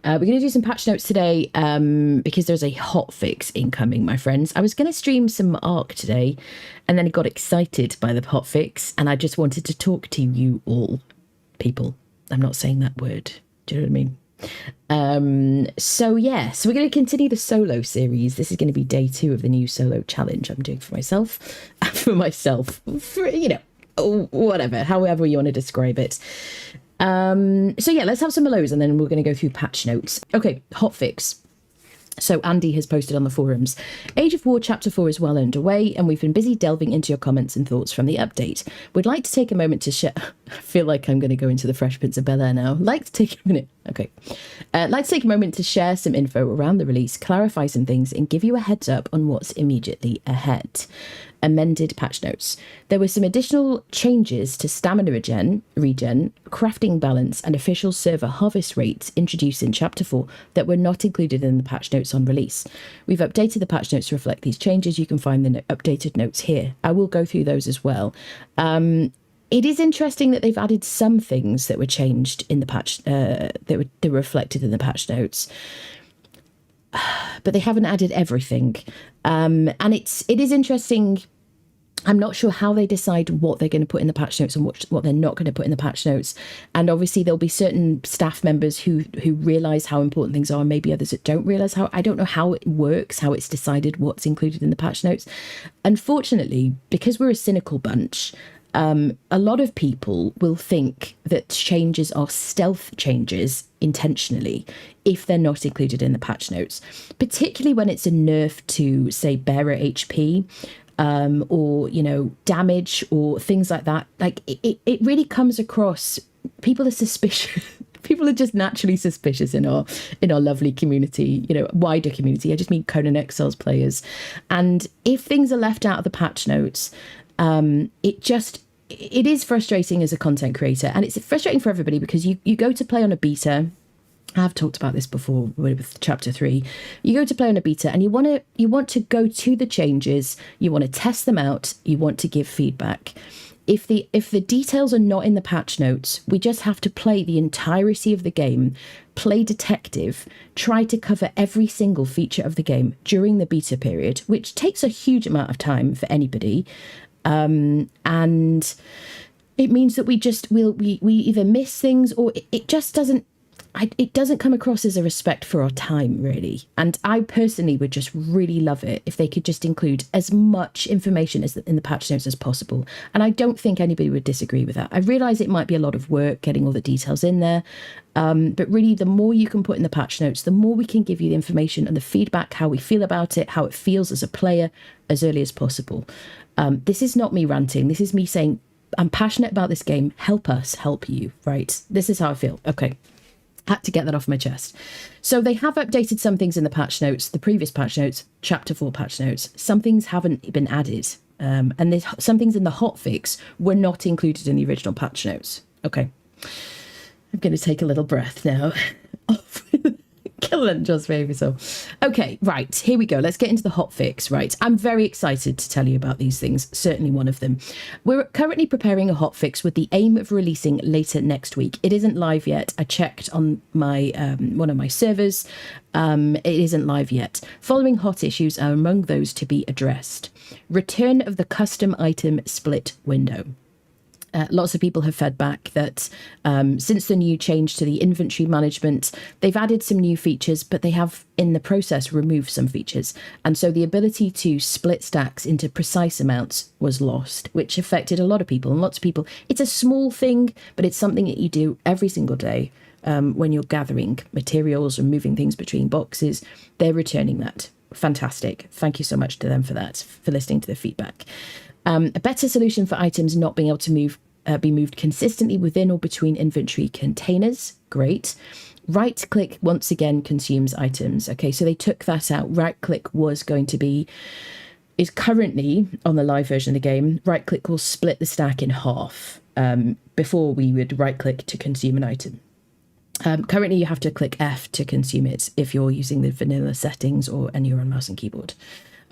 We're going to do some patch notes today because there's a hotfix incoming, my friends. I was going to stream some Ark today, and then I got excited by the hotfix, and I just wanted to talk to you all, people. I'm not saying that word. Do you know what I mean? So we're going to continue the solo series. This is going to be day 2 of the new solo challenge I'm doing for myself, whatever, however you want to describe it. Let's have some of those, and then we're going to go through patch notes. Okay, hotfix. So Andy has posted on the forums, Age of War Chapter 4 is well underway, and we've been busy delving into your comments and thoughts from the update. We'd like to take a moment to share... I feel like I'm going to go into the Fresh Prince of Bel-Air now. Like to take a minute... Okay. Like to take a moment to share some info around the release, clarify some things, and give you a heads up on what's immediately ahead. Amended patch notes. There were some additional changes to stamina regen, crafting balance, and official server harvest rates introduced in Chapter 4 that were not included in the patch notes on release. We've updated the patch notes to reflect these changes. You can find the updated notes here. I will go through those as well. It is interesting that they've added some things that were changed in the patch, that were reflected in the patch notes, but they haven't added everything. And it is interesting. I'm not sure how they decide what they're going to put in the patch notes and what they're not going to put in the patch notes. And obviously there'll be certain staff members who realise how important things are, and maybe others that don't realise how. I don't know how it works, how it's decided what's included in the patch notes. Unfortunately, because we're a cynical bunch, a lot of people will think that changes are stealth changes intentionally if they're not included in the patch notes, particularly when it's a nerf to, say, bearer HP, or, damage or things like that. Like, it really comes across, people are suspicious. People are just naturally suspicious in our lovely community, wider community. I just mean Conan Exiles players. And if things are left out of the patch notes, it is frustrating as a content creator, and it's frustrating for everybody because you go to play on a beta. I've talked about this before with Chapter 3. You go to play on a beta and you want to go to the changes, you want to test them out, you want to give feedback. If the details are not in the patch notes, we just have to play the entirety of the game, play detective, try to cover every single feature of the game during the beta period, which takes a huge amount of time for anybody. And it means that we either miss things, or it just doesn't come across as a respect for our time, really. And I personally would just really love it if they could just include as much information in the patch notes as possible. And I don't think anybody would disagree with that. I realise it might be a lot of work getting all the details in there. But really, the more you can put in the patch notes, the more we can give you the information and the feedback, how we feel about it, how it feels as a player, as early as possible. This is not me ranting. This is me saying, I'm passionate about this game. Help us help you, right? This is how I feel. Okay. Had to get that off my chest. So they have updated some things in the patch notes, the previous patch notes, Chapter 4 patch notes. Some things haven't been added. And some things in the hotfix were not included in the original patch notes. Okay. I'm going to take a little breath now. Kill and just baby so. Okay, right, here we go. Let's get into the hotfix. Right, I'm very excited to tell you about these things. Certainly one of them. We're currently preparing a hotfix with the aim of releasing later next week. It isn't live yet. I checked on my one of my servers. It isn't live yet. Following hot issues are among those to be addressed. Return of the custom item split window. Lots of people have fed back that since the new change to the inventory management, they've added some new features, but they have, in the process, removed some features. And so the ability to split stacks into precise amounts was lost, which affected a lot of people. And lots of people, it's a small thing, but it's something that you do every single day when you're gathering materials or moving things between boxes. They're returning that. Fantastic. Thank you so much to them for that, for listening to the feedback. A better solution for items not being able to be moved consistently within or between inventory containers. Great. Right click once again consumes items. Okay, so they took that out. Right click is currently on the live version of the game. Right click will split the stack in half. Before we would right click to consume an item. Currently you have to click F to consume it if you're using the vanilla settings and you're on mouse and keyboard.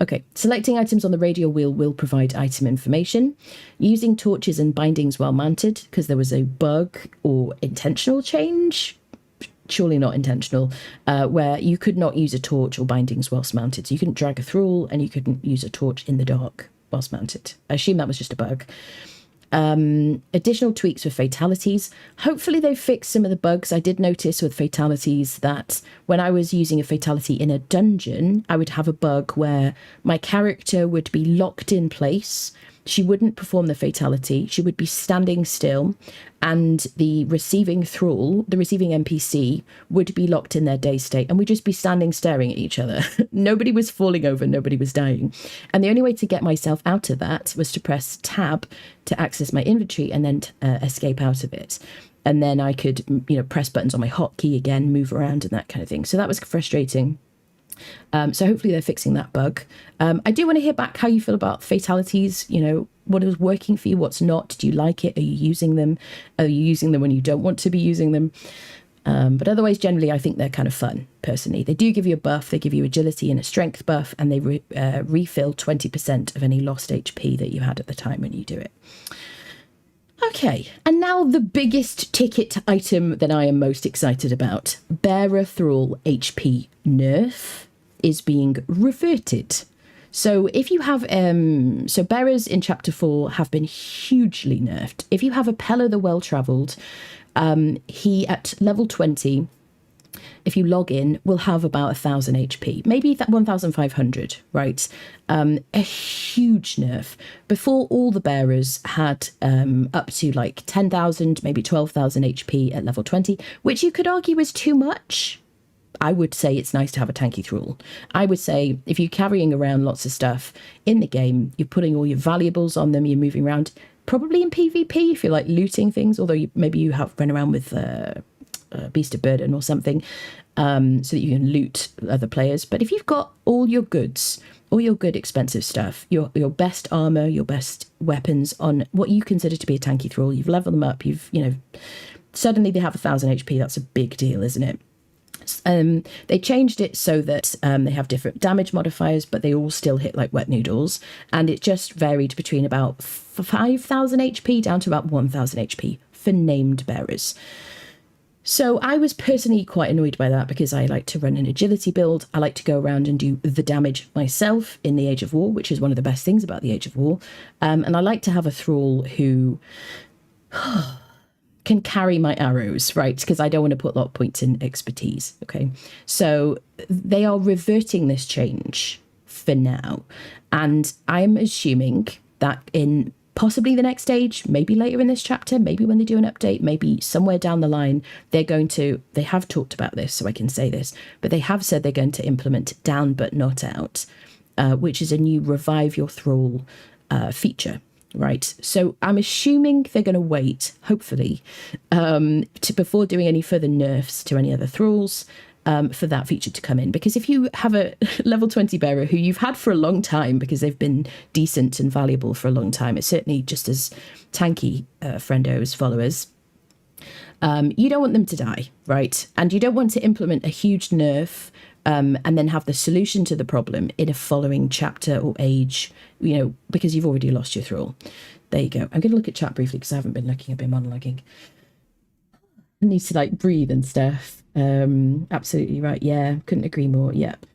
Okay, selecting items on the radial wheel will provide item information. Using torches and bindings while mounted, because there was a bug or intentional change. surely not intentional, where you could not use a torch or bindings whilst mounted. So you couldn't drag a thrall and you couldn't use a torch in the dark whilst mounted. I assume that was just a bug. Additional tweaks for fatalities. Hopefully they've fixed some of the bugs. I did notice with fatalities that when I was using a fatality in a dungeon, I would have a bug where my character would be locked in place. She wouldn't perform the fatality. She would be standing still, and the receiving thrall, the receiving NPC, would be locked in their day state, and we'd just be standing staring at each other. Nobody was falling over, nobody was dying. And the only way to get myself out of that was to press tab to access my inventory and then escape out of it. And then I could, press buttons on my hotkey again, move around and that kind of thing. So that was frustrating. So hopefully they're fixing that bug. I do want to hear back how you feel about fatalities. What is working for you, what's not? Do you like it? Are you using them? Are you using them when you don't want to be using them? But otherwise, generally, I think they're kind of fun, personally. They do give you a buff. They give you agility and a strength buff, and they refill 20% of any lost HP that you had at the time when you do it. Okay, and now the biggest ticket item that I am most excited about. Bearer Thrall HP nerf is being reverted. So if you have, so bearers in chapter 4 have been hugely nerfed. If you have a Pella the Well-Travelled, he at level 20, if you log in, will have about 1,000 HP, maybe that 1,500, right? A huge nerf. Before, all the bearers had up to like 10,000, maybe 12,000 HP at level 20, which you could argue is too much. I would say it's nice to have a tanky thrall. I would say if you're carrying around lots of stuff in the game, you're putting all your valuables on them, you're moving around, probably in PvP if you're like looting things, although maybe you have run around with Beast of Burden or something, so that you can loot other players. But if you've got all your goods, all your good expensive stuff, your best armor, your best weapons on what you consider to be a tanky thrall, you've leveled them up, suddenly they have 1,000 HP. That's a big deal, isn't it? They changed it so that they have different damage modifiers, but they all still hit like wet noodles, and it just varied between about 5,000 HP down to about 1,000 HP for named bearers. So I was personally quite annoyed by that because I like to run an agility build. I like to go around and do the damage myself in the Age of War, which is one of the best things about the Age of War. And I like to have a thrall who can carry my arrows, right? Because I don't want to put a lot of points in expertise, okay? So they are reverting this change for now. And I'm assuming that in possibly the next stage, maybe later in this chapter, maybe when they do an update, maybe somewhere down the line, they have talked about this, so I can say this, but they have said they're going to implement down but not out, which is a new revive your thrall feature. Right, so I'm assuming they're going to wait, hopefully, before doing any further nerfs to any other thralls, for that feature to come in. Because if you have a level 20 bearer who you've had for a long time because they've been decent and valuable for a long time, it's certainly just as tanky, friendos, followers, you don't want them to die, right? And you don't want to implement a huge nerf and then have the solution to the problem in a following chapter or age, because you've already lost your thrall. There you go. I'm going to look at chat briefly because I haven't been looking. I've been monologuing. I need to breathe and stuff. Absolutely right. Yeah, couldn't agree more. Yep.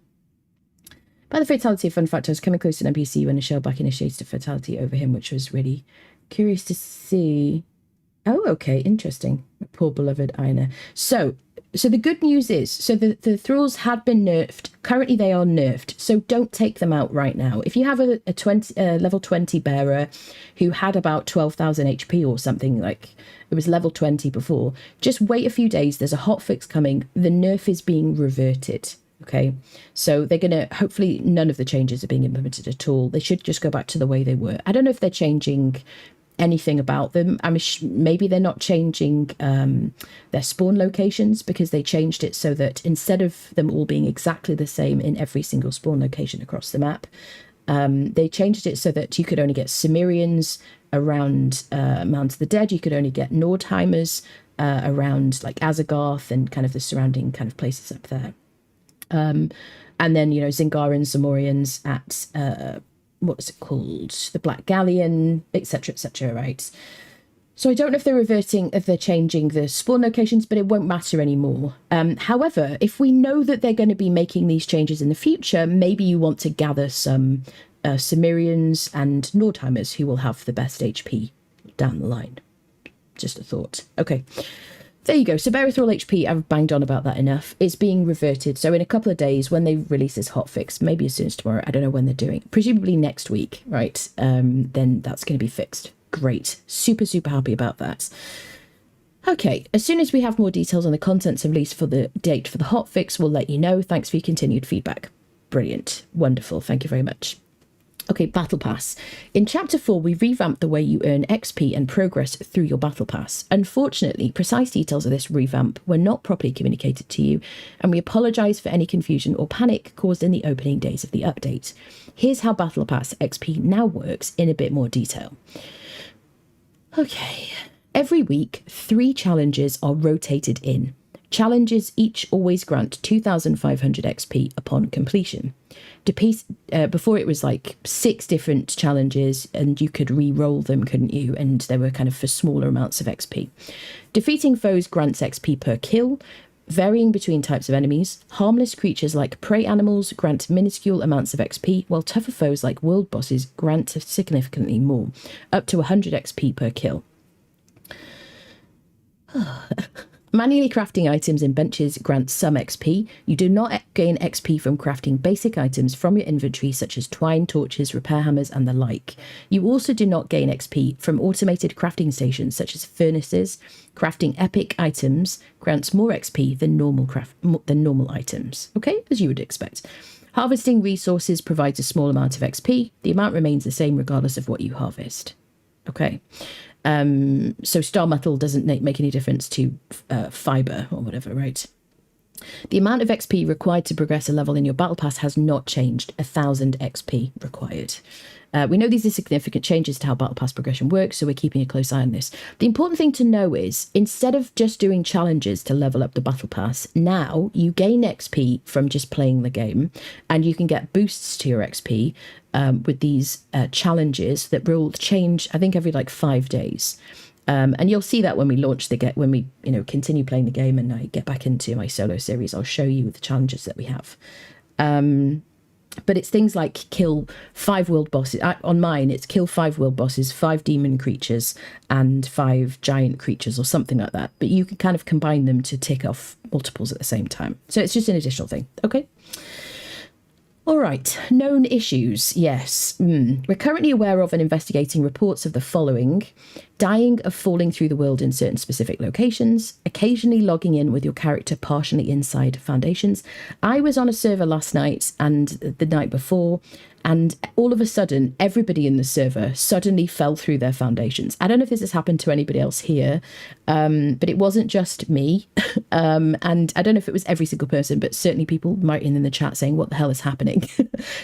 By the fatality, a fun fact, I was coming close to an NPC when a shellback initiated a fatality over him, which was really curious to see. Oh, okay, interesting. Poor beloved Aina. So the good news is, the thralls had been nerfed. Currently, they are nerfed. So don't take them out right now. If you have a level 20 bearer who had about 12,000 HP or something, like it was level 20 before, just wait a few days. There's a hotfix coming. The nerf is being reverted. Okay, so they're going to, hopefully none of the changes are being implemented at all. They should just go back to the way they were. I don't know if they're changing anything about them. Maybe they're not changing their spawn locations, because they changed it so that instead of them all being exactly the same in every single spawn location across the map, they changed it so that you could only get Cimmerians around Mount of the Dead. You could only get Nordheimers around like Azagarth and kind of the surrounding kind of places up there. And then, Zingarans, Zamorians at what was it called? The Black Galleon, etc., right? So I don't know if they're changing the spawn locations, but it won't matter anymore. However, if we know that they're going to be making these changes in the future, maybe you want to gather some Cimmerians and Nordheimers who will have the best HP down the line. Just a thought. Okay. There you go. So Berithral HP, I've banged on about that enough. It's being reverted. So in a couple of days, when they release this hotfix, maybe as soon as tomorrow, I don't know when they're doing, presumably next week, right? Then that's going to be fixed. Great. Super, super happy about that. Okay, as soon as we have more details on the contents and release for the date for the hotfix, we'll let you know. Thanks for your continued feedback. Brilliant. Wonderful. Thank you very much. Okay, Battle Pass. In Chapter 4, we revamped the way you earn XP and progress through your Battle Pass. Unfortunately, precise details of this revamp were not properly communicated to you, and we apologise for any confusion or panic caused in the opening days of the update. Here's how Battle Pass XP now works in a bit more detail. Okay, every week, 3 challenges are rotated in. Challenges each always grant 2,500 XP upon completion. Before it was like 6 different challenges and you could re-roll them, couldn't you? And they were kind of for smaller amounts of XP. Defeating foes grants XP per kill, varying between types of enemies. Harmless creatures like prey animals grant minuscule amounts of XP, while tougher foes like world bosses grant significantly more, up to 100 XP per kill. Manually crafting items in benches grants some XP. You do not gain XP from crafting basic items from your inventory, such as twine, torches, repair hammers, and the like. You also do not gain XP from automated crafting stations, such as furnaces. Crafting epic items grants more XP than normal items. Okay, as you would expect. Harvesting resources provides a small amount of XP. The amount remains the same regardless of what you harvest. Okay. So star metal doesn't make any difference to fiber or whatever, right? The amount of XP required to progress a level in your battle pass has not changed. 1,000 XP required. We know these are significant changes to how battle pass progression works, so we're keeping a close eye on this. The important thing to know is, instead of just doing challenges to level up the battle pass, now you gain XP from just playing the game, and you can get boosts to your XP with these challenges that will change, I think, every like 5 days. And you'll see that when we launch when we continue playing the game and I get back into my solo series, I'll show you the challenges that we have. But it's things like kill 5 world bosses. On mine, it's kill 5 world bosses, 5 demon creatures, and 5 giant creatures or something like that. But you can kind of combine them to tick off multiples at the same time. So it's just an additional thing. Okay. All right, known issues, yes. We're currently aware of and investigating reports of the following: dying of falling through the world in certain specific locations, occasionally logging in with your character partially inside foundations. I was on a server last night and the night before, and all of a sudden, everybody in the server suddenly fell through their foundations. I don't know if this has happened to anybody else here, but it wasn't just me. And I don't know if it was every single person, but certainly people writing in the chat saying, what the hell is happening?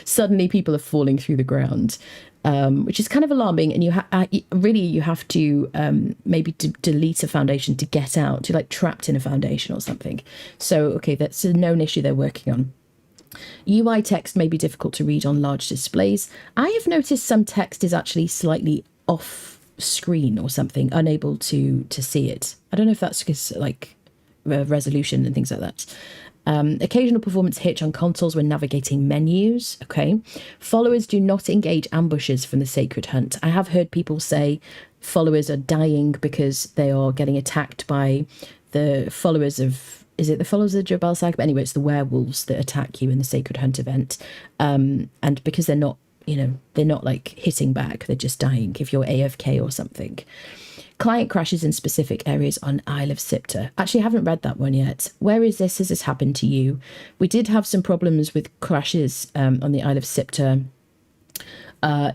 Suddenly people are falling through the ground, which is kind of alarming. And you have to maybe delete a foundation to get out. You're like trapped in a foundation or something. So, okay, that's a known issue they're working on. UI text may be difficult to read on large displays. I have noticed some text is actually slightly off screen or something, unable to see it. I don't know if that's because like resolution and things like that. Occasional performance hitch on consoles when navigating menus. Okay. Followers do not engage ambushes from the Sacred Hunt. I have heard people say followers are dying because they are getting attacked by the followers of... Is it the followers of Jabal Sag? But anyway, it's the werewolves that attack you in the Sacred Hunt event. And because they're not like hitting back, they're just dying if you're AFK or something. Client crashes in specific areas on Isle of Sipta. Actually, I haven't read that one yet. Where is this? Has this happened to you? We did have some problems with crashes on the Isle of Sipta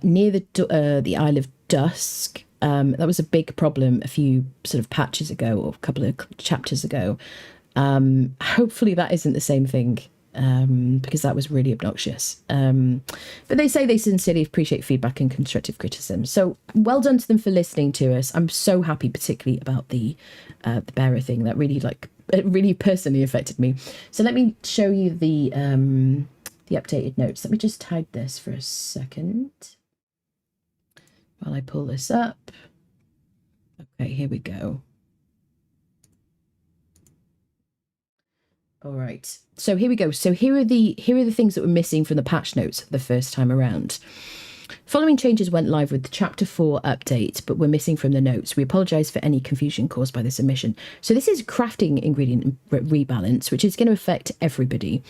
near the Isle of Dusk. That was a big problem a few sort of patches ago or a couple of chapters ago. Hopefully that isn't the same thing, because that was really obnoxious. But they say they sincerely appreciate feedback and constructive criticism. So well done to them for listening to us. I'm so happy, particularly about the bearer thing. That really it really personally affected me. So let me show you the updated notes. Let me just hide this for a second while I pull this up. Okay, here we go. All right. So here we go. So here are the things that were missing from the patch notes the first time around. Following changes went live with the Chapter 4 update, but were missing from the notes. We apologise for any confusion caused by this omission. So this is crafting ingredient rebalance, which is going to affect everybody.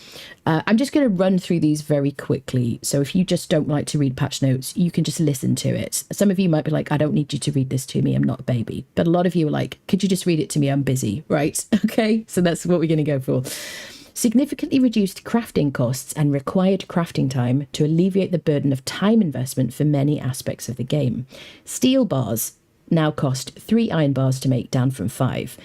I'm just going to run through these very quickly. So if you just don't like to read patch notes, you can just listen to it. Some of you might be like, I don't need you to read this to me. I'm not a baby. But a lot of you are like, could you just read it to me? I'm busy, right? Okay, so that's what we're going to go for. Significantly reduced crafting costs and required crafting time to alleviate the burden of time investment for many aspects of the game. Steel bars now cost 3 iron bars to make, down from 5.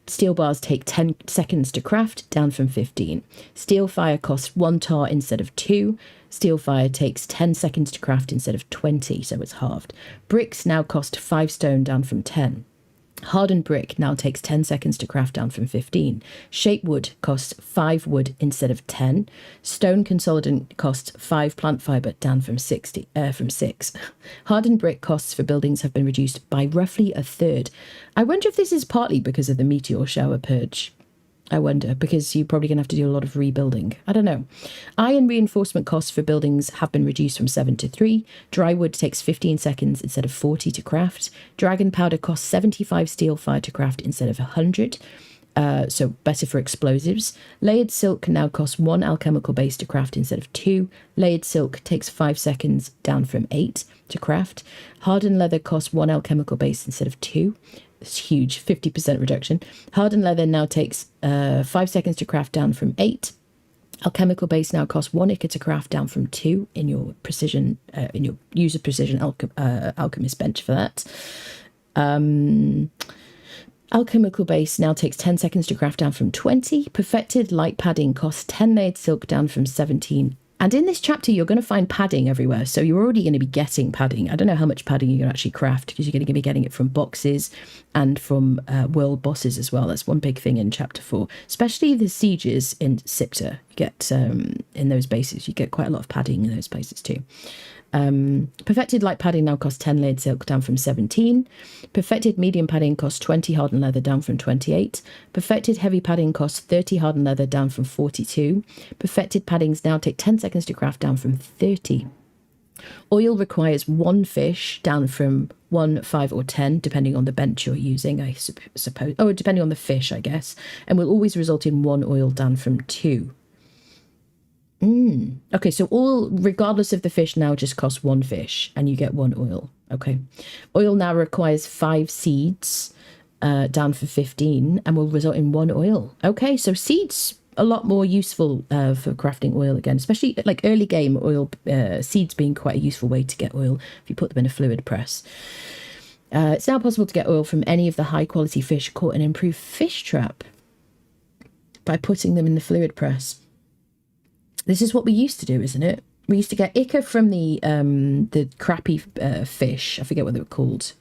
Steel bars take 10 seconds to craft, down from 15. Steel fire costs 1 tar instead of 2. Steel fire takes 10 seconds to craft instead of 20, so it's halved. Bricks now cost 5 stone, down from 10. Hardened brick now takes 10 seconds to craft, down from 15. Shape wood costs 5 wood instead of 10. Stone consolidant costs 5 plant fibre, down from 6. Hardened brick costs for buildings have been reduced by roughly a third. I wonder if this is partly because of the meteor shower purge. I wonder, because you're probably going to have to do a lot of rebuilding. I don't know. Iron reinforcement costs for buildings have been reduced from 7 to 3. Dry wood takes 15 seconds instead of 40 to craft. Dragon powder costs 75 steel fire to craft instead of 100. So better for explosives. Layered silk now costs 1 alchemical base to craft instead of 2. Layered silk takes 5 seconds, down from 8 to craft. Hardened leather costs 1 alchemical base instead of 2. It's huge, 50% reduction. Hardened leather now takes 5 seconds to craft, down from 8. Alchemical base now costs 1 ichor to craft, down from 2 in your precision, in your user precision alchemist bench for that. Alchemical base now takes 10 seconds to craft, down from 20. Perfected light padding costs 10 layered silk, down from 17. And in this chapter, you're going to find padding everywhere. So you're already going to be getting padding. I don't know how much padding you're going to actually craft, because you're going to be getting it from boxes and from world bosses as well. That's one big thing in chapter 4, especially the sieges in Sipta. You get in those bases, you get quite a lot of padding in those places too. Perfected light padding now costs 10 layered silk, down from 17. Perfected medium padding costs 20 hardened leather, down from 28. Perfected heavy padding costs 30 hardened leather, down from 42. Perfected paddings now take 10 seconds to craft, down from 30. Oil requires 1 fish, down from 1, 5 or 10, depending on the bench you're using, I suppose. Oh, depending on the fish, I guess. And will always result in 1 oil, down from 2. Okay, so oil, regardless of the fish, now just costs 1 fish and you get 1 oil. Okay. Oil now requires 5 seeds, down for 15, and will result in 1 oil. Okay, so seeds a lot more useful for crafting oil again, especially like early game oil, seeds being quite a useful way to get oil if you put them in a fluid press. It's now possible to get oil from any of the high quality fish caught in an improved fish trap by putting them in the fluid press. This is what we used to do, isn't it? We used to get ichor from the crappy fish. I forget what they were called.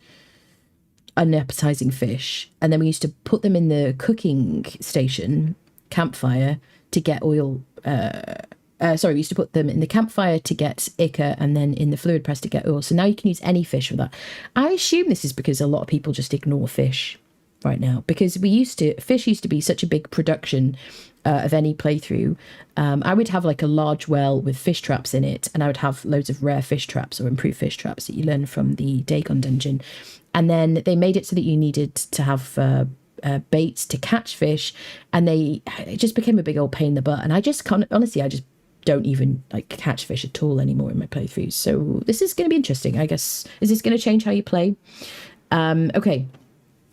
Unappetizing fish. And then we used to put them in the cooking station, campfire, to get oil. We used to put them in the campfire to get ichor, and then in the fluid press to get oil. So now you can use any fish for that. I assume this is because a lot of people just ignore fish right now, because fish used to be such a big production of any playthrough. I would have like a large well with fish traps in it, and I would have loads of rare fish traps or improved fish traps that you learn from the Dagon dungeon. And then they made it so that you needed to have baits to catch fish, and it just became a big old pain in the butt. And I just can't, honestly, I just don't even like catch fish at all anymore in my playthroughs. So this is going to be interesting, I guess. Is this going to change how you play? Okay.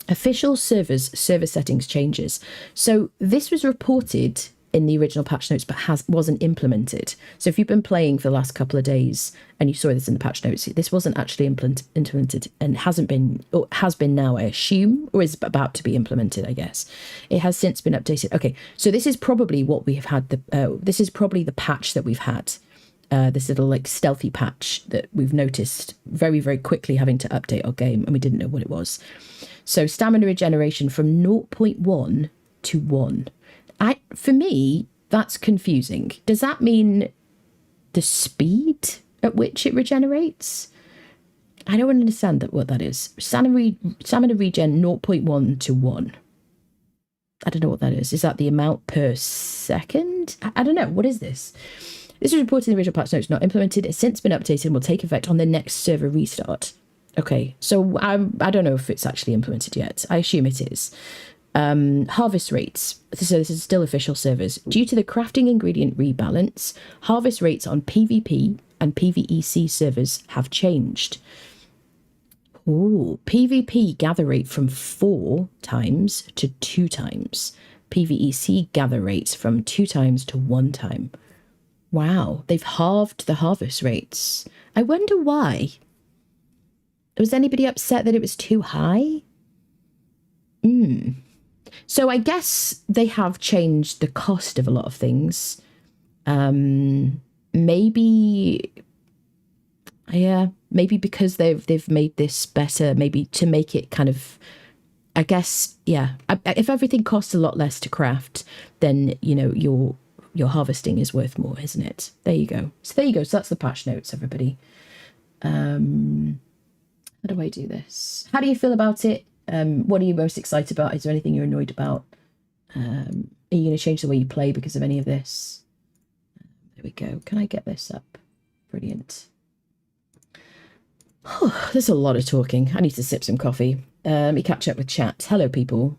Official server settings changes. So this was reported in the original patch notes, but wasn't implemented. So if you've been playing for the last couple of days and you saw this in the patch notes, this wasn't actually implemented and hasn't been, or has been now, I assume, or is about to be implemented, I guess. It has since been updated. Okay, so this is probably what we have had. This is probably the patch that we've had. This little like stealthy patch that we've noticed very, very quickly having to update our game, and we didn't know what it was. So stamina regeneration from 0.1 to 1. For me, that's confusing. Does that mean the speed at which it regenerates? I don't understand what that is. Stamina regen 0.1 to 1. I don't know what that is. Is that the amount per second? I don't know. What is this? This was reported in the original patch notes, not implemented. It's since been updated and will take effect on the next server restart. Okay, so I don't know if it's actually implemented yet. I assume it is. Harvest rates. So this is still official servers. Due to the crafting ingredient rebalance, harvest rates on PvP and PvEC servers have changed. Ooh, PvP gather rate from 4 times to 2 times. PvEC gather rates from 2 times to 1 time. Wow, they've halved the harvest rates. I wonder why. Was anybody upset that it was too high? So I guess they have changed the cost of a lot of things. Maybe because they've made this better, maybe to make it kind of, I guess, yeah. If everything costs a lot less to craft, then, you know, your harvesting is worth more, isn't it? There you go. So there you go. So that's the patch notes, everybody. How do I do this? How do you feel about it? What are you most excited about? Is there anything you're annoyed about? Are you going to change the way you play because of any of this? There we go. Can I get this up? Brilliant. There's a lot of talking. I need to sip some coffee. Let me catch up with chat. Hello, people.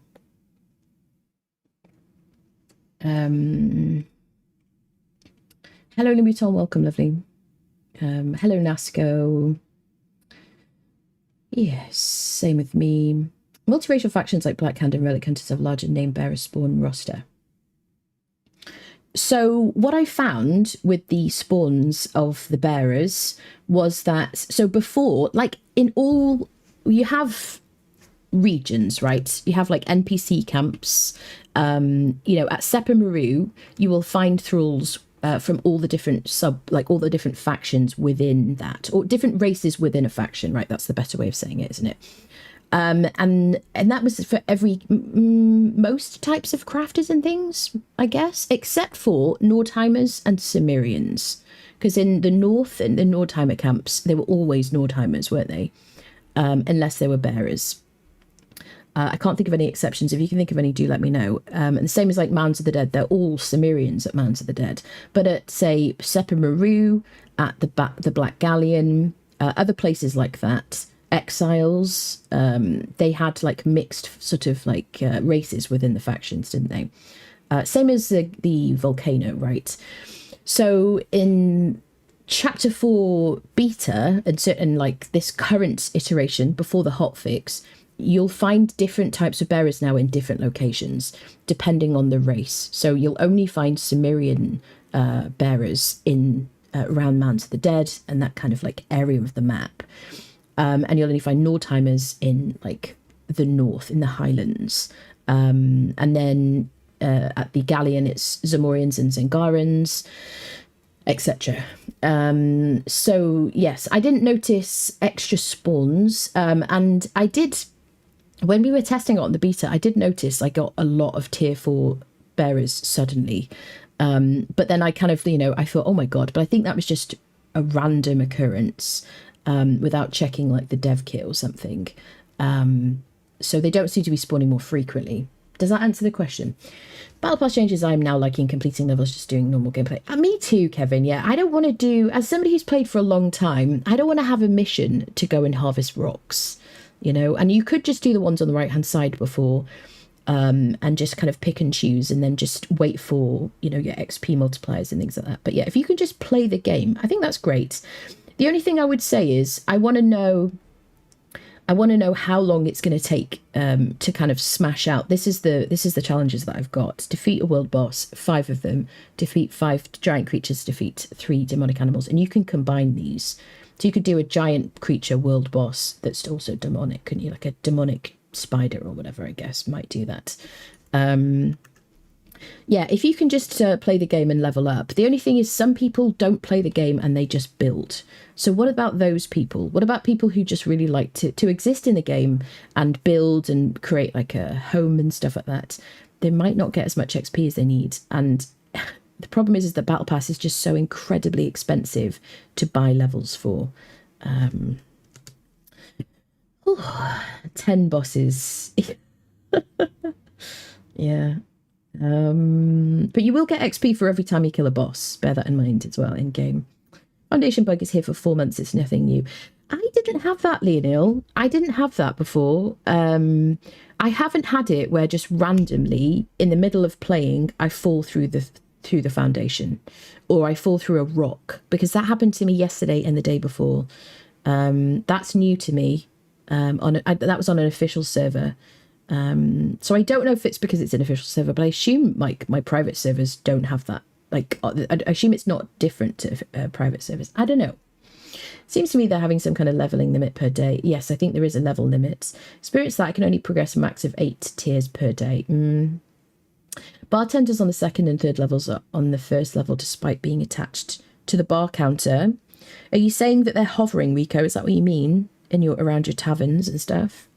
Hello, Limuton. Welcome, lovely. Hello, Nasco. Yes, same with me. Multiracial factions like Black Hand and Relic Hunters have larger name bearer spawn roster. So what I found with the spawns of the bearers was that, so before, like in all, you have regions, right? You have like NPC camps. You know, at Sepamaru, you will find thralls from all the different all the different factions within that, or different races within a faction, right? That's the better way of saying it, isn't it? And that was for most types of crafters and things, I guess, except for Nordheimers and Cimmerians, because in the north, in the Nordheimer camps, they were always Nordheimers, weren't they? Unless they were bearers. I can't think of any exceptions. If you can think of any, do let me know. And the same as like Mounds of the Dead, they're all Cimmerians at Mounds of the Dead. But at, say, Sepamaru, at the Black Galleon, other places like that, Exiles, they had like mixed sort of like races within the factions, didn't they? Same as the Volcano, right? So in Chapter 4 beta and like this current iteration before the hotfix, you'll find different types of bearers now in different locations, depending on the race. So you'll only find Cimmerian bearers in around Mounds of the Dead and that kind of like area of the map. And you'll only find Nordheimers in like the north, in the Highlands. And then at the Galleon, it's Zamorians and Zengarans, etc. So yes, I didn't notice extra spawns. And I did, when we were testing it on the beta, I did notice I got a lot of tier 4 bearers suddenly. But then I kind of, you know, I thought, oh my God, but I think that was just a random occurrence. Without checking like the dev kit or something. So they don't seem to be spawning more frequently. Does that answer the question? Battle Pass changes I'm now liking completing levels, just doing normal gameplay. Me too, Kevin, yeah. I don't want to do, as somebody who's played for a long time, I don't want to have a mission to go and harvest rocks, you know? And you could just do the ones on the right-hand side before, and just kind of pick and choose and then just wait for, you know, your XP multipliers and things like that. But yeah, if you can just play the game, I think that's great. The only thing I would say is I want to know how long it's going to take to kind of smash out. This is the challenges that I've got. Defeat a world boss, 5 of them. Defeat 5 giant creatures, defeat 3 demonic animals. And you can combine these. So you could do a giant creature world boss that's also demonic, couldn't you? Like a demonic spider or whatever, I guess, might do that. Yeah, if you can just play the game and level up. The only thing is some people don't play the game and they just build. So what about those people? What about people who just really like to exist in the game and build and create like a home and stuff like that? They might not get as much XP as they need. And the problem is that Battle Pass is just so incredibly expensive to buy levels for. 10 bosses. Yeah. But you will get XP for every time you kill a boss. Bear that in mind as well in game. Foundation bug is here for 4 months. It's nothing new. I didn't have that, Leonil. I didn't have that before. I haven't had it where just randomly in the middle of playing I fall through the foundation, or I fall through a rock, because that happened to me yesterday and the day before. That's new to me. That was on an official server. So I don't know if it's because it's an official server, but I assume like my private servers don't have that. Like, I assume it's not different to private servers. I don't know. Seems to me they're having some kind of leveling limit per day. Yes, I think there is a level limit. Experience that I can only progress a max of 8 tiers per day. Bartenders on the second and third levels are on the first level despite being attached to the bar counter. Are you saying that they're hovering, Rico? Is that what you mean? Around your taverns and stuff?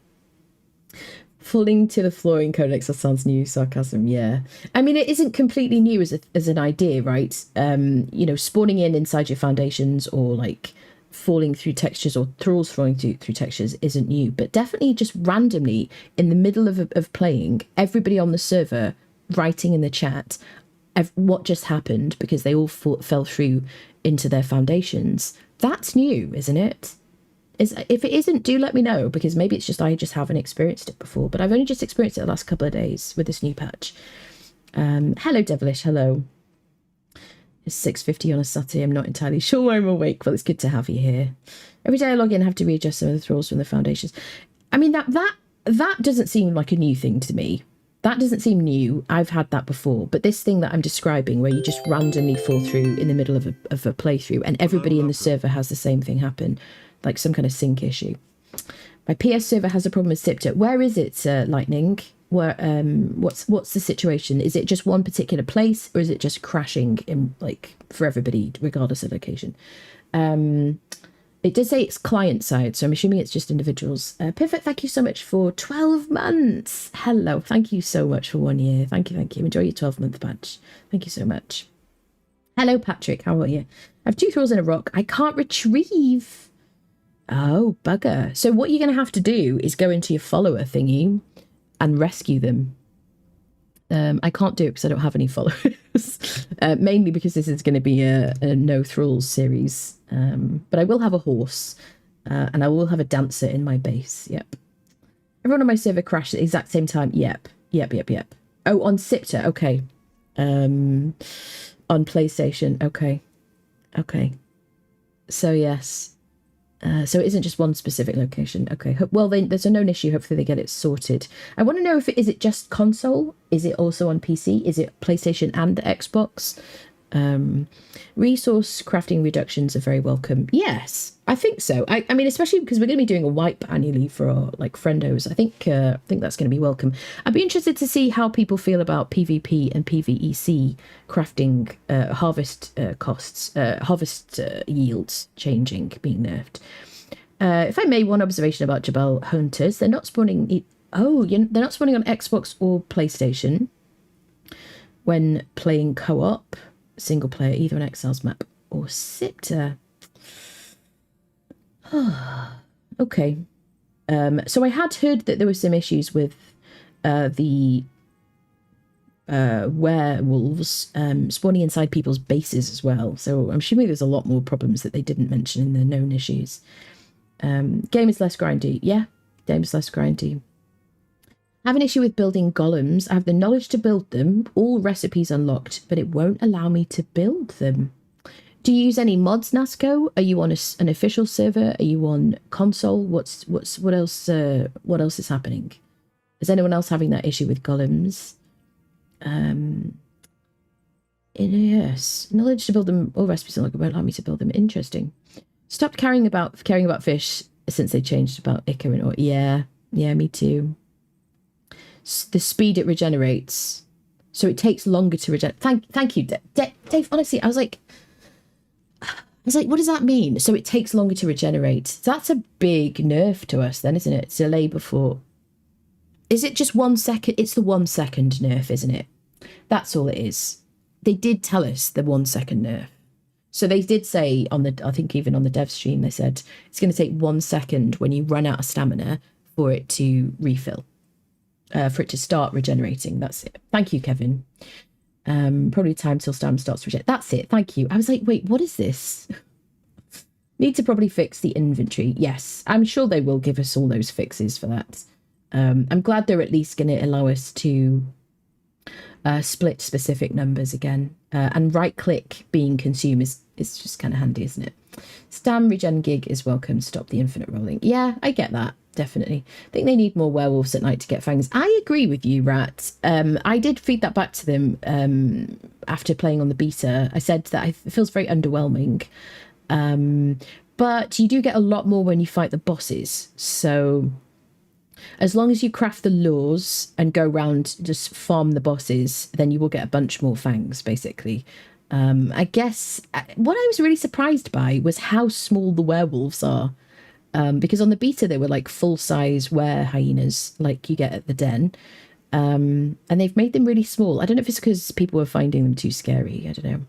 Falling to the floor in Conan Exiles sounds new. Sarcasm, yeah. I mean, it isn't completely new as an idea, right? Spawning inside your foundations, or like falling through textures, or thralls falling through textures isn't new. But definitely just randomly in the middle of playing, everybody on the server writing in the chat what just happened because they all fell through into their foundations. That's new, isn't it? If it isn't, do let me know, because maybe it's just I just haven't experienced it before, but I've only just experienced it the last couple of days with this new patch. Hello, Devilish, hello. It's 6:50 on a Saturday. I'm not entirely sure why I'm awake. Well, it's good to have you here. Every day I log in, I have to readjust some of the thralls from the foundations. I mean, that doesn't seem like a new thing to me. That doesn't seem new. I've had that before. But this thing that I'm describing, where you just randomly fall through in the middle of a playthrough, and everybody in the server has the same thing happen, like some kind of sync issue. My PS server has a problem with Sipter. Where is it, Lightning? Where what's the situation? Is it just one particular place, or is it just crashing in for everybody regardless of location? It did say it's client side, so I'm assuming it's just individuals. Perfect, thank you so much for 12 months. Hello, thank you so much for 1 year. Thank you. Enjoy your 12-month badge. Thank you so much. Hello, Patrick, how are you? I have 2 thralls in a rock. I can't retrieve. Oh, bugger. So what you're going to have to do is go into your follower thingy and rescue them. I can't do it because I don't have any followers. Mainly because this is going to be a no thralls series. But I will have a horse. And I will have a dancer in my base. Yep. Everyone on my server crashed at the exact same time. Yep. Oh, on Sipter. Okay. On PlayStation. Okay. So, yes. So it isn't just one specific location. Okay. Well, then there's a known issue. Hopefully they get it sorted. I want to know is it just console? Is it also on PC? Is it PlayStation and Xbox? Resource crafting reductions are very welcome. Yes, I think so. I mean, especially because we're going to be doing a wipe annually for our friendos. I think that's going to be welcome. I'd be interested to see how people feel about PvP and PvEC crafting harvest costs, harvest yields changing, being nerfed. If I may, one observation about Jabal Hunters: they're not spawning. They're not spawning on Xbox or PlayStation when playing co-op. Single player, either an Exiles map or Sipter. Okay. So I had heard that there were some issues with the werewolves spawning inside people's bases as well. So I'm assuming there's a lot more problems that they didn't mention in the known issues. Game is less grindy. Yeah, game is less grindy. I have an issue with building golems. I have the knowledge to build them, all recipes unlocked, but it won't allow me to build them. Do you use any mods, Nasco? Are you on an official server? Are you on console? What else is happening? Is anyone else having that issue with golems? Yes, knowledge to build them, all recipes unlocked, won't allow me to build them. Interesting. Stopped caring about fish since they changed about Ica and all. Yeah, me too. The speed it regenerates, so it takes longer to regenerate. Thank you, Dave. Honestly, I was like, what does that mean? So it takes longer to regenerate. So that's a big nerf to us, then, isn't it? Delay before. Is it just 1 second? It's the 1 second nerf, isn't it? That's all it is. They did tell us the 1 second nerf. So they did say on the, I think even on the dev stream, they said it's going to take 1 second when you run out of stamina for it to refill, for it to start regenerating. That's it. Thank you, Kevin. Probably time till stamina starts to regenerate. That's it. Thank you. I was like, wait, what is this? Need to probably fix the inventory. Yes, I'm sure they will give us all those fixes for that. I'm glad they're at least going to allow us to split specific numbers again. And right-click being consume is just kind of handy, isn't it? Stam regen gig is welcome. Stop the infinite rolling. Yeah, I get that. Definitely. I think they need more werewolves at night to get fangs. I agree with you, Rat. I did feed that back to them after playing on the beta. I said that it feels very underwhelming. But you do get a lot more when you fight the bosses. So as long as you craft the lures and go around just farm the bosses, then you will get a bunch more fangs, basically. I guess what I was really surprised by was how small the werewolves are. Because on the beta, they were like full-size were hyenas, like you get at the den. And they've made them really small. I don't know if it's because people were finding them too scary. I don't know.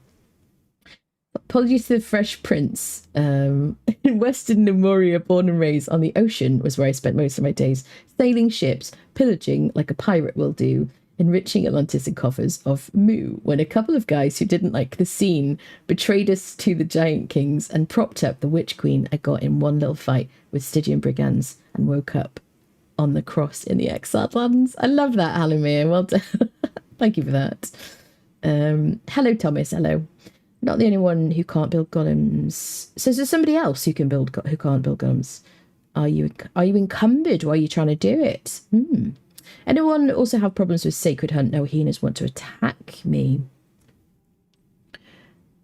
Apologies to the Fresh Prince. In Western Lemuria, born and raised on the ocean was where I spent most of my days. Sailing ships, pillaging like a pirate will do, enriching Atlantis and coffers of Mu, when a couple of guys who didn't like the scene betrayed us to the Giant Kings and propped up the Witch Queen I got in one little fight with Stygian brigands and woke up on the cross in the exiled lands. I love that, Halomir. Well done. Thank you for that. Hello, Thomas. Hello. Not the only one who can't build golems. So is there somebody else who can't build golems? Are you encumbered while you're trying to do it? Anyone also have problems with Sacred Hunt? No hyenas want to attack me.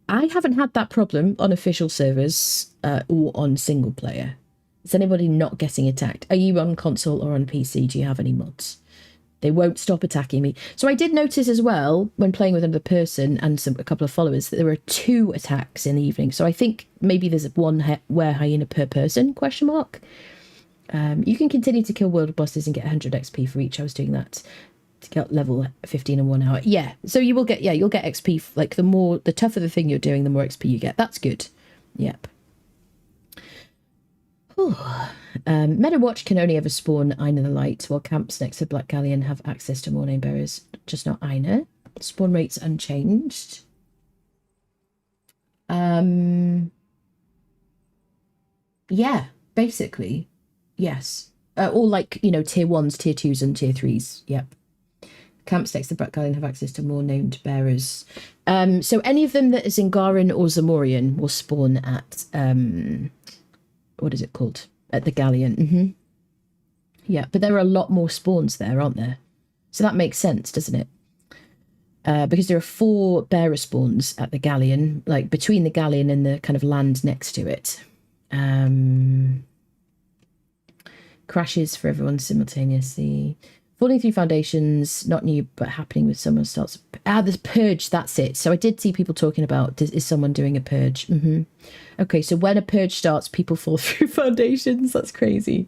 I haven't had that problem on official servers or on single player. Is anybody not getting attacked? Are you on console or on PC? Do you have any mods? They won't stop attacking me. So I did notice as well, when playing with another person and a couple of followers, that there were 2 attacks in the evening. So I think maybe there's one were hyena per person, question mark. You can continue to kill world bosses and get 100 XP for each. I was doing that to get level 15 in 1 hour. Yeah, so you will get, you'll get XP. Like the tougher the thing you're doing, the more XP you get. That's good. Yep. Meadowwatch can only ever spawn Aina the Light, while camps next to Black Galleon have access to more name bearers, just not Aina. Spawn rates unchanged. Yeah, basically. Yes. Or like, tier 1s, tier 2s and tier 3s. Yep. Camps next to Black Galleon have access to more named bearers. So any of them that is Ingaran or Zamorian will spawn at, what is it called? At the Galleon. Yeah, but there are a lot more spawns there, aren't there? So that makes sense, doesn't it? Because there are 4 bearer spawns at the Galleon, like between the Galleon and the kind of land next to it. Crashes for everyone simultaneously. Falling through foundations, not new, but happening with someone starts. There's purge, that's it. So I did see people talking about, is someone doing a purge? Okay, so when a purge starts, people fall through foundations. That's crazy.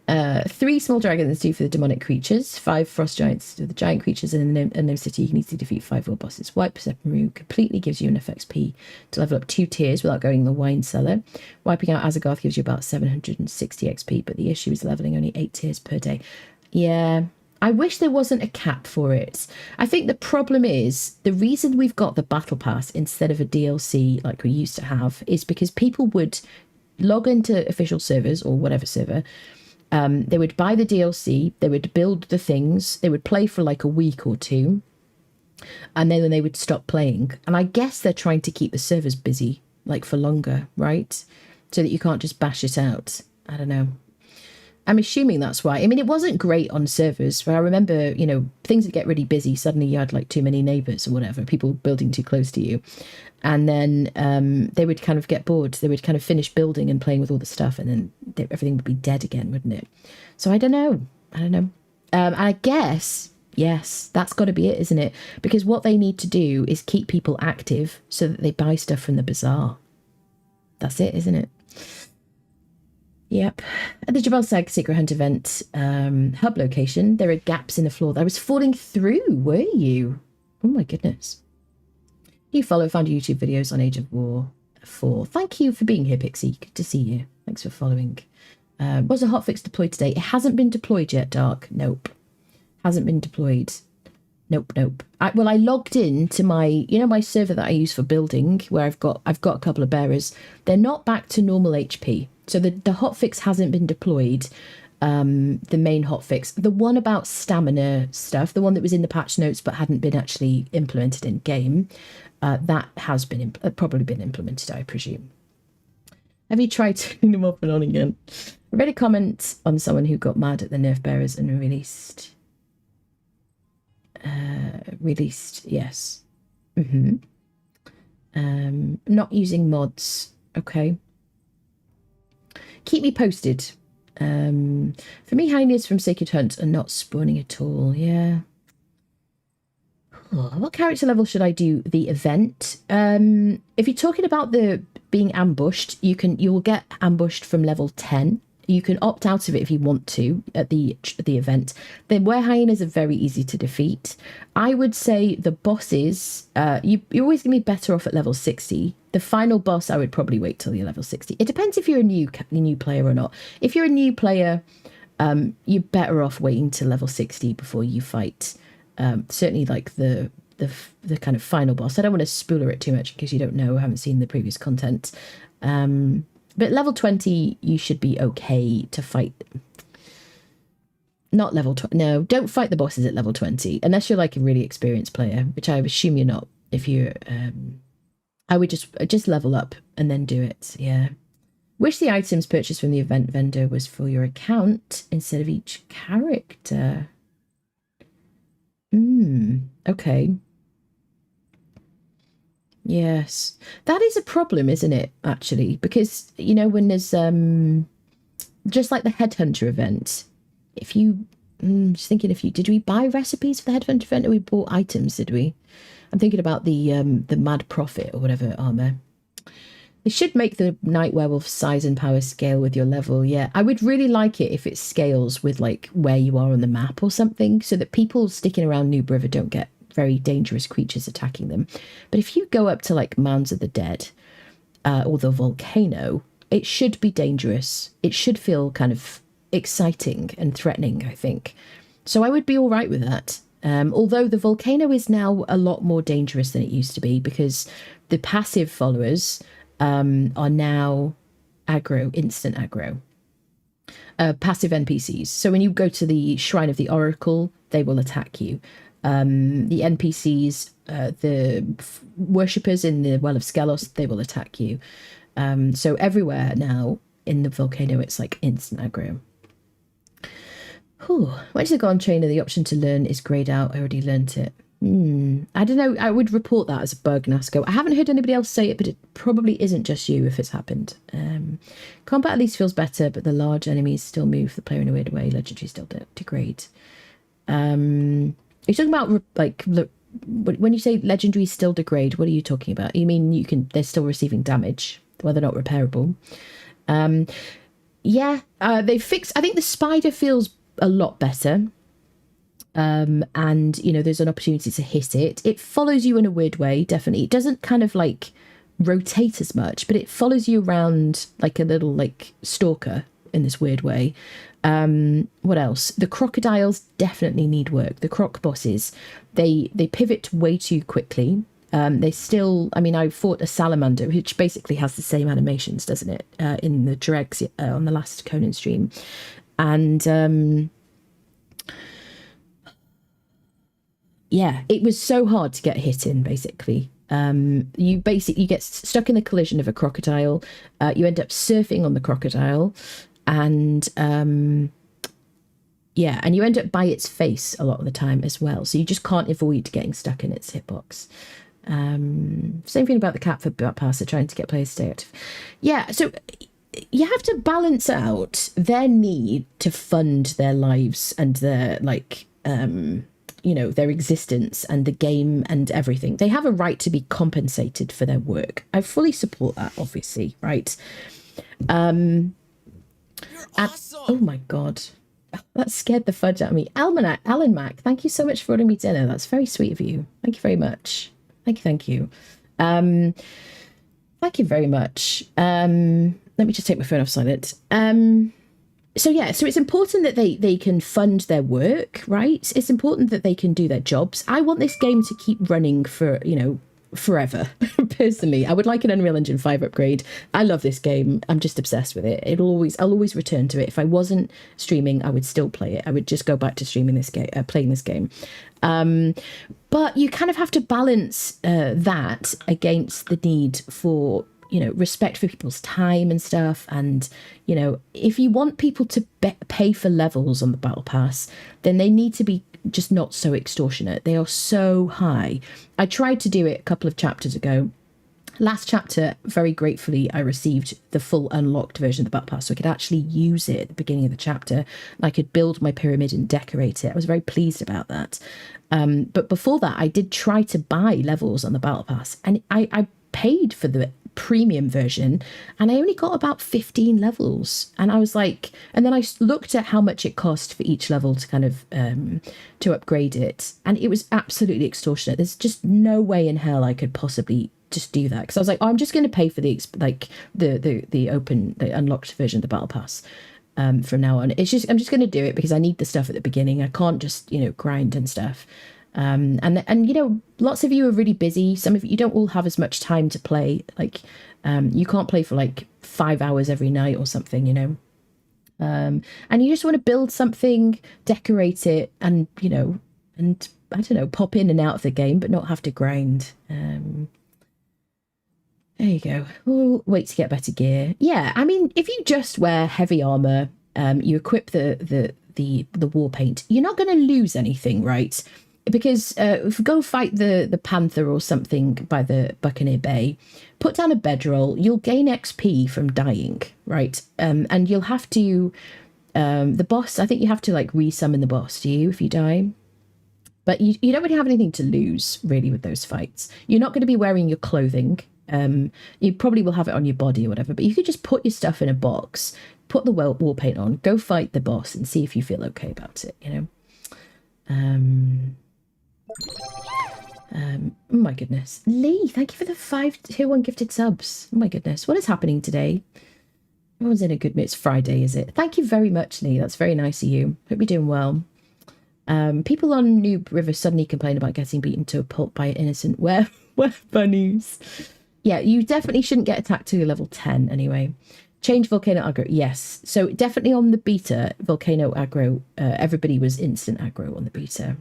3 small dragons do for the demonic creatures, 5 frost giants for the giant creatures, and in Unknown City you can easily defeat 5 world bosses. Wipe Separu completely gives you enough XP to level up 2 tiers without going in the wine cellar. Wiping out Azagoth gives you about 760 XP, but the issue is leveling only 8 tiers per day. Yeah, I wish there wasn't a cap for it. I think the problem is, the reason we've got the battle pass instead of a DLC like we used to have is because people would log into official servers or whatever server. They would buy the DLC, they would build the things, they would play for like a week or 2, and then they would stop playing. And I guess they're trying to keep the servers busy, like for longer, right? So that you can't just bash it out. I don't know. I'm assuming that's why. I mean, it wasn't great on servers, but I remember, things that get really busy, suddenly you had like too many neighbours or whatever, people building too close to you. And then they would kind of get bored. They would kind of finish building and playing with all the stuff, and then everything would be dead again, wouldn't it? So I don't know. I guess, yes, that's got to be it, isn't it? Because what they need to do is keep people active so that they buy stuff from the Bazaar. That's it, isn't it? Yep. At the Jabal Sag Secret Hunt event hub location, there are gaps in the floor. I was falling through, were you? Oh my goodness. You follow, found YouTube videos on Age of War 4. Thank you for being here, Pixie. Good to see you. Thanks for following. Was a hotfix deployed today? It hasn't been deployed yet, Dark. Nope. Hasn't been deployed. Nope. I logged in to my, my server that I use for building, where I've got a couple of bearers. They're not back to normal HP. So the hotfix hasn't been deployed. The main hotfix, the one about stamina stuff, the one that was in the patch notes but hadn't been actually implemented in game, that has been probably been implemented, I presume. Have you tried turning them off and on again? I read a comment on someone who got mad at the nerf bearers and released, yes. Not using mods. Okay. Keep me posted. For me, hyenas from Sacred Hunt are not spawning at all. Yeah. Oh, what character level should I do the event? If you're talking about the being ambushed, you will get ambushed from level 10. You can opt out of it if you want to at the event. The were hyenas are very easy to defeat. I would say the bosses, you're always going to be better off at level 60. The final boss, I would probably wait till you're level 60. It depends if you're a new player or not. If you're a new player, you're better off waiting till level 60 before you fight. Certainly like the kind of final boss. I don't want to spoiler it too much because you don't know, haven't seen the previous content. But level 20, you should be okay to fight. Not level 20. No, don't fight the bosses at level 20 unless you're like a really experienced player, which I assume you're not. If you're, I would just level up and then do it. Yeah. Wish the items purchased from the event vendor was for your account instead of each character. Okay. Yes, that is a problem, isn't it, actually? Because, when there's just like the Headhunter event, if you just thinking, did we buy recipes for the Headhunter event or we bought items, did we? I'm thinking about the Mad Prophet or whatever armor. They should make the Night Werewolf size and power scale with your level. Yeah, I would really like it if it scales with like where you are on the map or something, so that people sticking around Noob River don't get very dangerous creatures attacking them. But if you go up to like Mounds of the Dead or the volcano, it should be dangerous. It should feel kind of exciting and threatening, I think. So I would be all right with that. Although the volcano is now a lot more dangerous than it used to be because the passive followers are now aggro, instant aggro. Passive NPCs. So when you go to the Shrine of the Oracle, they will attack you. The NPCs, the worshippers in the Well of Skelos, they will attack you. So everywhere now in the volcano, it's like instant aggro. Went to the Gone Trainer, the option to learn is grayed out. I already learnt it. I don't know. I would report that as a bug, Nasco. I haven't heard anybody else say it, but it probably isn't just you if it's happened. Combat at least feels better, but the large enemies still move the player in a weird way. Legendary still degrade. You're talking about like when you say legendary still degrade, what are you talking about? You mean they're still receiving damage, whether they're not repairable. Yeah, they fixed. I think the spider feels a lot better. And there's an opportunity to hit it. It follows you in a weird way, definitely. It doesn't kind of like rotate as much, but it follows you around like a little like stalker in this weird way. What else? The crocodiles definitely need work. The croc bosses, they pivot way too quickly. They still, I fought a salamander, which basically has the same animations, doesn't it? In the dregs on the last Conan stream. And yeah, it was so hard to get hit in, basically. You get stuck in the collision of a crocodile. You end up surfing on the crocodile. And yeah, and you end up by its face a lot of the time as well. So you just can't avoid getting stuck in its hitbox. Same thing about the cat for passer, trying to get players to stay active. Yeah, so you have to balance out their need to fund their lives and their their existence and the game and everything. They have a right to be compensated for their work. I fully support that, obviously, right? You're awesome. Oh my god, that scared the fudge out of me. Alan Mac, thank you so much for ordering me dinner. That's very sweet of you. Thank you very much. Thank you. Thank you very much. Let me just take my phone off silent. So it's important that they can fund their work, right? It's important that they can do their jobs. I want this game to keep running for, forever. Personally, I would like an Unreal Engine 5 upgrade. I love this game. I'm just obsessed with it. I'll always return to it. If I wasn't streaming, I would still play it. I would just go back to streaming this game, playing this game. But you kind of have to balance that against the need for, respect for people's time and stuff. And, if you want people to pay for levels on the Battle Pass, then they need to be just not so extortionate. They are so high. I tried to do it a couple of chapters ago. Last chapter, very gratefully, I received the full unlocked version of the Battle Pass, so I could actually use it at the beginning of the chapter. And I could build my pyramid and decorate it. I was very pleased about that. But before that, I did try to buy levels on the Battle Pass, and I paid for the premium version, and I only got about 15 levels. And I was like, and then I looked at how much it cost for each level to kind of to upgrade it, and it was absolutely extortionate. There's just no way in hell I could possibly just do that, because I was like, I'm just going to pay for the unlocked version of the Battle Pass from now on. I'm just going to do it because I need the stuff at the beginning. I can't just grind and stuff. And lots of you are really busy. Some of you don't all have as much time to play. Like you can't play for like 5 hours every night or something, and you just want to build something, decorate it, and and I don't know, pop in and out of the game but not have to grind. There you go. We'll wait to get better gear. Yeah, I mean, if you just wear heavy armor, you equip the war paint, you're not going to lose anything, right? Because if you go fight the Panther or something by the Buccaneer Bay, put down a bedroll, you'll gain XP from dying, right? And you'll have to, the boss, I think you have to like resummon the boss, do you, if you die? But you don't really have anything to lose, really, with those fights. You're not going to be wearing your clothing. You probably will have it on your body or whatever, but you could just put your stuff in a box, put the war paint on, go fight the boss and see if you feel okay about it, Oh my goodness. Lee, thank you for the 5 tier 1 gifted subs. Oh my goodness, what is happening today? Everyone's in a good mood. It's Friday, is it? Thank you very much, Lee. That's very nice of you. Hope you're doing well. People on New River suddenly complain about getting beaten to a pulp by innocent were bunnies. Yeah, you definitely shouldn't get attacked till you're level 10 anyway. Change volcano aggro. Yes. So definitely on the beta, volcano aggro, everybody was instant aggro on the beta.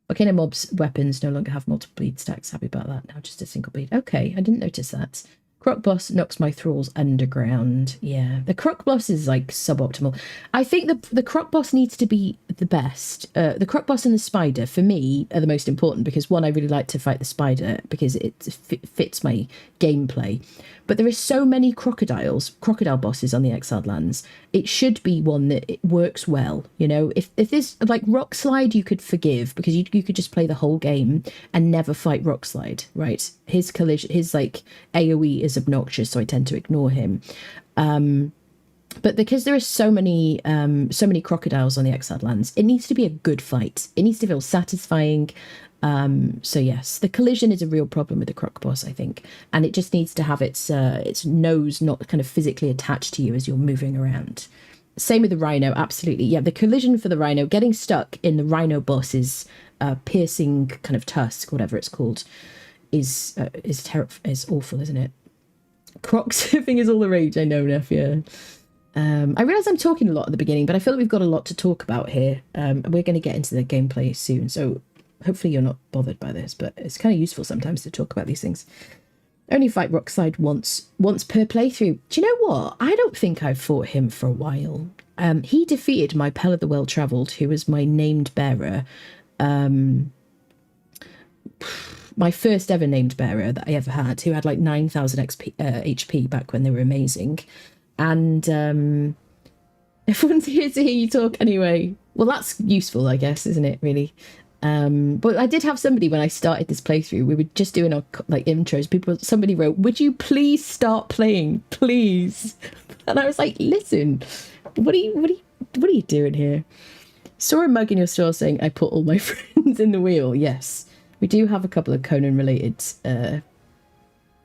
Volcano mobs weapons no longer have multiple bleed stacks. Happy about that. Now just a single bleed. Okay, I didn't notice that. Croc boss knocks my thralls underground. Yeah, the croc boss is like suboptimal. I think the croc boss needs to be the best. The croc boss and the spider for me are the most important, because one, I really like to fight the spider because it fits my gameplay. But there are so many crocodile bosses on the Exiled Lands. It should be one that it works well. If there's like Rock Slide, you could forgive, because you could just play the whole game and never fight Rock Slide, right? His collision, his like AoE is obnoxious, so I tend to ignore him. But because there are so many crocodiles on the Exiled Lands, it needs to be a good fight. It needs to feel satisfying. So yes, the collision is a real problem with the croc boss, I think, and it just needs to have its nose not kind of physically attached to you as you're moving around. Same with the rhino, absolutely. Yeah, the collision for the rhino, getting stuck in the rhino boss's piercing kind of tusk, whatever it's called, is awful, isn't it? Croc surfing is all the rage. I know, Neff. Yeah. I realise I'm talking a lot at the beginning, but I feel like we've got a lot to talk about here. We're going to get into the gameplay soon, so hopefully you're not bothered by this, but it's kind of useful sometimes to talk about these things. Only fight Rockside once per playthrough. Do you know what? I don't think I've fought him for a while. He defeated my Pell of the Well-Travelled, who was my named bearer. My first ever named bearer that I ever had, who had like 9,000 HP back when they were amazing. And everyone's here to hear you talk anyway. Well, that's useful, I guess, isn't it, really? But I did have somebody, when I started this playthrough, we were just doing our like intros, somebody wrote, would you please start playing, please? And I was like, listen, what are you doing here? Saw a mug in your store saying I put all my friends in the wheel. Yes, we do have a couple of Conan related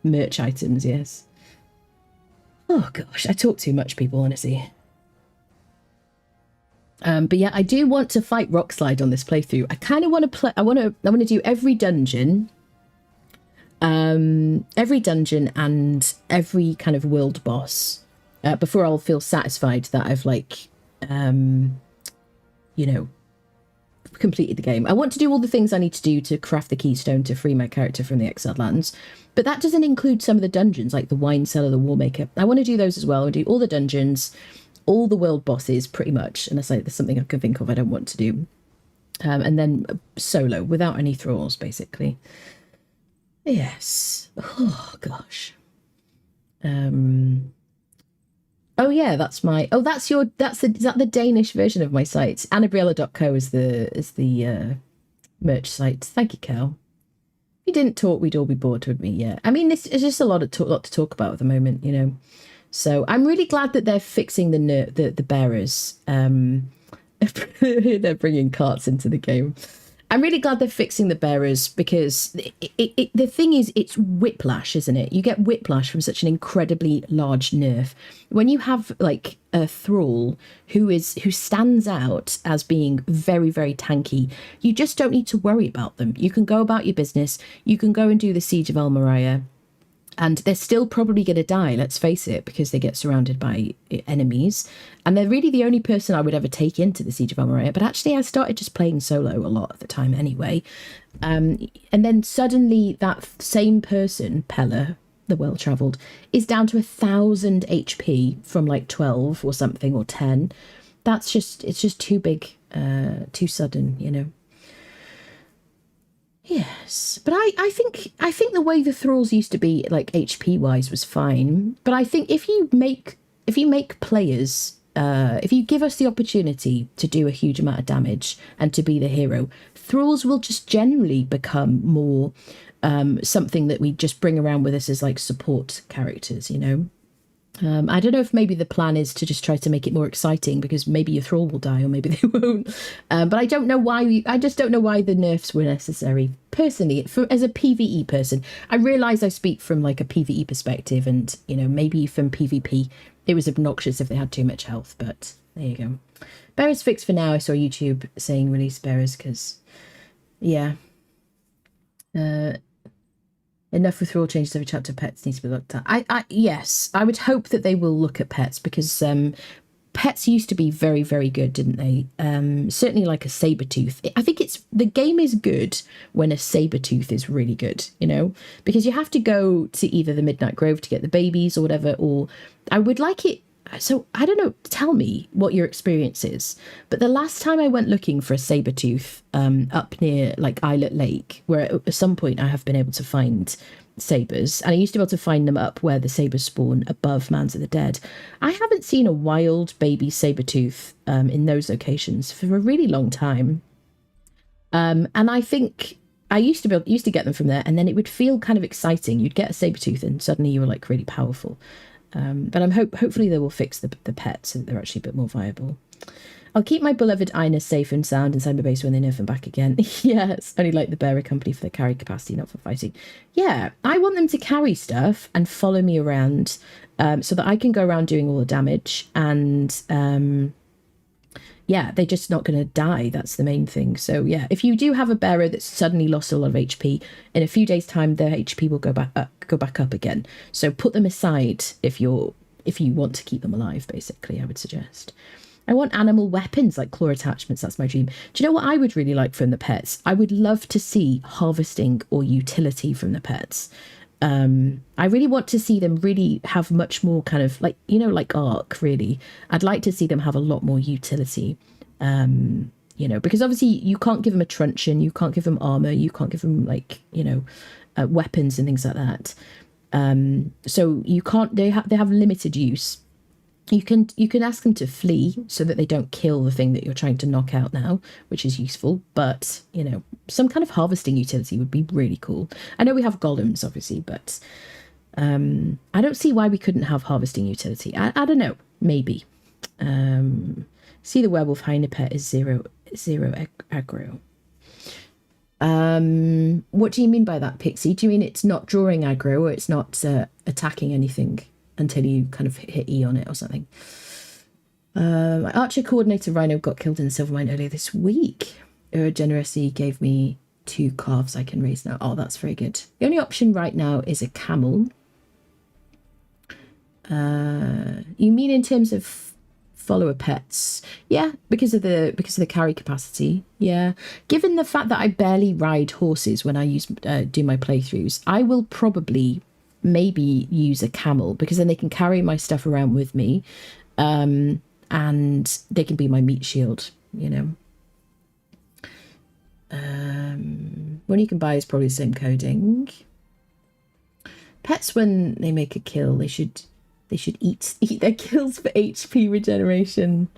merch items, yes. Oh gosh, I talk too much, people, honestly. But yeah, I do want to fight Rockslide on this playthrough. I kind of want to play. I want to do every dungeon, and every kind of world boss before I'll feel satisfied that I've like, you know, completed the game. I want to do all the things I need to do to craft the keystone to free my character from the exiled lands, but that doesn't include some of the dungeons like the wine cellar, the warmaker. I want to do those as well and do all the dungeons, all the world bosses pretty much, unless there's something I can think of I don't want to do, and then solo without any thralls basically. Yes. Oh gosh. Oh yeah, that's my. Oh, that's your. Is that the Danish version of my site? Annabriella.co is the merch site. Thank you, Cal. If you didn't talk, we'd all be bored, wouldn't we? Yeah. I mean, this is just a lot to talk about at the moment, you know. So I'm really glad that they're fixing the bearers. They're bringing carts into the game. I'm really glad they're fixing the bearers because the thing is, it's whiplash, isn't it? You get whiplash from such an incredibly large nerf. When you have like a thrall who stands out as being very, very tanky, you just don't need to worry about them. You can go about your business. You can go and do the Siege of Almeria. And they're still probably going to die, let's face it, because they get surrounded by enemies. And they're really the only person I would ever take into the Siege of Almeria. But actually, I started just playing solo a lot at the time anyway. And then suddenly that same person, Pella, the well-travelled, is down to 1,000 HP from like 12 or something, or 10. It's just too big, too sudden, you know. Yes, but I think the way the thralls used to be, like HP wise, was fine. But I think if you make players, if you give us the opportunity to do a huge amount of damage and to be the hero, thralls will just generally become more something that we just bring around with us as like support characters, you know. I don't know if maybe the plan is to just try to make it more exciting because maybe your thrall will die or maybe they won't. But I don't know why. I just don't know why the nerfs were necessary. Personally, as a PvE person, I realise I speak from like a PvE perspective, and you know maybe from PvP it was obnoxious if they had too much health. But there you go. Bearers fixed for now. I saw YouTube saying release bearers because, yeah. Enough with thrall changes every chapter. Pets need to be looked at. Yes, I would hope that they will look at pets because pets used to be very, very good, didn't they? Certainly like a saber-tooth. I think the game is good when a saber-tooth is really good, you know, because you have to go to either the Midnight Grove to get the babies or whatever, or I would like it. So I don't know, tell me what your experience is. But the last time I went looking for a saber-tooth up near like Islet Lake, where at some point I have been able to find sabers, and I used to be able to find them up where the sabers spawn above Mounds of the Dead. I haven't seen a wild baby saber-tooth in those locations for a really long time. And I think I used to get them from there, and then it would feel kind of exciting. You'd get a saber-tooth and suddenly you were like really powerful. But I'm hopefully they will fix the pets so that they're actually a bit more viable. I'll keep my beloved Ina safe and sound inside my base when they nerf them back again. Yes, only like the bearer company for their carry capacity, not for fighting. Yeah, I want them to carry stuff and follow me around so that I can go around doing all the damage. And yeah, they're just not going to die. That's the main thing. So yeah, if you do have a bearer that's suddenly lost a lot of HP, in a few days' time, their HP will go back up again. So put them aside if you want to keep them alive, basically, I would suggest. I want animal weapons like claw attachments. That's my dream. Do you know what I would really like from the pets? I would love to see harvesting or utility from the pets. I really want to see them really have much more kind of like, you know, like Ark, really. I'd like to see them have a lot more utility, you know, because obviously you can't give them a truncheon, you can't give them armor, you can't give them like, you know, weapons and things like that. So you can't, they have limited use. You can ask them to flee so that they don't kill the thing that you're trying to knock out now, which is useful. But, you know, some kind of harvesting utility would be really cool. I know we have golems, obviously, but I don't see why we couldn't have harvesting utility. I don't know. Maybe. See the werewolf hyena pet is zero aggro. What do you mean by that, Pixie? Do you mean it's not drawing aggro, or it's not attacking anything until you kind of hit E on it or something? My Archer Coordinator Rhino got killed in the Silvermine earlier this week. Ura generously gave me 2 calves I can raise now. Oh, that's very good. The only option right now is a camel. You mean in terms of follower pets? Yeah, because of the carry capacity. Yeah, given the fact that I barely ride horses when I do my playthroughs, I will probably maybe use a camel, because then they can carry my stuff around with me, and they can be my meat shield, you know. One you can buy is probably the same coding. Pets, when they make a kill, they should eat their kills for HP regeneration.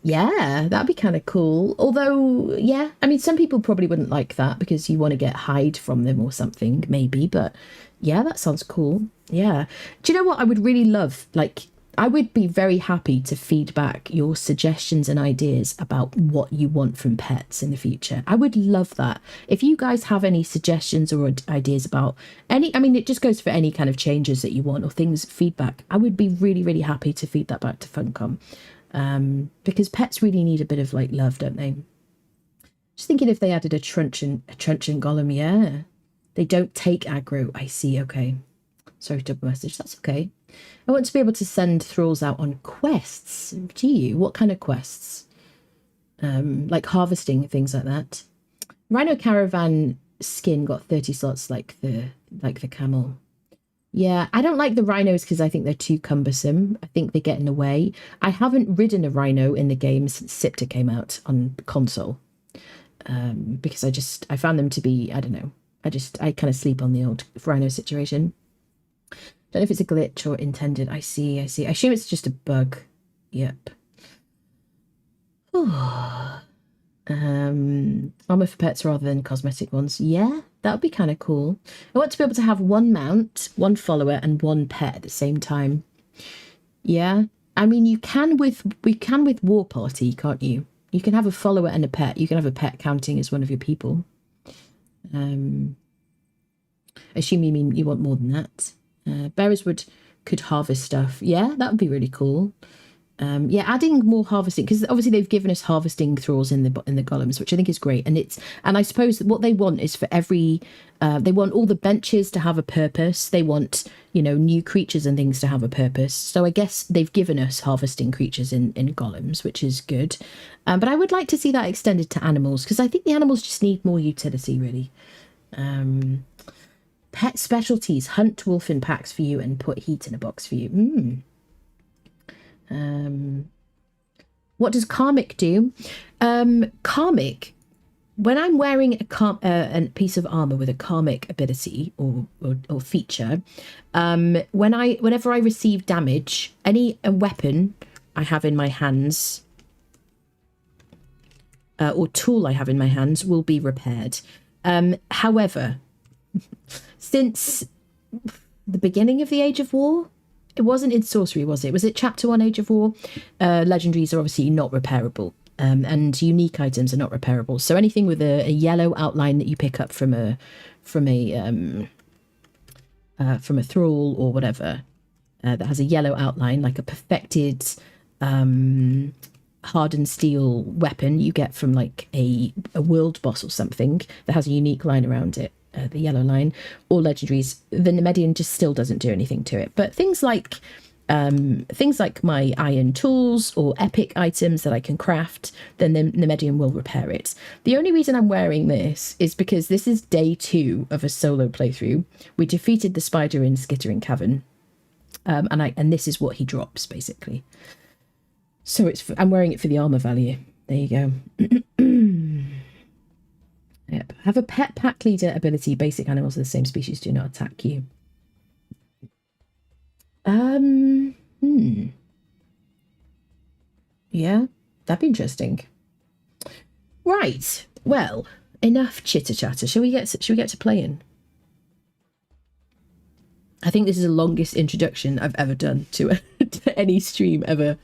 Yeah, that'd be kind of cool. Although, yeah, I mean, some people probably wouldn't like that because you want to get hide from them or something, maybe. But yeah, that sounds cool. Yeah. Do you know what I would really love? Like, I would be very happy to feed back your suggestions and ideas about what you want from pets in the future. I would love that. If you guys have any suggestions or ideas about any, I mean, it just goes for any kind of changes that you want or things, feedback, I would be really, really happy to feed that back to Funcom. Because pets really need a bit of like love, don't they? Just thinking if they added a truncheon golem, yeah. They don't take aggro. I see, okay. Sorry, double message, that's okay. I want to be able to send thralls out on quests. Do you? What kind of quests? Like harvesting, things like that. Rhino Caravan skin got 30 slots like the camel. Yeah, I don't like the rhinos because I think they're too cumbersome. I think they get in the way. I haven't ridden a rhino in the game since Sipta came out on console. Because I found them to be, I don't know. I kind of sleep on the old rhino situation. Don't know if it's a glitch or intended. I see. I assume it's just a bug. Yep. Armor for pets rather than cosmetic ones. Yeah, that would be kind of cool. I want to be able to have 1 mount, 1 follower, and 1 pet at the same time. Yeah. I mean, we can with War Party, can't you? You can have a follower and a pet. You can have a pet counting as one of your people. I assume you mean you want more than that. Bearers could harvest stuff. Yeah, that would be really cool. Yeah, adding more harvesting, because obviously they've given us harvesting thralls in the golems, which I think is great. And I suppose what they want is for every they want all the benches to have a purpose. They want, you know, new creatures and things to have a purpose. So I guess they've given us harvesting creatures in golems, which is good. But I would like to see that extended to animals, because I think the animals just need more utility, really. Pet specialties: hunt wolf in packs for you and put heat in a box for you. What does karmic do? Karmic, when I'm wearing a piece of armor with a karmic ability or feature, whenever I receive damage, any weapon I have in my hands or tool I have in my hands will be repaired. However, since the beginning of the Age of War, it wasn't in sorcery, was it? Was it chapter 1 Age of War? Legendaries are obviously not repairable, and unique items are not repairable. So anything with a yellow outline that you pick up from a thrall or whatever that has a yellow outline, like a perfected hardened steel weapon you get from like a world boss or something that has a unique line around it. The yellow line, or legendaries, the Nemedian just still doesn't do anything to it. But things like my iron tools or epic items that I can craft, then the Nemedian will repair it. The only reason I'm wearing this is because this is day 2 of a solo playthrough. We defeated the spider in Slithering Cavern, and this is what he drops basically. So I'm wearing it for the armor value. There you go. Yep. Have a pet pack leader ability. Basic animals of the same species do not attack you. Yeah, that'd be interesting. Right. Well, enough chitter chatter. Shall we get to playing? I think this is the longest introduction I've ever done to any stream ever.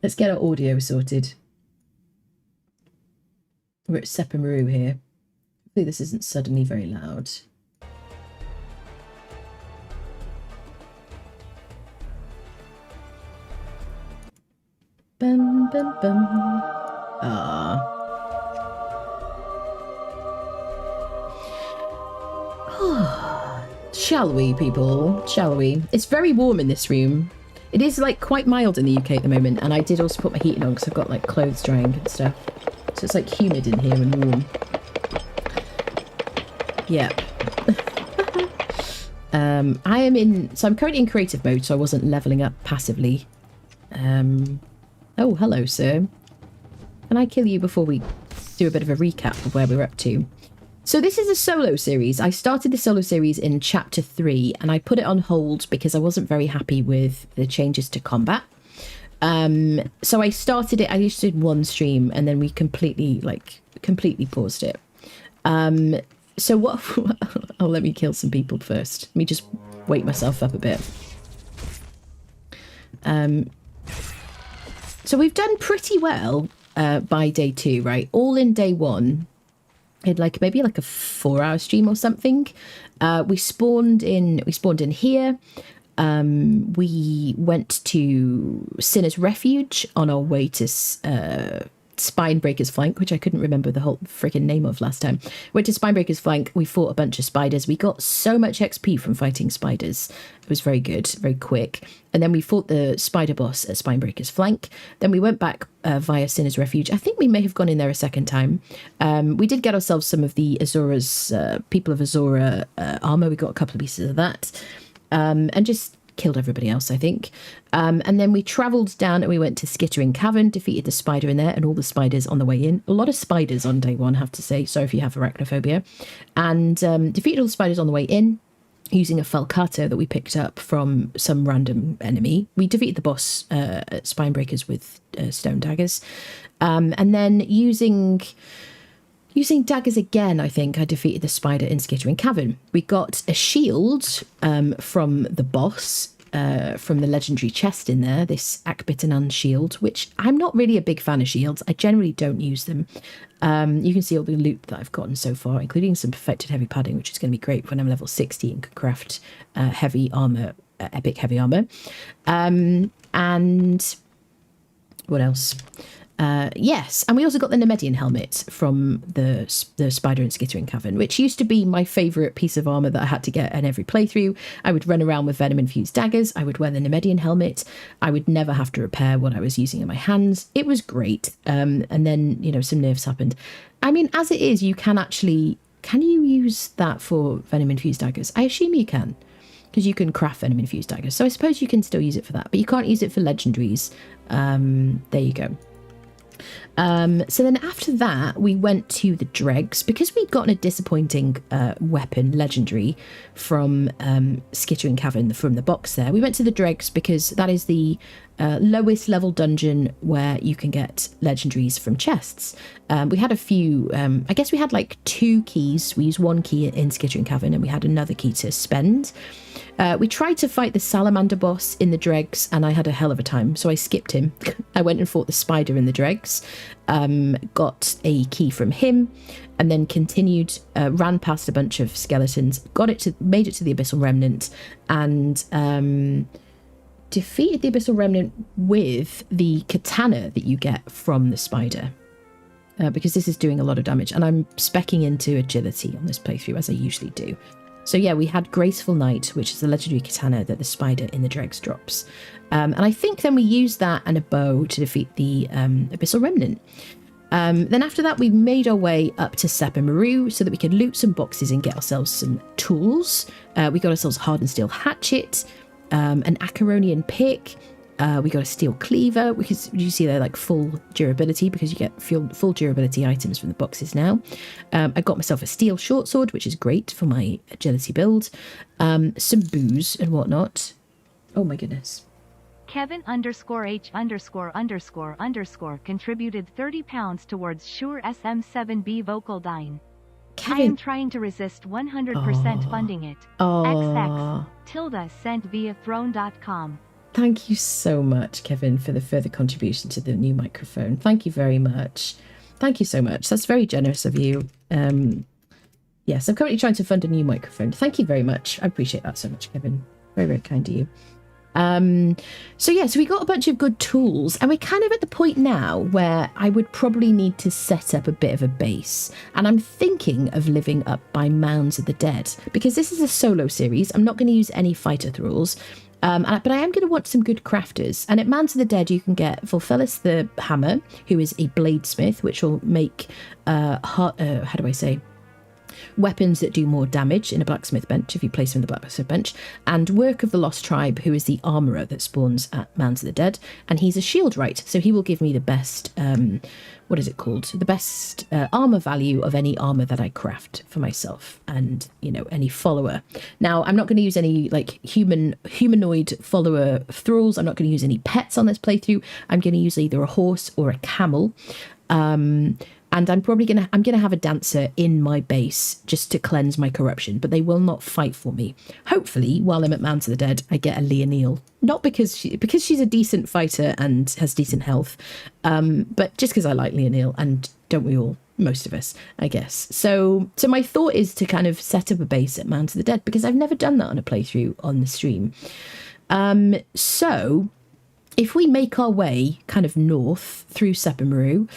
Let's get our audio sorted. We're at Sepamaru here. Hopefully this isn't suddenly very loud. Bum, bum, bum. Ah. Shall we, people? Shall we? It's very warm in this room. It is like quite mild in the UK at the moment, and I did also put my heating on because I've got like clothes drying and stuff. So it's like humid in here and warm. Yeah. I'm currently in creative mode, so I wasn't leveling up passively. Oh, hello, sir. Can I kill you before we do a bit of a recap of where we're up to? So this is a solo series. I started the solo series in chapter 3 and I put it on hold because I wasn't very happy with the changes to combat. So I started it, I just did one stream and then we completely paused it. So what, oh, let me kill some people first. Let me just wake myself up a bit. So we've done pretty well by day 2, right? All in day 1. In like maybe like a 4-hour stream or something. We spawned in here. We went to Sinner's Refuge on our way to Spinebreaker's Flank, which I couldn't remember the whole freaking name of last time. Went to Spinebreaker's Flank. We fought a bunch of spiders. We got so much XP from fighting spiders. It was very good, very quick. And then we fought the spider boss at Spinebreaker's Flank. Then we went back via Sinner's Refuge. I think we may have gone in there a second time. We did get ourselves some of the Azora's, People of Azora armor. We got a couple of pieces of that. And just killed everybody else, I think. And then we travelled down and we went to Skittering Cavern, defeated the spider in there and all the spiders on the way in. A lot of spiders on day 1, I have to say. Sorry if you have arachnophobia. And defeated all the spiders on the way in using a falcata that we picked up from some random enemy. We defeated the boss at Spinebreakers with stone daggers. And then using daggers again, I think I defeated the spider in Skittering Cavern. We got a shield from the boss, from the legendary chest in there, this Akbitanan shield, which I'm not really a big fan of shields. I generally don't use them. You can see all the loot that I've gotten so far, including some perfected heavy padding, which is going to be great when I'm level 60 and can craft heavy armor, epic heavy armor. And what else? Yes, and we also got the Nemedian helmet from the spider in Skittering Cavern, which used to be my favourite piece of armour that I had to get in every playthrough. I would run around with venom-infused daggers, I would wear the Nemedian helmet, I would never have to repair what I was using in my hands. It was great, and then, you know, some nerfs happened. I mean, as it is, you can you use that for venom-infused daggers? I assume you can, because you can craft venom-infused daggers, so I suppose you can still use it for that, but you can't use it for legendaries. There you go. So then after that, we went to the dregs because we'd gotten a disappointing weapon, legendary, from Skittering Cavern, from the box there. We went to the dregs because that is the lowest level dungeon where you can get legendaries from chests. We had a few, I guess we had like 2 keys. We used 1 key in Skittering Cavern and we had another key to spend. We tried to fight the salamander boss in the dregs and I had a hell of a time, so I skipped him. I went and fought the spider in the dregs, got a key from him, and then continued, ran past a bunch of skeletons, made it to the Abyssal Remnant, and defeated the Abyssal Remnant with the katana that you get from the spider. Because this is doing a lot of damage, and I'm speccing into agility on this playthrough, as I usually do. So yeah, we had Graceful Knight, which is the legendary katana that the spider in the dregs drops. And I think then we used that and a bow to defeat the Abyssal Remnant. Then after that, we made our way up to Sepamaru so that we could loot some boxes and get ourselves some tools. We got ourselves a hardened steel hatchet, an Acaronian pick. We got a steel cleaver, because you see they're like full durability because you get full durability items from the boxes now. I got myself a steel short sword, which is great for my agility build. Some booze and whatnot. Oh my goodness. Kevin_H___ contributed £30 towards Shure SM7B vocal dyne. Kevin. I am trying to resist 100% funding it. XX tilde sent via throne.com. Thank you so much, Kevin, for the further contribution to the new microphone. Thank you very much. Thank you so much. That's very generous of you. Yes, I'm currently trying to fund a new microphone. Thank you very much. I appreciate that so much, Kevin. Very, very kind of you. So we got a bunch of good tools, and we're kind of at the point now where I would probably need to set up a bit of a base, and I'm thinking of living up by Mounds of the Dead, because this is a solo series. I'm not going to use any fighter thralls, but I am going to want some good crafters. And at Mounds of the Dead you can get Volfelis the Hammer, who is a bladesmith, which will make weapons that do more damage in a blacksmith bench if you place them in the blacksmith bench, and Work of the Lost Tribe, who is the armourer that spawns at Mounds of the Dead, and he's a shield right, so he will give me the best the best armour value of any armour that I craft for myself and, you know, any follower. Now, I'm not going to use any like humanoid follower thralls. I'm not going to use any pets on this playthrough. I'm going to use either a horse or a camel. And I'm probably I'm gonna have a dancer in my base just to cleanse my corruption, but they will not fight for me. Hopefully, while I'm at Mounds of the Dead, I get a Leonil. Not because she's a decent fighter and has decent health, but just because I like Leonil, and don't we all? Most of us, I guess. So my thought is to kind of set up a base at Mounds of the Dead, because I've never done that on a playthrough on the stream. So if we make our way kind of north through Sepamaru,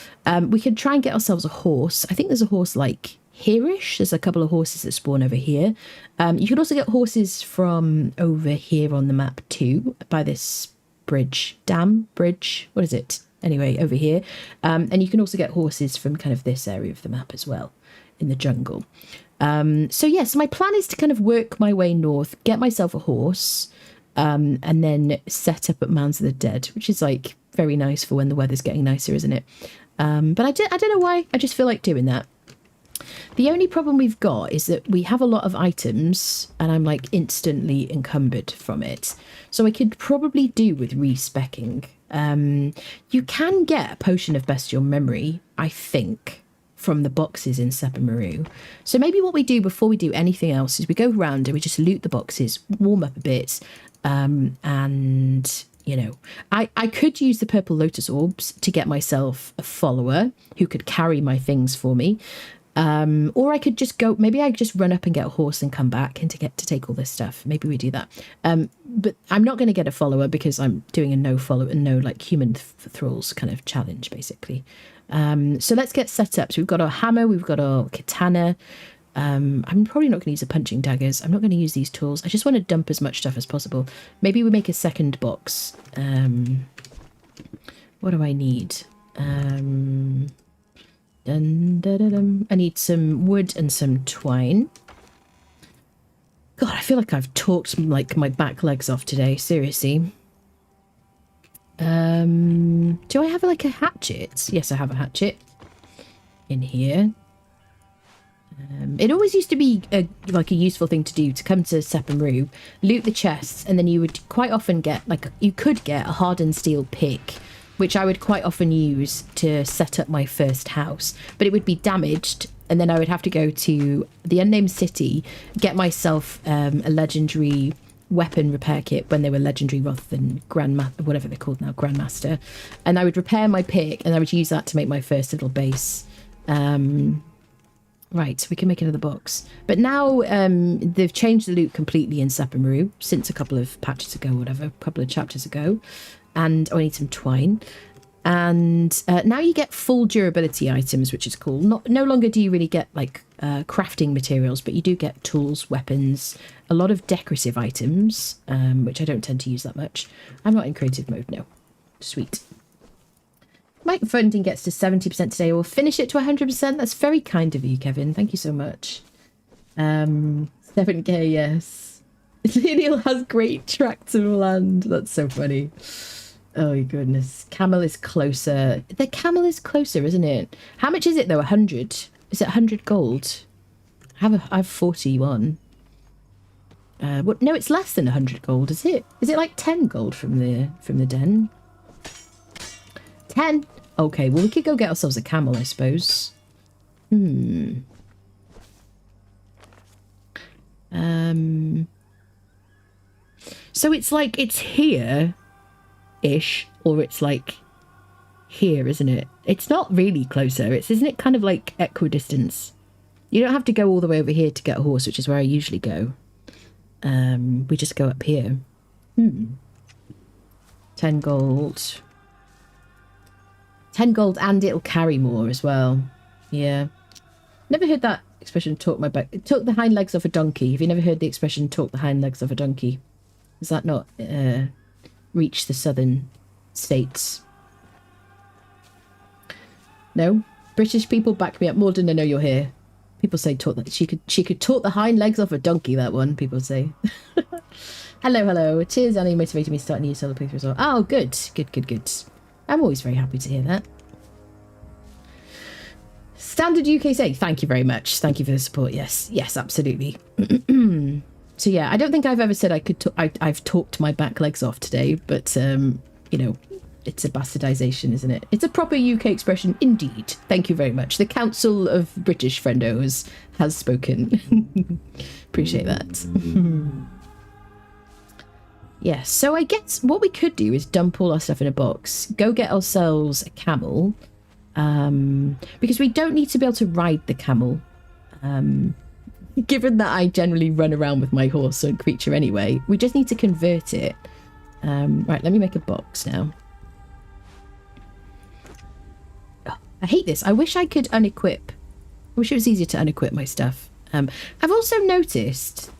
we could try and get ourselves a horse. I think there's a horse like here-ish. There's a couple of horses that spawn over here. You could also get horses from over here on the map too, by this bridge. What is it? Anyway, over here. And you can also get horses from kind of this area of the map as well, in the jungle. So my plan is to kind of work my way north, get myself a horse, and then set up at Mounds of the Dead, which is like very nice for when the weather's getting nicer, isn't it? But I don't know why, I just feel like doing that. The only problem we've got is that we have a lot of items and I'm like instantly encumbered from it. So I could probably do with respecking. You can get a potion of bestial memory, I think, from the boxes in Sepamaru. So maybe what we do before we do anything else is we go around and we just loot the boxes, warm up a bit, and you know, I could use the purple lotus orbs to get myself a follower who could carry my things for me, or I could just go, maybe I could just run up and get a horse and come back and to take all this stuff. Maybe we do that, but I'm not going to get a follower because I'm doing a no like human thralls kind of challenge basically. So let's get set up. So we've got our hammer, we've got our katana. I'm probably not going to use the punching daggers. I'm not going to use these tools. I just want to dump as much stuff as possible. Maybe we make a second box. What do I need? I need some wood and some twine. God, I feel like I've talked like my back legs off today. Seriously. Do I have like a hatchet? Yes, I have a hatchet in here. It always used to be a useful thing to do, to come to Sepamaru, loot the chests, and then you would quite often get you could get a hardened steel pick, which I would quite often use to set up my first house, but it would be damaged, and then I would have to go to the unnamed city, get myself a legendary weapon repair kit when they were legendary rather than whatever they're called now, Grandmaster, and I would repair my pick and I would use that to make my first little base. Right, so we can make another box. But now they've changed the loot completely in Sepamaru since a couple of patches ago, whatever, a couple of chapters ago. And I need some twine. And now you get full durability items, which is cool. No longer do you really get like crafting materials, but you do get tools, weapons, a lot of decorative items, which I don't tend to use that much. I'm not in creative mode, no. Sweet. My funding gets to 70% today. We'll finish it to 100%. That's very kind of you, Kevin. Thank you so much. 7k, yes. Neil has great tracts of land. That's so funny. Oh, my goodness. Camel is closer. The camel is closer, isn't it? How much is it, though? 100? Is it 100 gold? I have 41. What? No, it's less than 100 gold, is it? Is it like 10 gold from the den? 10? Okay, well, we could go get ourselves a camel, I suppose. So it's like, it's here-ish, or it's like here, isn't it? It's not really closer. Isn't it kind of like equidistance? You don't have to go all the way over here to get a horse, which is where I usually go. We just go up here. 10 gold. 10 gold, and it'll carry more as well. Yeah. Never heard that expression, talk my back. Talk the hind legs off a donkey. Have you never heard the expression, talk the hind legs off a donkey? Does that not reach the southern states? No? British people, back me up. Morden, I know you're here. People say talk that she could talk the hind legs off a donkey, that one, people say. Hello. Cheers, Annie, motivated me to start a new solo playthrough as well. Oh, good. I'm always very happy to hear that. Standard UK say, thank you very much. Thank you for the support. Yes, absolutely. So yeah, I don't think I've ever said I could. I've talked my back legs off today, but you know, it's a bastardization, isn't it? It's a proper UK expression, indeed. Thank you very much. The Council of British Friendos has spoken. Appreciate that. Yes. So I guess what we could do is dump all our stuff in a box, go get ourselves a camel, because we don't need to be able to ride the camel. Given that I generally run around with my horse and creature anyway, we just need to convert it. Right, let me make a box now. Oh, I hate this. I wish I could unequip. I wish it was easier to unequip my stuff. I've also noticed,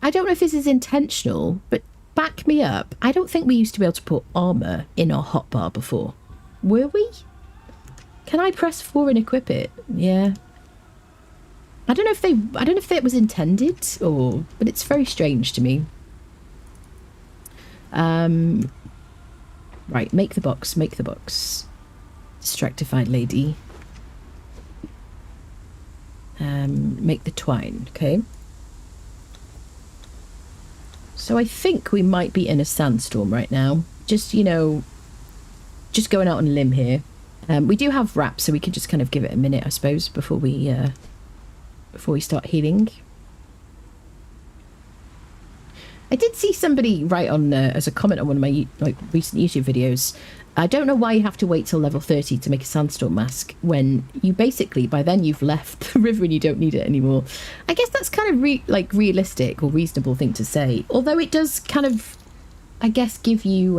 I don't know if this is intentional, but back me up. I don't think we used to be able to put armor in our hotbar before. Were we? Can I press 4 and equip it? Yeah. I don't know if that was intended or, but it's very strange to me. Right, make the box. Distractified lady. Make the twine, okay. So I think we might be in a sandstorm right now. Just, you know, just going out on a limb here. We do have wraps, so we could just kind of give it a minute, I suppose, before we start healing. I did see somebody write on as a comment on one of my recent YouTube videos, I don't know why you have to wait till level 30 to make a sandstorm mask when you basically, by then you've left the river and you don't need it anymore. I guess that's kind of realistic or reasonable thing to say, although it does kind of, I guess, give you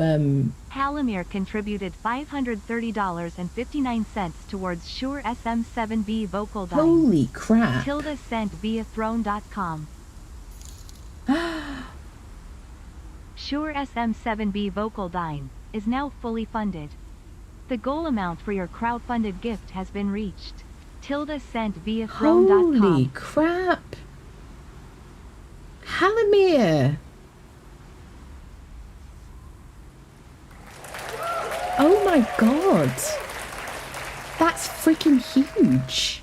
Halimir contributed $530.59 towards Shure SM7B vocal dye. Holy crap. Tilda sent via throne.com. Shure SM7B vocal dye is now fully funded. The goal amount for your crowdfunded gift has been reached. Tilda sent via throne.com. Holy crap. Halimir. Oh my god. That's freaking huge.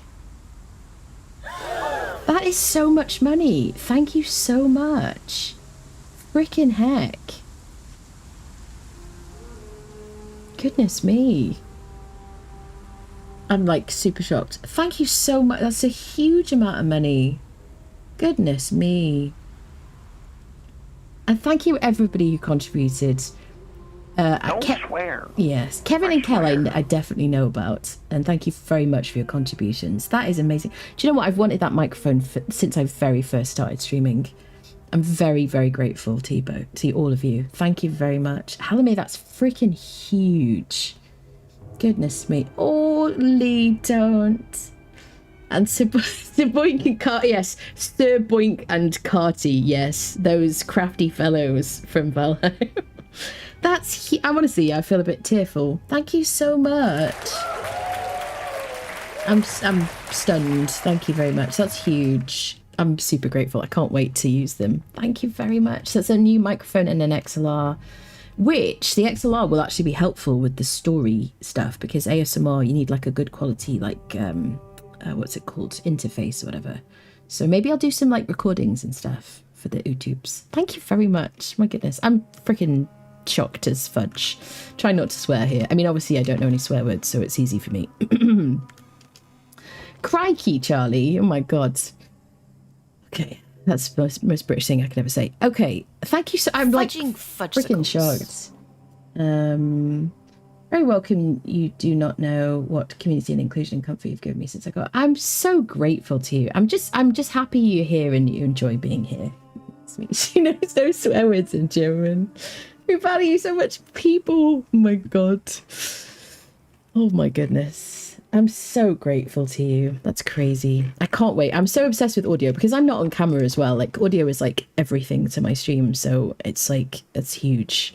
That is so much money. Thank you so much. Freaking heck. Goodness me. I'm like super shocked. Thank you so much. That's a huge amount of money. Goodness me. And thank you everybody who contributed. Don't swear. Yes, Kevin and Kel I definitely know about, and thank you very much for your contributions. That is amazing. Do you know what? I've wanted that microphone since I very first started streaming. I'm very, very grateful to all of you. Thank you very much. Halimir, that's freaking huge. Goodness me. Oh, Lee, don't. And Sir Boink and Carty, yes. Sir Boink and Carty, yes. Those crafty fellows from Valhalla. That's, I want to see, I feel a bit tearful. Thank you so much. I'm stunned. Thank you very much. That's huge. I'm super grateful. I can't wait to use them. Thank you very much. That's a new microphone and an XLR, which the XLR will actually be helpful with the story stuff, because ASMR, you need like a good quality, like, what's it called? Interface or whatever. So maybe I'll do some like recordings and stuff for the YouTubes. Thank you very much. My goodness. I'm freaking shocked as fudge. Try not to swear here. I mean, obviously I don't know any swear words, so it's easy for me. Crikey, Charlie. Oh my god. Okay, that's the most British thing I can ever say. Okay, thank you so. I'm like freaking shocked. Very welcome. You do not know what community and inclusion and comfort you've given me since I got. I'm so grateful to you. I'm just happy you're here and you enjoy being here. She knows no swear words in German. We value you so much, people. Oh my god. Oh my goodness. I'm so grateful to you. That's crazy. I can't wait. I'm so obsessed with audio because I'm not on camera as well. Like audio is like everything to my stream, so it's like it's huge.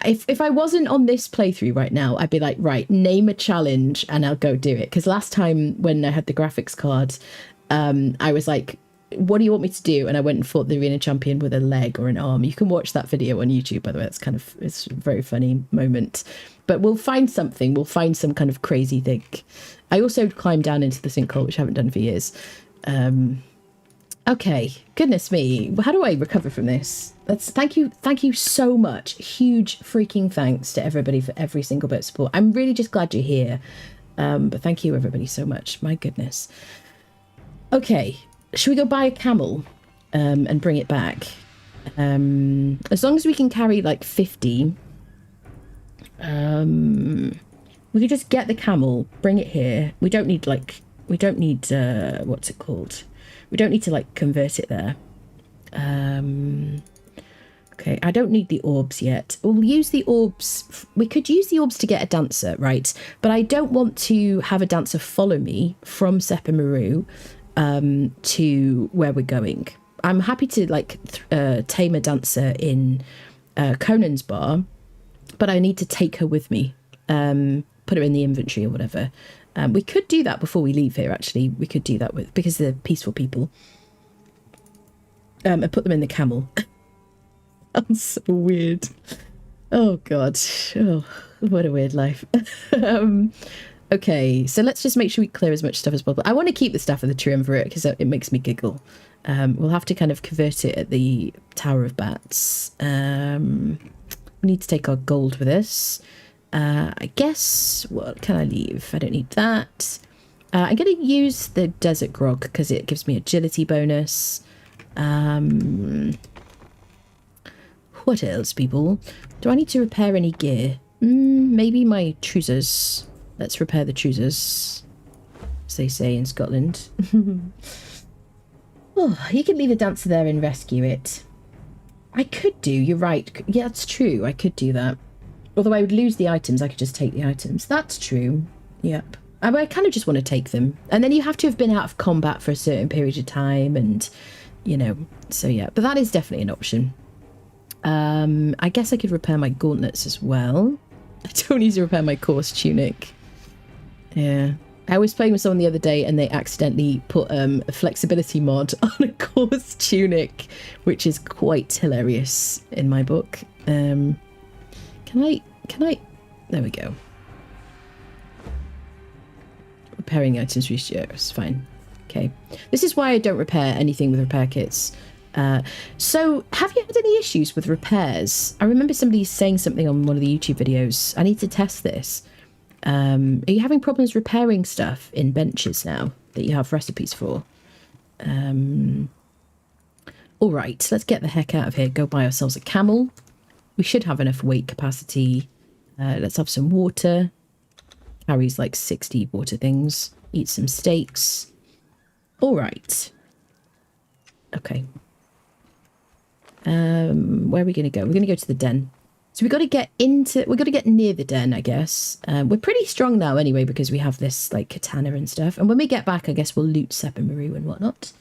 If I wasn't on this playthrough right now, I'd be like, right, name a challenge and I'll go do it. Because last time when I had the graphics card, I was like, what do you want me to do? And I went and fought the arena champion with a leg or an arm. You can watch that video on YouTube, by the way. It's a very funny moment. But we'll find something. We'll find some kind of crazy thing. I also climbed down into the sinkhole, which I haven't done for years. Okay, goodness me. How do I recover from this? Thank you so much. Huge freaking thanks to everybody for every single bit of support. I'm really just glad you're here. But thank you everybody so much. My goodness. Okay, should we go buy a camel and bring it back? As long as we can carry like 50, we could just get the camel, bring it here. We don't need what's it called? We don't need to like convert it there. Okay, I don't need the orbs yet. We'll use the orbs. We could use the orbs to get a dancer, right? But I don't want to have a dancer follow me from Sepamaru to where we're going. I'm happy to like tame a dancer in Conan's bar, but I need to take her with me, put her in the inventory or whatever. We could do that before we leave here, actually. We could do that because they're peaceful people. And put them in the camel. That's so weird. Oh, God. Oh, what a weird life. Okay, so let's just make sure we clear as much stuff as possible. I want to keep the Staff of the Triumvirate because it makes me giggle. We'll have to kind of convert it at the Tower of Bats. We need to take our gold with us. I guess, what can I leave? I don't need that. I'm going to use the Desert Grog because it gives me agility bonus. What else, people? Do I need to repair any gear? Maybe my trousers. Let's repair the trousers, as they say in Scotland. Oh, you can leave the dancer there and rescue it. I could do, you're right. Yeah, that's true. I could do that. Although I would lose the items, I could just take the items. That's true. Yep. I kind of just want to take them. And then you have to have been out of combat for a certain period of time and, you know, so yeah. But that is definitely an option. I guess I could repair my gauntlets as well. I don't need to repair my coarse tunic. Yeah. I was playing with someone the other day and they accidentally put a flexibility mod on a coarse tunic, which is quite hilarious in my book. Can I, there we go. Repairing items ratios, fine. Okay. This is why I don't repair anything with repair kits. So have you had any issues with repairs? I remember somebody saying something on one of the YouTube videos. I need to test this. Are you having problems repairing stuff in benches now that you have recipes for? All right, let's get the heck out of here. Go buy ourselves a camel. We should have enough weight capacity. Let's have some water. Carries like 60 water things. Eat some steaks. All right. Okay. Where are we going to go? We're going to go to the den. So we've got to get near the den, I guess. We're pretty strong now anyway because we have this like katana and stuff. And when we get back, I guess we'll loot Sepamaru and whatnot.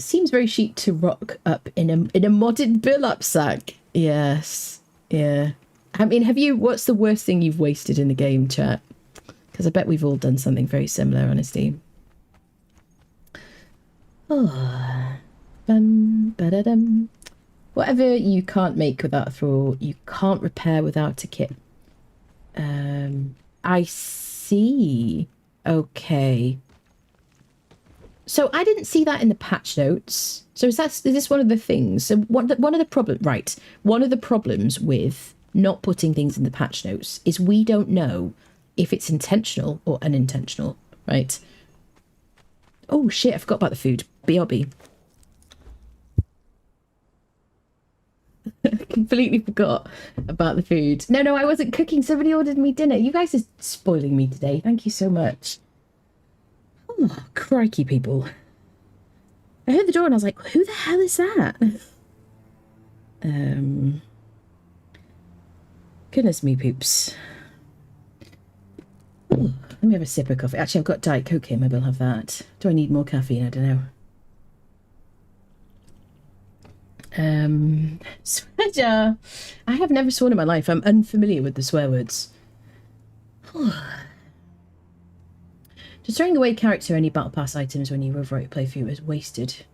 Seems very chic to rock up in a modded build-up sack. Yes. Yeah. I mean, what's the worst thing you've wasted in the game, chat? Because I bet we've all done something very similar, honestly. Oh. Ba-da-dum. Whatever you can't make without a thrall, you can't repair without a kit. I see. Okay. So I didn't see that in the patch notes. So is this one of the things? So one of the problems with not putting things in the patch notes is we don't know if it's intentional or unintentional, right? Oh shit, I forgot about the food. BRB. completely forgot about the food. No, I wasn't cooking. Somebody ordered me dinner. You guys are spoiling me today. Thank you so much. Oh, crikey, people. I heard the door and I was like, who the hell is that? Goodness me, poops. Ooh, let me have a sip of coffee. Actually, I've got Diet Coke here. Maybe I'll have that. Do I need more caffeine? I don't know. Swear. I have never sworn in my life. I'm unfamiliar with the swear words. Just throwing away character any battle pass items when you overwrite playthrough is wasted.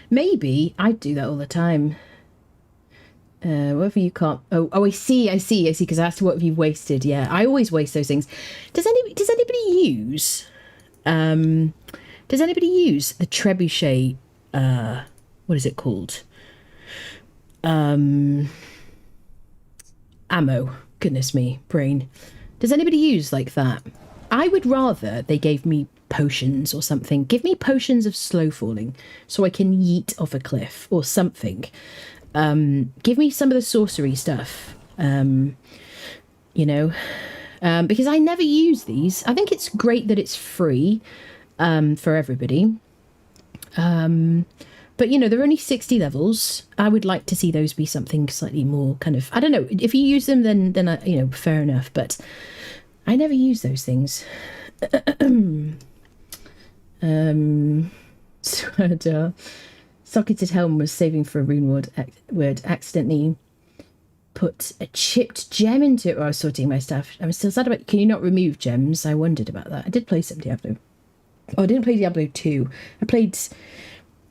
Maybe I'd do that all the time. Whatever you can't. Oh, I see. Because that's what you've wasted. Yeah, I always waste those things. Does anybody use? Does anybody use the trebuchet? What is it called? Ammo. Goodness me, brain. Does anybody use like that? I would rather they gave me potions or something. Give me potions of slow falling so I can yeet off a cliff or something. Give me some of the sorcery stuff. You know, because I never use these. I think it's great that it's free for everybody. But, you know, there are only 60 levels. I would like to see those be something slightly more kind of... I don't know. If you use them, then you know, fair enough. But I never use those things. Socketed Helm was saving for a rune word. Accidentally put a chipped gem into it while I was sorting my stuff. I'm still sad about... Can you not remove gems? I wondered about that. I did play some Diablo. Oh, I didn't play Diablo 2. I played...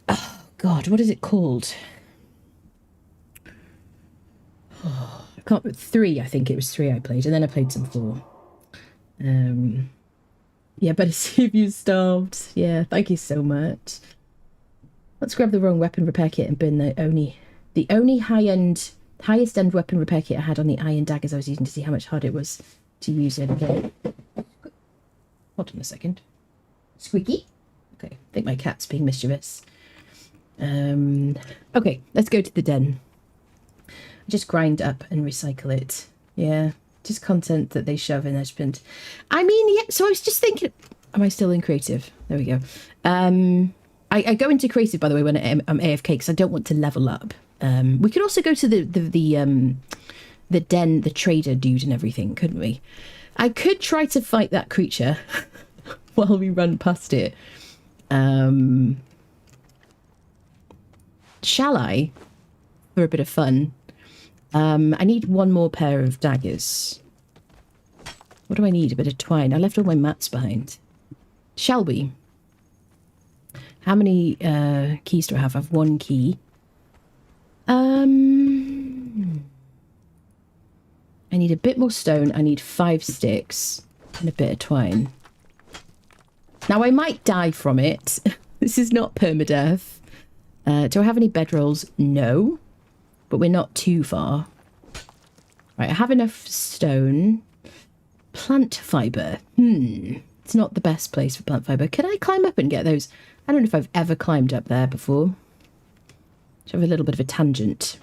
Oh, God, what is it called? Oh, I can't... 3, I think it was 3 I played. And then I played some 4. Yeah, better see if you starved. Yeah, thank you so much. Let's grab the wrong weapon repair kit and burn the only highest end weapon repair kit I had on the iron daggers I was using to see how much harder it was to use it. Okay. Hold on a second. Squeaky. Okay, I think my cat's being mischievous. Okay, let's go to the den. Just grind up and recycle it. Yeah, just content that they shove in Edgepint. I mean, yeah, so I was just thinking... Am I still in creative? There we go. I go into creative, by the way, when I'm AFK, because I don't want to level up. We could also go to the den, the trader dude and everything, couldn't we? I could try to fight that creature while we run past it. Shall I? For a bit of fun. I need one more pair of daggers. What do I need? A bit of twine. I left all my mats behind. Shall we? How many keys do I have? I have 1 key. I need a bit more stone. I need 5 sticks and a bit of twine. Now, I might die from it. This is not permadeath. Do I have any bedrolls? No. But we're not too far. Right, I have enough stone. Plant fibre. It's not the best place for plant fibre. Can I climb up and get those? I don't know if I've ever climbed up there before. Should have a little bit of a tangent.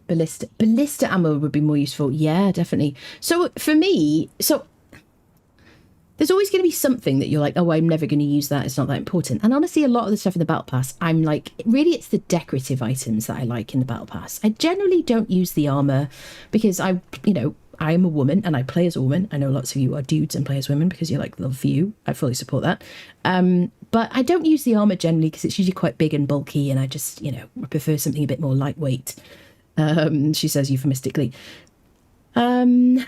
Ballista ammo would be more useful. Yeah, definitely. So for me, there's always going to be something that you're like, oh, I'm never going to use that. It's not that important. And honestly, a lot of the stuff in the Battle Pass, I'm like, really, it's the decorative items that I like in the Battle Pass. I generally don't use the armor because I am a woman and I play as a woman. I know lots of you are dudes and play as women because you're like, love for you. I fully support that. But I don't use the armor generally because it's usually quite big and bulky and I just, I prefer something a bit more lightweight. She says euphemistically. But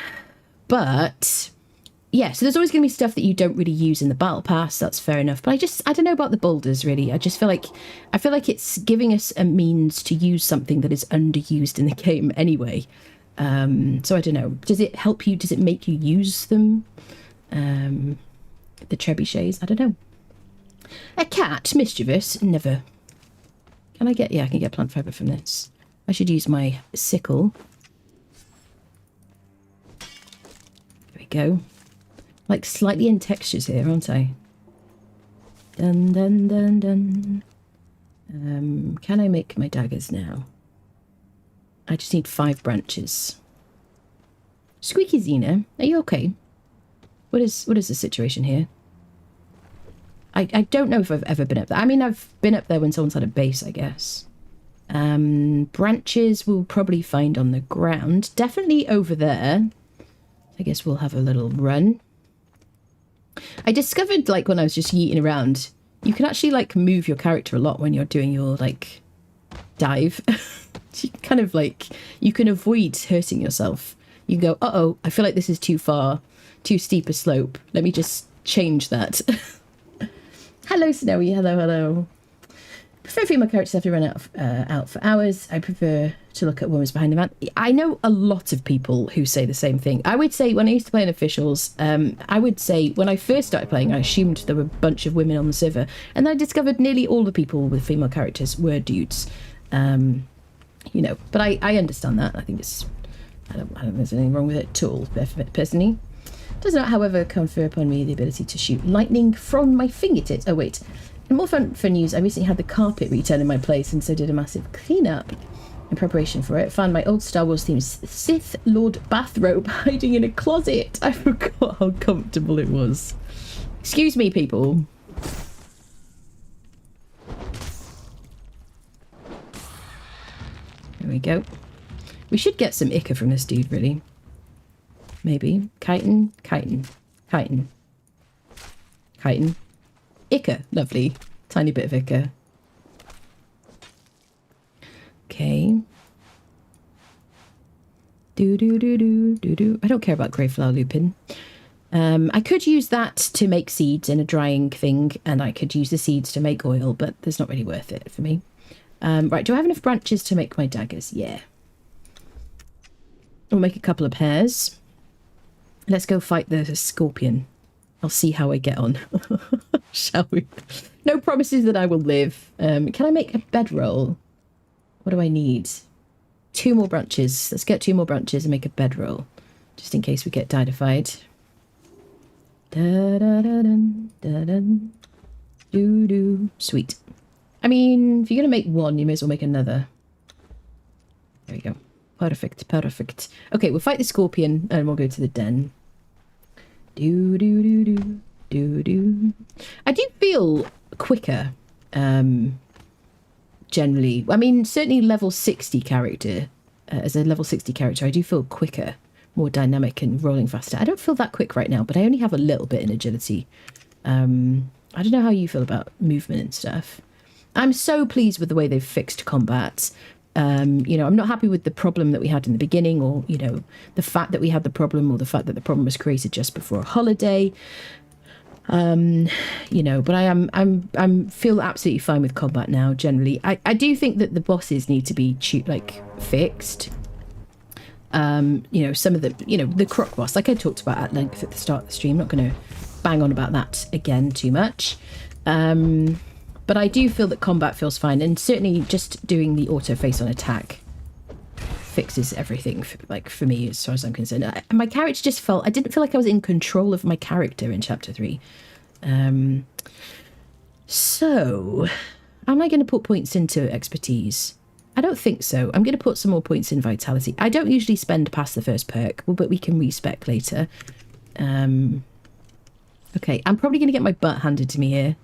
yeah, so there's always going to be stuff that you don't really use in the Battle Pass. That's fair enough. But I don't know about the boulders, really. I feel like it's giving us a means to use something that is underused in the game anyway. So I don't know. Does it help you? Does it make you use them? The trebuchets? I don't know. A cat? Mischievous? Never. Can I get... Yeah, I can get plant fibre from this. I should use my sickle. There we go. Like slightly in textures here, aren't I? Dun, dun, dun, dun. Can I make my daggers now? I just need 5 branches. Squeaky Xena, are you okay? What is the situation here? I don't know if I've ever been up there. I mean, I've been up there when someone's had a base, I guess. Branches we'll probably find on the ground. Definitely over there. I guess we'll have a little run. I discovered, like, when I was just yeeting around, you can actually, like, move your character a lot when you're doing your, like, dive. You kind of, like, you can avoid hurting yourself. You can go, uh-oh, I feel like this is too far, too steep a slope. Let me just change that. Hello, Snowy. Hello, hello. I prefer female characters have to run out for hours. I prefer to look at women's behind the man. I know a lot of people who say the same thing. I would say when I used to play in officials, I would say when I first started playing, I assumed there were a bunch of women on the server. And then I discovered nearly all the people with female characters were dudes. You know, but I understand that. I think it's... I don't think there's anything wrong with it at all, personally. Does not, however, confer upon me the ability to shoot lightning from my fingertips. Oh, wait. And more fun news, I recently had the carpet returned in my place, and so did a massive clean-up in preparation for it. Found my old Star Wars themed Sith Lord bathrobe hiding in a closet. I forgot how comfortable it was. Excuse me, people. There we go. We should get some ichor from this dude, really. Maybe. Chitin. Ichor. Lovely. Tiny bit of ichor. Okay. I don't care about Greyflower lupin. I could use that to make seeds in a drying thing, and I could use the seeds to make oil, but it's not really worth it for me. Right, do I have enough branches to make my daggers? Yeah. We'll make a couple of pairs. Let's go fight the scorpion. I'll see how I get on. Shall we? No promises that I will live. Can I make a bedroll? What do I need? 2 more branches. Let's get 2 more branches and make a bedroll. Just in case we get didified. Da-da-da-dun, da-dun. Doo-doo. Sweet. I mean, if you're going to make one, you may as well make another. There we go. Perfect, perfect. Okay, we'll fight the scorpion and we'll go to the den. Do-do-do-do. I do feel quicker, generally. I mean, certainly level 60 character. As a level 60 character, I do feel quicker, more dynamic and rolling faster. I don't feel that quick right now, but I only have a little bit in agility. I don't know how you feel about movement and stuff. I'm so pleased with the way they've fixed combat. You know, I'm not happy with the problem that we had in the beginning, or, you know, the fact that we had the problem, or the fact that the problem was created just before a holiday. You know, but I'm feel absolutely fine with combat now, generally. I do think that the bosses need to be fixed. You know, some of the, you know, the croc boss, like I talked about at length at the start of the stream. I'm not going to bang on about that again too much. But I do feel that combat feels fine, and certainly just doing the auto face on attack fixes everything, for me, as far as I'm concerned. My character just felt, I didn't feel like I was in control of my character in chapter 3. So, am I going to put points into expertise? I don't think so. I'm going to put some more points in vitality. I don't usually spend past the first perk, but we can respec later. Okay, I'm probably going to get my butt handed to me here,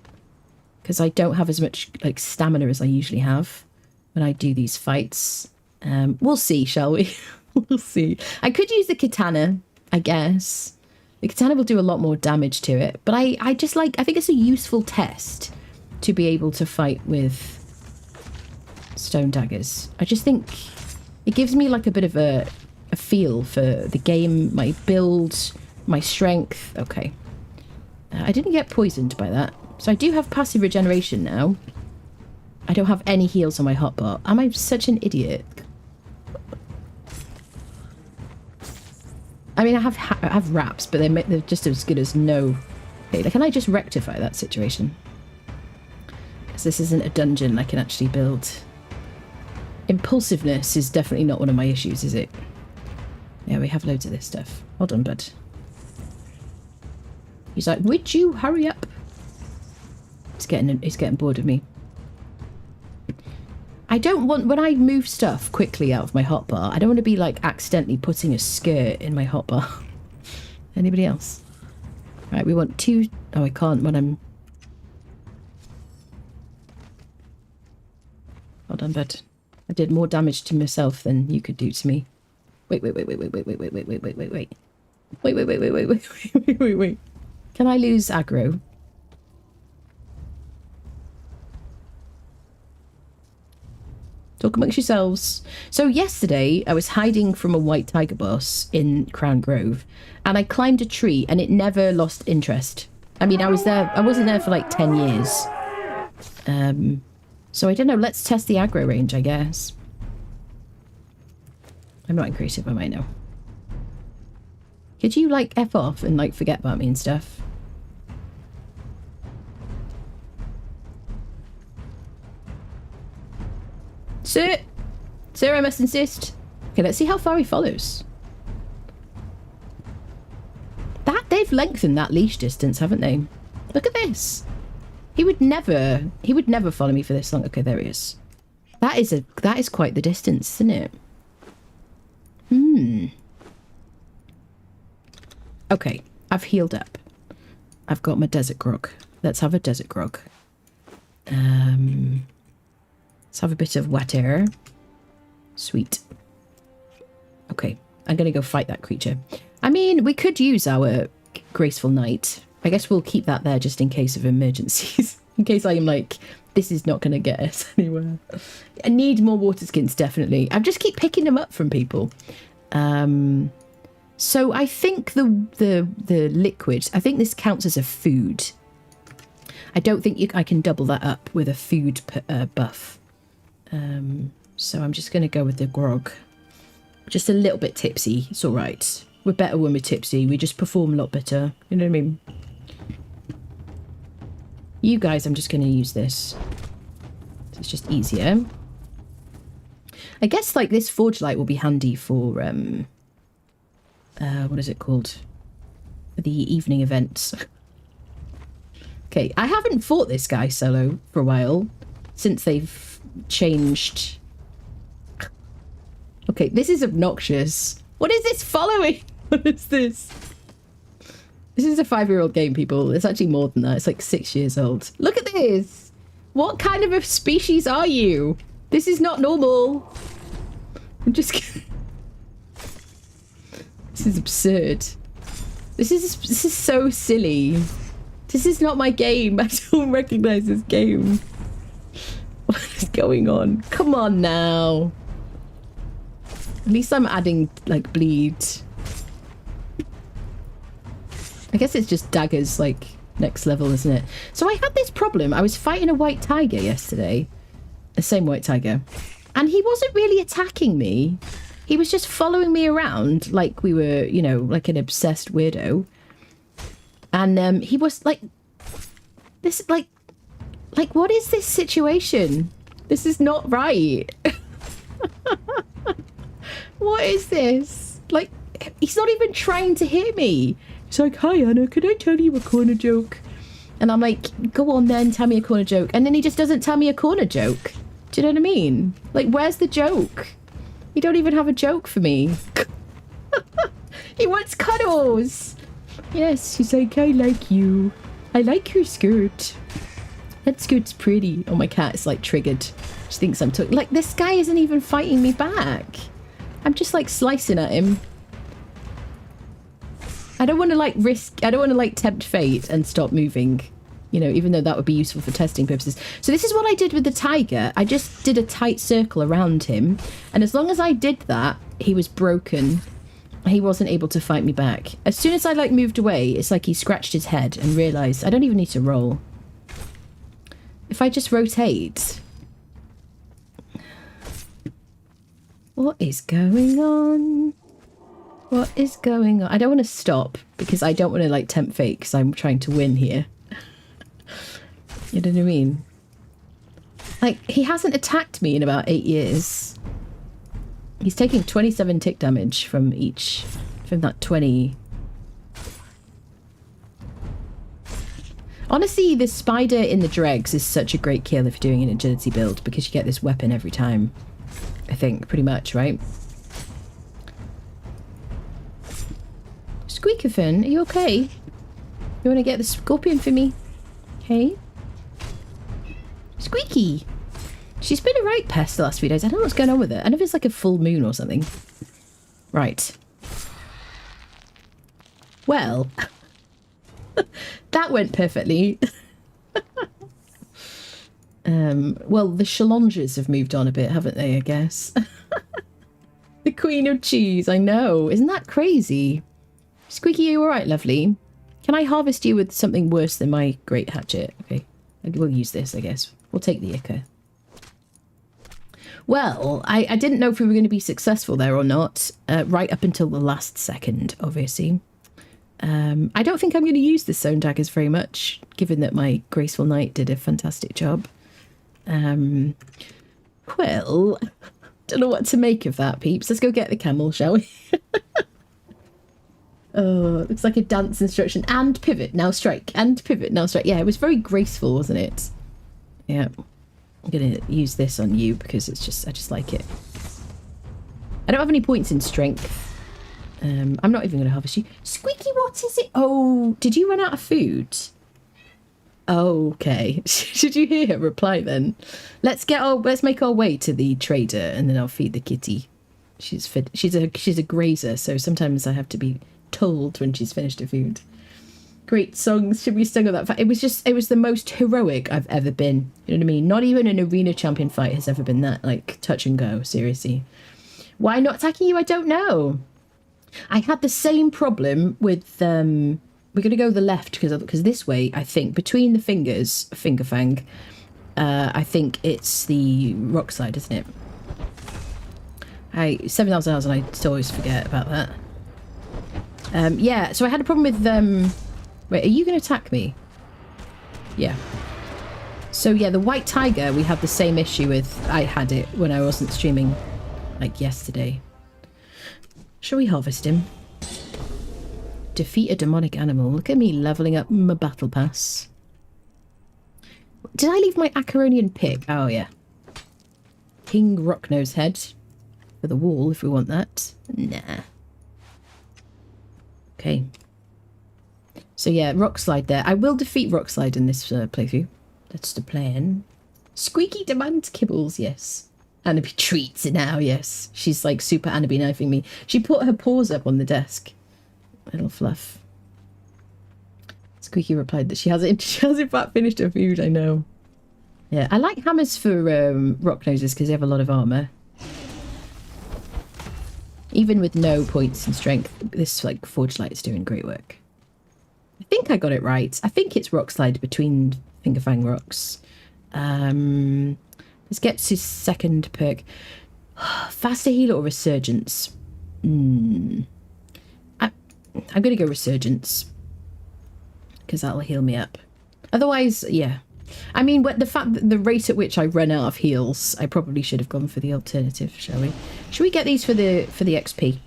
because I don't have as much like stamina as I usually have when I do these fights. We'll see, shall we? We'll see. I could use the katana, I guess. The katana will do a lot more damage to it, but I just like, I think it's a useful test to be able to fight with stone daggers. I just think it gives me like a bit of a feel for the game, my build, my strength. Okay. I didn't get poisoned by that. So I do have passive regeneration now. I don't have any heals on my hotbar. Am I such an idiot? I mean, I have wraps, but they're just as good as no. Okay, can I just rectify that situation? Because this isn't a dungeon I can actually build. Impulsiveness is definitely not one of my issues, is it? Yeah, we have loads of this stuff. Hold on, bud. He's like, would you hurry up? He's getting bored of me. I don't want, when I move stuff quickly out of my hotbar, I don't want to be like accidentally putting a skirt in my hotbar. Anybody else? Right, we want 2. Oh, I can't when I'm... Hold on, bud. I did more damage to myself than you could do to me. Wait. Wait. Can I lose aggro? Talk amongst yourselves. So yesterday, I was hiding from a white tiger boss in Crown Grove, and I climbed a tree, and it never lost interest. I mean, I wasn't there for like 10 years. So I don't know, let's test the aggro range, I guess. I'm not in creative, am I now? Could you, like, F off and, like, forget about me and stuff? Sir! Sir, I must insist. Okay, let's see how far he follows. They've lengthened that leash distance, haven't they? Look at this. He would never follow me for this long. Okay, there he is. That is quite the distance, isn't it? Okay, I've healed up. I've got my desert grog. Let's have a desert grog. Let's have a bit of water. Sweet. Okay, I'm gonna go fight that creature. I mean, we could use our graceful knight. I guess we'll keep that there just in case of emergencies. In case I'm like, this is not gonna get us anywhere. I need more water skins, definitely. I just keep picking them up from people. So I think the liquid, I think this counts as a food. I don't think I can double that up with a food buff. So I'm just going to go with the grog. Just a little bit tipsy. It's all right. We're better when we're tipsy. We just perform a lot better. You know what I mean? You guys, I'm just going to use this. It's just easier. I guess like this forge light will be handy for what is it called? The evening events. Okay, I haven't fought this guy solo for a while since they've changed. Okay, this is obnoxious. What is this following? What is this? This is a 5-year-old game, people. It's actually more than that. It's like 6 years old. Look at this. What kind of a species are you? This is not normal. I'm just kidding. This is absurd. This is so silly. This is not my game. I don't recognize this game. What is going on? Come on now. At least I'm adding, like, bleed. I guess it's just daggers, like, next level, isn't it? So I had this problem. I was fighting a white tiger yesterday. The same white tiger. And he wasn't really attacking me. He was just following me around like we were, you know, like an obsessed weirdo. And he was like... This, like, what is this situation? This is not right. What is this? Like, he's not even trying to hear me. He's like, hi, Anna, could I tell you a corner joke? And I'm like, go on then, tell me a corner joke. And then he just doesn't tell me a corner joke. Do you know what I mean? Like, where's the joke? You don't even have a joke for me. He wants cuddles. Yes, he's like, I like you. I like your skirt. That skirt's pretty. Oh, my cat is like triggered. She thinks I'm talking. Like, this guy isn't even fighting me back. I'm just like slicing at him. I don't want to like risk. I don't want to like tempt fate and stop moving. You know, even though that would be useful for testing purposes. So this is what I did with the tiger. I just did a tight circle around him. And as long as I did that, he was broken. He wasn't able to fight me back. As soon as I like moved away, it's like he scratched his head and realised I don't even need to roll. If I just rotate. What is going on? What is going on? I don't want to stop because I don't want to like tempt fate because I'm trying to win here. You know what I mean? Like, he hasn't attacked me in about 8 years. He's taking 27 tick damage from each, from that 20. Honestly, the spider in the dregs is such a great kill if you're doing an agility build because you get this weapon every time. I think, pretty much, right? Squeakathon, are you okay? You want to get the scorpion for me? Okay. Squeaky! She's been a right pest the last few days. I don't know what's going on with her. I don't know if it's like a full moon or something. Right. Well, that went perfectly. Well, the challenges have moved on a bit, haven't they, I guess? The Queen of Cheese, I know. Isn't that crazy? Squeaky, are you alright, lovely? Can I harvest you with something worse than my great hatchet? Okay, we'll use this, I guess. We'll take the ichor. Well, I didn't know if we were going to be successful there or not, right up until the last second, obviously. I don't think I'm going to use the stone daggers very much, given that my Graceful Knight did a fantastic job. Well, don't know what to make of that, peeps. Let's go get the camel, shall we? Oh, looks like a dance instruction. And pivot, now strike. And pivot, now strike. Yeah, it was very graceful, wasn't it? Yeah. I'm going to use this on you because it's just, I just like it. I don't have any points in strength. I'm not even going to harvest you. Squeaky, what is it? Oh, did you run out of food? Oh, okay. Should you hear her reply then? Let's make our way to the trader and then I'll feed the kitty. She's a grazer, so sometimes I have to be told when she's finished her food. Great songs should be sung on that fight. It was the most heroic I've ever been. You know what I mean? Not even an arena champion fight has ever been that, like, touch and go, seriously. Why not attacking you? I don't know. I had the same problem with, we're going to go the left because this way, I think, between the fingers, finger fang, I think it's the rock slide, isn't it? 7,000 hours and I always forget about that. Yeah, so I had a problem with, wait, are you going to attack me? Yeah. So yeah, the white tiger, we have the same issue with. I had it when I wasn't streaming, like yesterday. Shall we harvest him? Defeat a demonic animal. Look at me leveling up my battle pass. Did I leave my Acaronian pick? Oh yeah. King Rocknose head. For the wall, if we want that. Nah. Okay. So yeah, rock slide there. I will defeat rock slide in this playthrough. That's the plan. Squeaky demands kibbles, yes. Annabee treats now, yes. She's like super Annabee knifing me. She put her paws up on the desk. Little fluff. Squeaky replied that she has in fact finished her food, I know. Yeah, I like hammers for rock noses because they have a lot of armor. Even with no points in strength, this like forge light is doing great work. I think I got it right. I think it's rock slide between finger fang rocks. Let's get to second perk. Faster heal or resurgence? I'm going to go resurgence because that'll heal me up. Otherwise, yeah. I mean, but the fact that the rate at which I run out of heals, I probably should have gone for the alternative, shall we? Should we get these for the XP?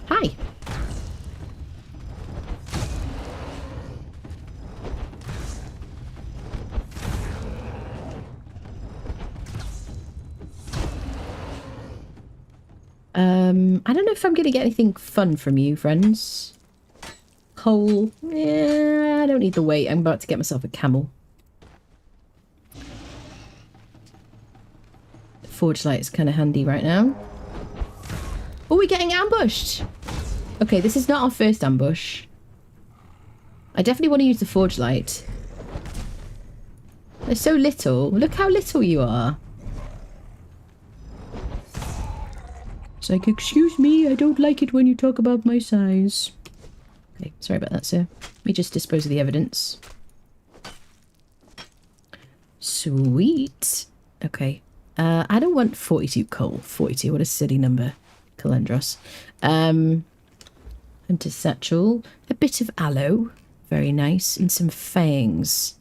Hi. I don't know if I'm going to get anything fun from you, friends. Coal. Yeah, I don't need the weight. I'm about to get myself a camel. The forge light is kind of handy right now. Oh, we're getting ambushed. Okay, this is not our first ambush. I definitely want to use the forge light. They're so little. Look how little you are. It's like, excuse me, I don't like it when you talk about my size. Okay, sorry about that, sir. Let me just dispose of the evidence. Sweet. Okay. I don't want 42 coal. 42, what a silly number. Calendros. Hunter satchel. A bit of aloe. Very nice. And some fangs.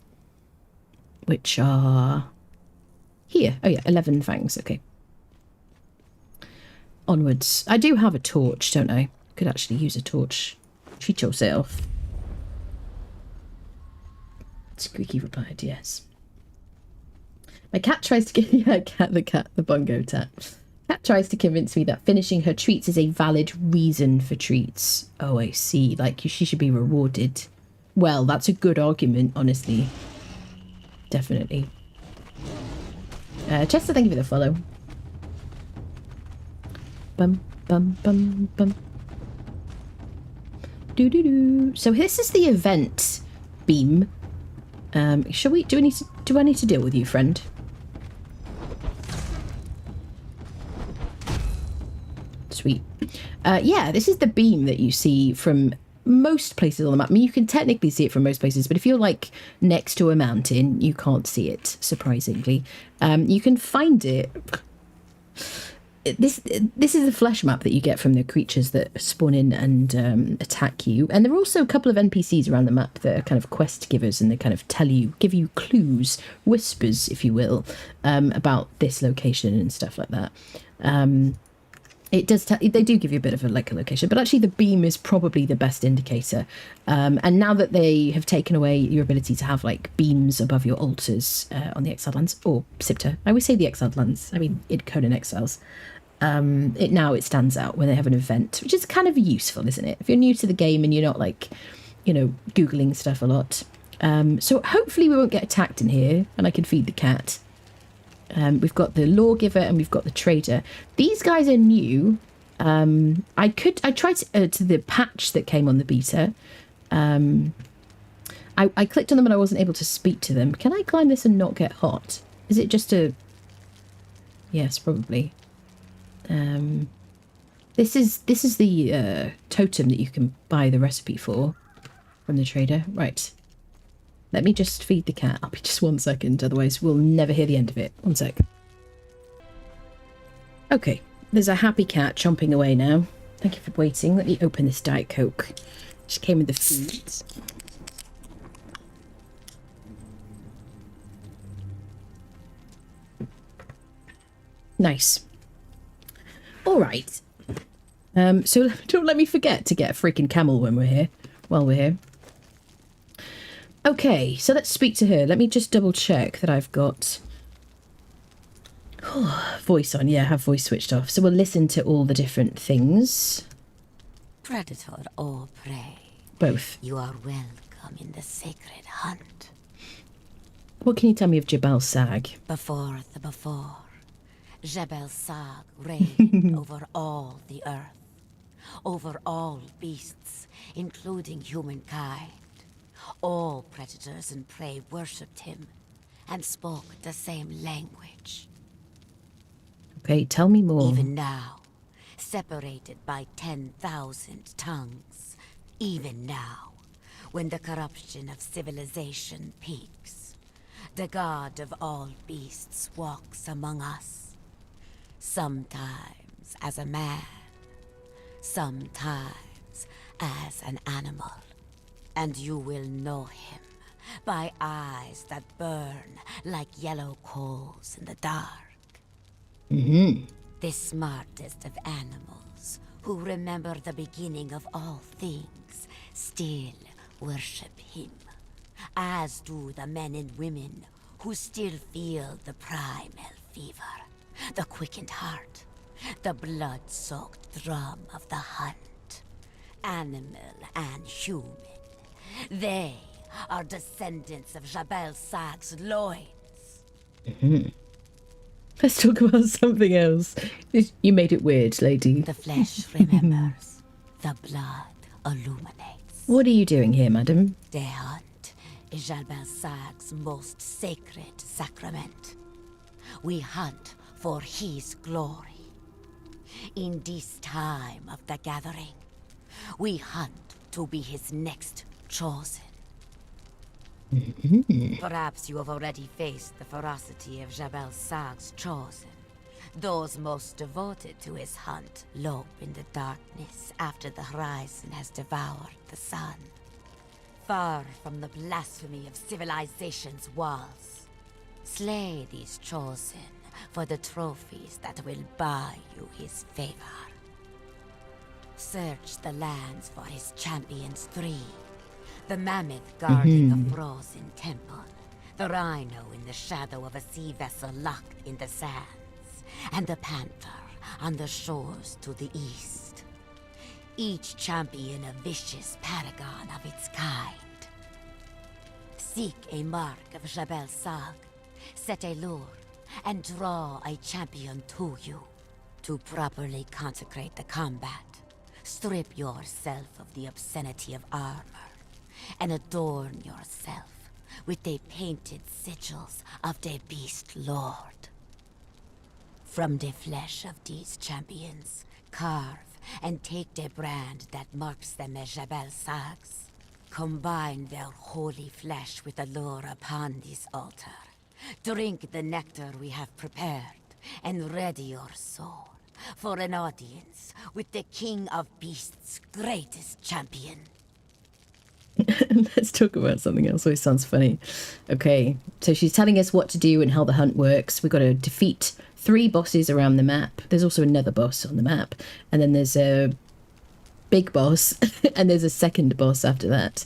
Which are... here. Oh yeah, 11 fangs. Okay. Onwards. I do have a torch, don't I? Could actually use a torch. Treat yourself. Squeaky replied, yes. My cat tries to give the bongo tap. Cat tries to convince me that finishing her treats is a valid reason for treats. Oh, I see. Like, she should be rewarded. Well, that's a good argument, honestly. Definitely. Chester, thank you for the follow. Bum, bum, bum, bum. Doo-doo-doo. So this is the event beam. Shall we? Do I need to deal with you, friend? Sweet. Yeah, this is the beam that you see from most places on the map. I mean, you can technically see it from most places, but if you're like next to a mountain, you can't see it, surprisingly. You can find it. This is a flesh map that you get from the creatures that spawn in and attack you. And there are also a couple of NPCs around the map that are kind of quest givers, and they kind of give you clues, whispers, if you will, about this location and stuff like that. It does. They do give you a bit of a location, but actually the beam is probably the best indicator. And now that they have taken away your ability to have like beams above your altars on the Exiled Lands or Sipta, I always say the Exiled Lands. I mean, in Conan Exiles, it stands out when they have an event, which is kind of useful, isn't it? If you're new to the game and you're not like, googling stuff a lot. So hopefully we won't get attacked in here, and I can feed the cat. We've got the lawgiver and we've got the trader. These guys are new. I tried to the patch that came on the beta. I clicked on them and I wasn't able to speak to them. Can I climb this and not get hot? Is it just a... Yes, probably. This is the totem that you can buy the recipe for from the trader. Right. Let me just feed the cat. I'll be just 1 second, otherwise we'll never hear the end of it. 1 sec. Okay, there's a happy cat chomping away now. Thank you for waiting. Let me open this Diet Coke. Just came with the food. Nice. All right. So don't let me forget to get a freaking camel when we're here. While we're here. Okay, so let's speak to her. Let me just double check that I've got voice on. Yeah, I have voice switched off. So we'll listen to all the different things. Predator or prey? Both. You are welcome in the sacred hunt. What can you tell me of Jabal Sag? Before, Jabal Sag reigned over all the earth, over all beasts, including humankind. All predators and prey worshipped him and spoke the same language. Okay, tell me more. Even now, separated by 10,000 tongues, even now, when the corruption of civilization peaks, the god of all beasts walks among us. Sometimes as a man, sometimes as an animal. And you will know him by eyes that burn like yellow coals in the dark. Mm-hmm. The smartest of animals, who remember the beginning of all things, still worship him. As do the men and women who still feel the primal fever, the quickened heart, the blood-soaked drum of the hunt. Animal and human. They are descendants of Jabal Sag's loins. Mm-hmm. Let's talk about something else. You made it weird, lady. The flesh remembers. The blood illuminates. What are you doing here, madam? The hunt is Jabal Sag's most sacred sacrament. We hunt for his glory. In this time of the gathering, we hunt to be his next chosen. Perhaps you have already faced the ferocity of Jabal Sag's chosen. Those most devoted to his hunt lope in the darkness after the horizon has devoured the sun. Far from the blasphemy of civilization's walls. Slay these chosen for the trophies that will buy you his favor. Search the lands for his champions 3. The mammoth guarding a frozen temple. The rhino in the shadow of a sea vessel locked in the sands. And the panther on the shores to the east. Each champion a vicious paragon of its kind. Seek a mark of Jabal Sag, set a lure, and draw a champion to you. To properly consecrate the combat, strip yourself of the obscenity of armor, and adorn yourself with the painted sigils of the Beast Lord. From the flesh of these champions, carve and take the brand that marks them as Jabal Sags. Combine their holy flesh with the lure upon this altar. Drink the nectar we have prepared, and ready your soul for an audience with the King of Beasts' greatest champion. Let's talk about something else. Always sounds funny. Okay, so she's telling us what to do and how the hunt works. We've got to defeat 3 bosses around the map. There's also another boss on the map, and then there's a big boss, and there's a second boss after that.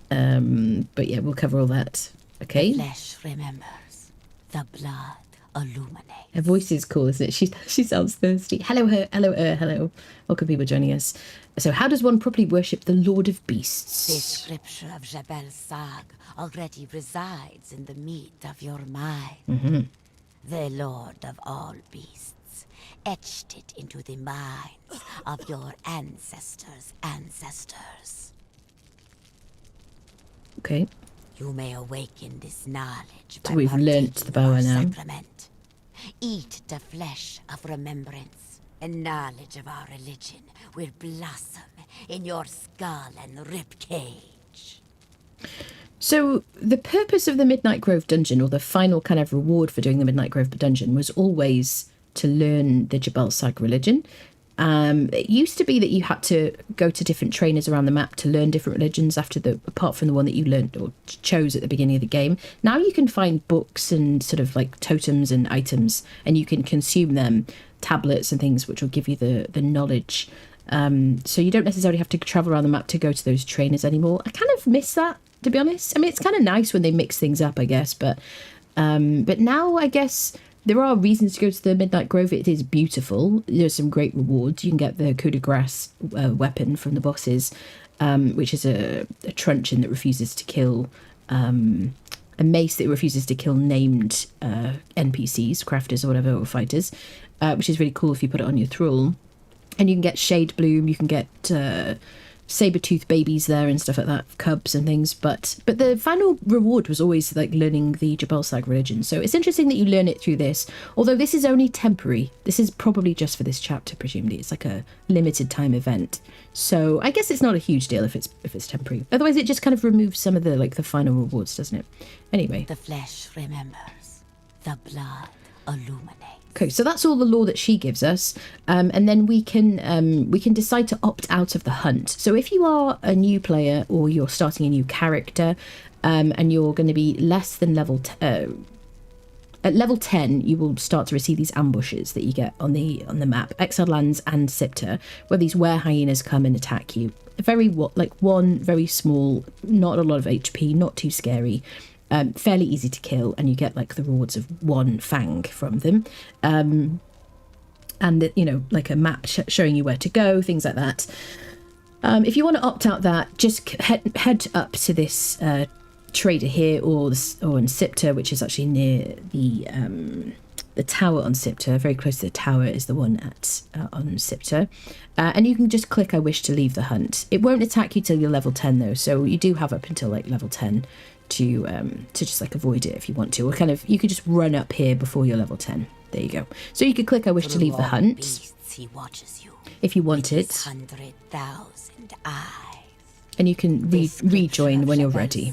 But yeah, we'll cover all that. Okay. The flesh remembers, the blood illuminates. Her voice is cool, isn't it? She sounds thirsty. Hello, her. Hello, hello. Welcome, people joining us. So, how does one properly worship the Lord of Beasts? The scripture of Jabal Sag already resides in the meat of your mind. The Lord of all beasts etched it into the minds of your ancestors' ancestors. Okay. You may awaken this knowledge So by we've learnt partaking the bow of our now. sacrament. Eat the flesh of remembrance, and knowledge of our religion will blossom in your skull and rib cage. So the purpose of the Midnight Grove dungeon, or the final kind of reward for doing the Midnight Grove dungeon, was always to learn the Jabal Sag religion. It used to be that you had to go to different trainers around the map to learn different religions apart from the one that you learned or chose at the beginning of the game. Now you can find books and sort of like totems and items, and you can consume them, tablets and things, which will give you the knowledge. So you don't necessarily have to travel around the map to go to those trainers anymore. I kind of miss that, to be honest. I mean, it's kind of nice when they mix things up, I guess, but now I guess there are reasons to go to the Midnight Grove. It is beautiful. There's some great rewards. You can get the coup de grace weapon from the bosses, which is a truncheon that refuses to kill, a mace that refuses to kill named NPCs, crafters or whatever, or fighters, which is really cool if you put it on your thrall. And you can get Shade Bloom, you can get saber-tooth babies there and stuff like that, cubs and things. But the final reward was always like learning the Jabal Sag religion. So it's interesting that you learn it through this, although this is only temporary. This is probably just for this chapter, presumably. It's like a limited time event. So I guess it's not a huge deal if it's temporary. Otherwise, it just kind of removes some of the final rewards, doesn't it? Anyway. The flesh remembers, the blood illuminates. Okay, so that's all the lore that she gives us, and then we can decide to opt out of the hunt. So if you are a new player or you're starting a new character, and you're going to be less than at level 10, you will start to receive these ambushes that you get on the map, Exiled Lands and Sipta, where these were hyenas come and attack you. One very small, not a lot of HP, not too scary. Fairly easy to kill, and you get like the rewards of 1 fang from them, and like a map showing you where to go, things like that. If you want to opt out that, just head up to this trader here, or in Sipta, which is actually near the tower on Sipta. Very close to the tower is the one on Sipta, and you can just click I wish to leave the hunt. It won't attack you till you're level 10 though, so you do have up until like level 10 to just like avoid it if you want to, or kind of you could just run up here before you're level 10. There you go. So you could click I wish to leave the hunt Beasts, he watches you if you want it, 100,000 eyes. and you can rejoin when you're ready.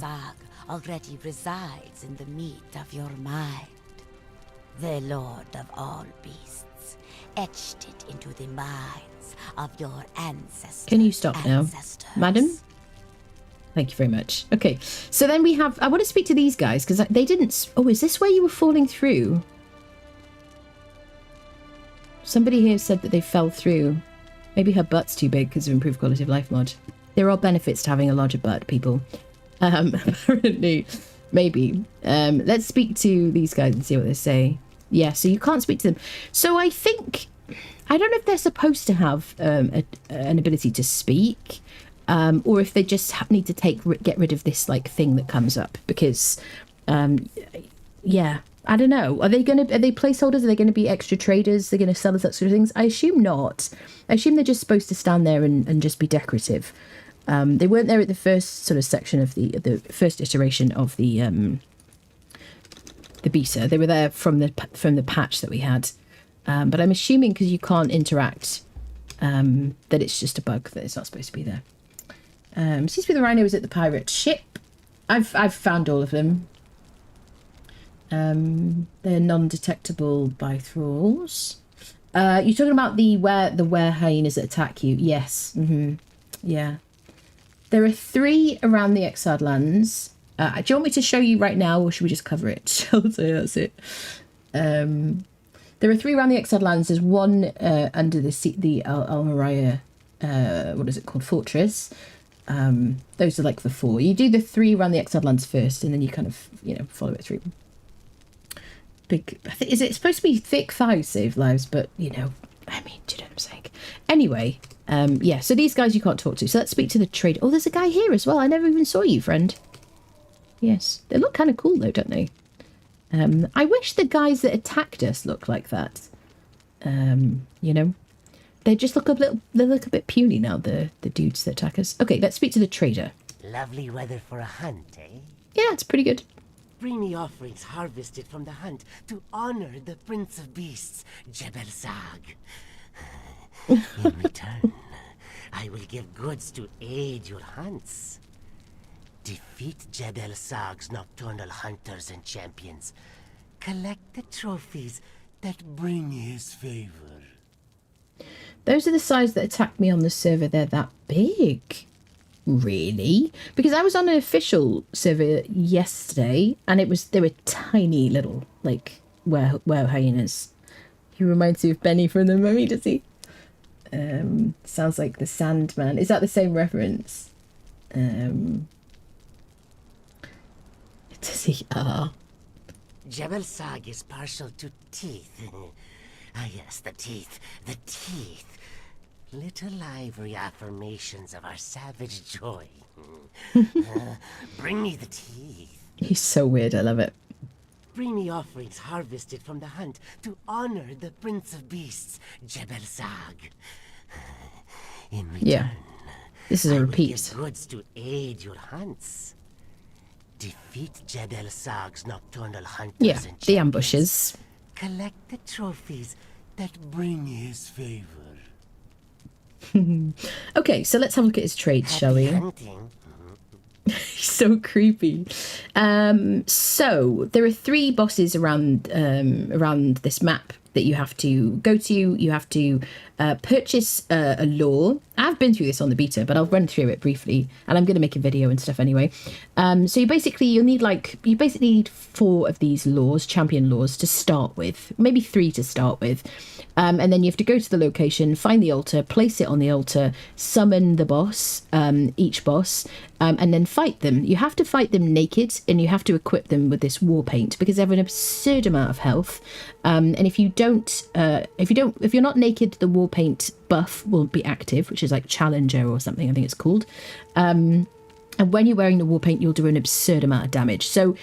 Already resides in the meat of your mind. The Lord of all beasts etched it into the minds of your ancestors. Can you stop now, madam? Thank you very much. Okay, so then we have... I want to speak to these guys, because they didn't... Oh, is this where you were falling through? Somebody here said that they fell through. Maybe her butt's too big because of improved quality of life mod. There are benefits to having a larger butt, people. Apparently, maybe. Let's speak to these guys and see what they say. Yeah, so you can't speak to them. So I think, I don't know if they're supposed to have an ability to speak, or if they just need to get rid of this like thing that comes up, because yeah, I don't know. Are they placeholders? Are they going to be extra traders? They're going to sell us that sort of things? I assume not. I assume they're just supposed to stand there and just be decorative. They weren't there at the first sort of section of the first iteration of the beta. They were there from the patch that we had. But I'm assuming because you can't interact, that it's just a bug, that it's not supposed to be there. Seems to be the rhino is at the pirate ship. I've found all of them. They're non-detectable by thralls. You're talking about the were hyenas that attack you? Yes. Yeah. There are 3 around the Exiled Lands. Do you want me to show you right now, or should we just cover it? Shelter, that's it. There are 3 around the Exiled Lands. There's 1 under the Almaria, what is it called, fortress. Those are like the 4. You do the 3 around the Exiled Lands first, and then you kind of, follow it through. Big, is it supposed to be thick thighs save lives? But, I mean, do you know what I'm saying? Anyway, yeah, so these guys you can't talk to. So let's speak to the trader. Oh, there's a guy here as well. I never even saw you, friend. Yes, they look kind of cool though, don't they? I wish the guys that attacked us looked like that. They just look they look a bit puny now, the dudes that attack us. Okay, let's speak to the trader. Lovely weather for a hunt, eh? Yeah, it's pretty good. Bring me offerings harvested from the hunt to honor the Prince of Beasts, Jebel Zag. In return, I will give goods to aid your hunts. Defeat Jebel Zag's nocturnal hunters and champions. Collect the trophies that bring his favor. Those are the size that attacked me on the server. They're that big. Really? Because I was on an official server yesterday, and they were tiny little, like, were hyenas. He reminds me of Benny from The Mummy, does he? Sounds like the Sandman. Is that the same reference? Does he? Jebel Zag is partial to teeth. Yes, the teeth. The teeth. Little ivory affirmations of our savage joy. Bring me the teeth. He's so weird, I love it. Bring me offerings harvested from the hunt to honor the Prince of Beasts, Jebel Zag. In return, this is a repeat. Give goods to aid your hunts. Defeat Jebel Zag's nocturnal hunters and champions. The ambushes. Collect the trophies that bring his favor. Okay, so let's have a look at his trades, shall we? Hunting. He's so creepy. So there are 3 bosses around this map that you have to go to. You have to purchase a lore. I've been through this on the beta, but I'll run through it briefly, and I'm going to make a video and stuff anyway. So you basically need 4 of these lores, champion lores, to start with, maybe 3 to start with. And then you have to go to the location, find the altar, place it on the altar, summon the boss, each boss, and then fight them. You have to fight them naked, and you have to equip them with this war paint because they have an absurd amount of health. And if you're not naked, the war paint buff will be active, which is like Challenger or something, I think it's called. And when you're wearing the war paint, you'll do an absurd amount of damage. So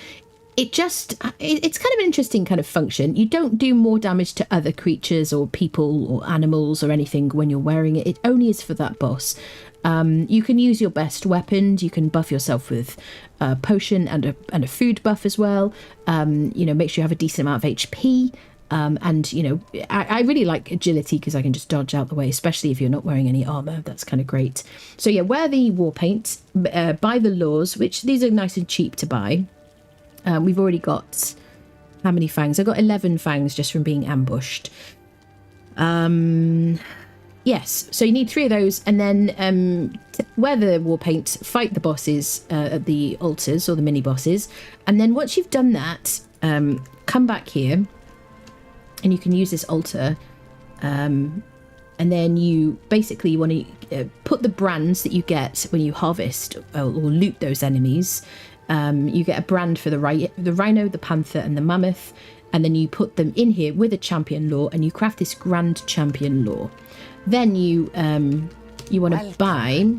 it's kind of an interesting kind of function. You don't do more damage to other creatures or people or animals or anything when you're wearing it. It only is for that boss. You can use your best weapons. You can buff yourself with a potion and a food buff as well. Make sure you have a decent amount of HP. I really like agility because I can just dodge out the way, especially if you're not wearing any armor. That's kind of great. So yeah, wear the war paint, buy the lures, which these are nice and cheap to buy. We've already got, how many fangs? I've got 11 fangs just from being ambushed. Yes, so you need 3 of those, and then wear the war paint, fight the bosses at the altars, or the mini-bosses, and then once you've done that, come back here, and you can use this altar And then you basically want to put the brands that you get when you harvest or loot those enemies. You get a brand for the rhino, the panther, and the mammoth. And then you put them in here with a champion lore, and you craft this grand champion lore. Then you want to buy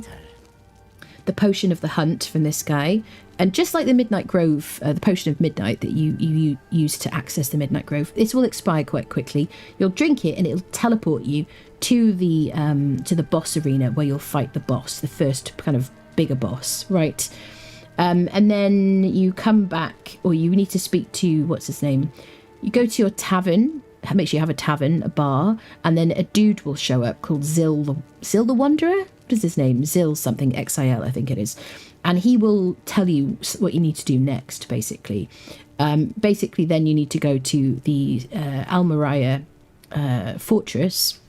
the potion of the hunt from this guy. And just like the Midnight Grove, the potion of midnight that you use to access the Midnight Grove, this will expire quite quickly. You'll drink it and it'll teleport you to the boss arena where you'll fight the boss, the first kind of bigger boss, right? And then you come back, or you need to speak to, what's his name? You go to your tavern, make sure you have a tavern, a bar, and then a dude will show up called Zil the Wanderer? What is his name? Zil something, Xil, I think it is. And he will tell you what you need to do next, basically. Basically, then you need to go to the Almaria fortress,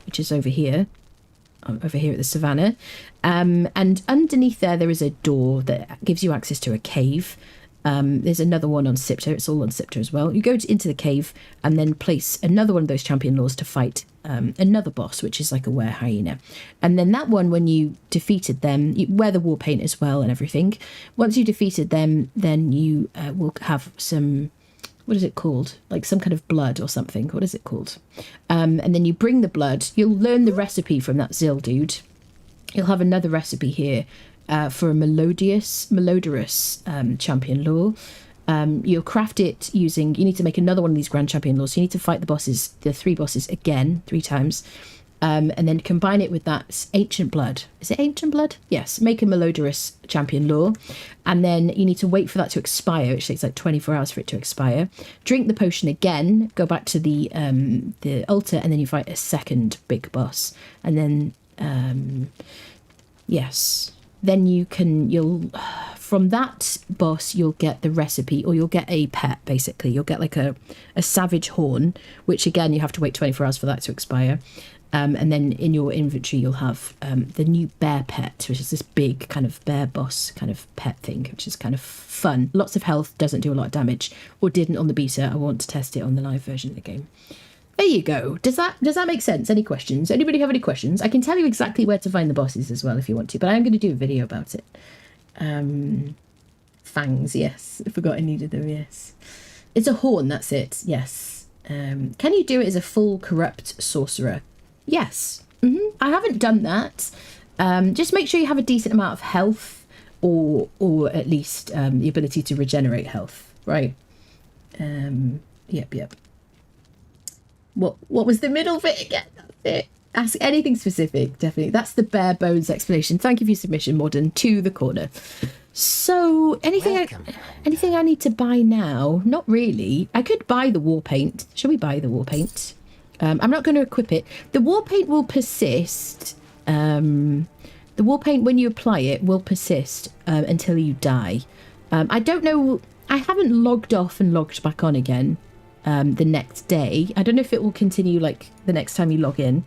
which is over here at the savannah. And underneath there is a door that gives you access to a cave. There's another one on Sipter. It's all on Sipter as well. You go into the cave and then place another one of those champion lores to fight another boss, which is like a were hyena. And then that one, when you defeated them, you wear the war paint as well and everything. Once you defeated them, then you will have some, what is it called? Like some kind of blood or something. What is it called? And then you bring the blood. You'll learn the recipe from that Zil dude. You'll have another recipe here for a malodorous champion lore. You'll craft it using, you need to make another one of these grand champion lores. So you need to fight the 3 bosses again 3 times. And then combine it with that ancient blood. Is it ancient blood? Yes. Make a malodorous champion lore. And then you need to wait for that to expire, which takes like 24 hours for it to expire. Drink the potion again, go back to the altar, and then you fight a second big boss. And then, yes. Then you'll from that boss, you'll get the recipe, or you'll get a pet, basically. You'll get like a savage horn, which again, you have to wait 24 hours for that to expire. And then in your inventory, you'll have the new bear pet, which is this big kind of bear boss kind of pet thing, which is kind of fun. Lots of health, doesn't do a lot of damage, or didn't on the beta. I want to test it on the live version of the game. There you go. Does that make sense? Any questions? Anybody have any questions? I can tell you exactly where to find the bosses as well if you want to, but I am going to do a video about it. Fangs, yes. I forgot I needed them, yes. It's a horn, that's it, yes. Can you do it as a full corrupt sorcerer? Yes. I haven't done that. Just make sure you have a decent amount of health, or at least the ability to regenerate health, right? Yep. What was the middle bit again? That's it. Ask anything specific, definitely. That's the bare bones explanation. Thank you for your submission, Modern, to the corner. So, anything I need to buy now? Not really. I could buy the war paint. Shall we buy the war paint? I'm not going to equip it. The war paint will persist. The war paint, when you apply it, will persist until you die. I don't know. I haven't logged off and logged back on again the next day. I don't know if it will continue like the next time you log in.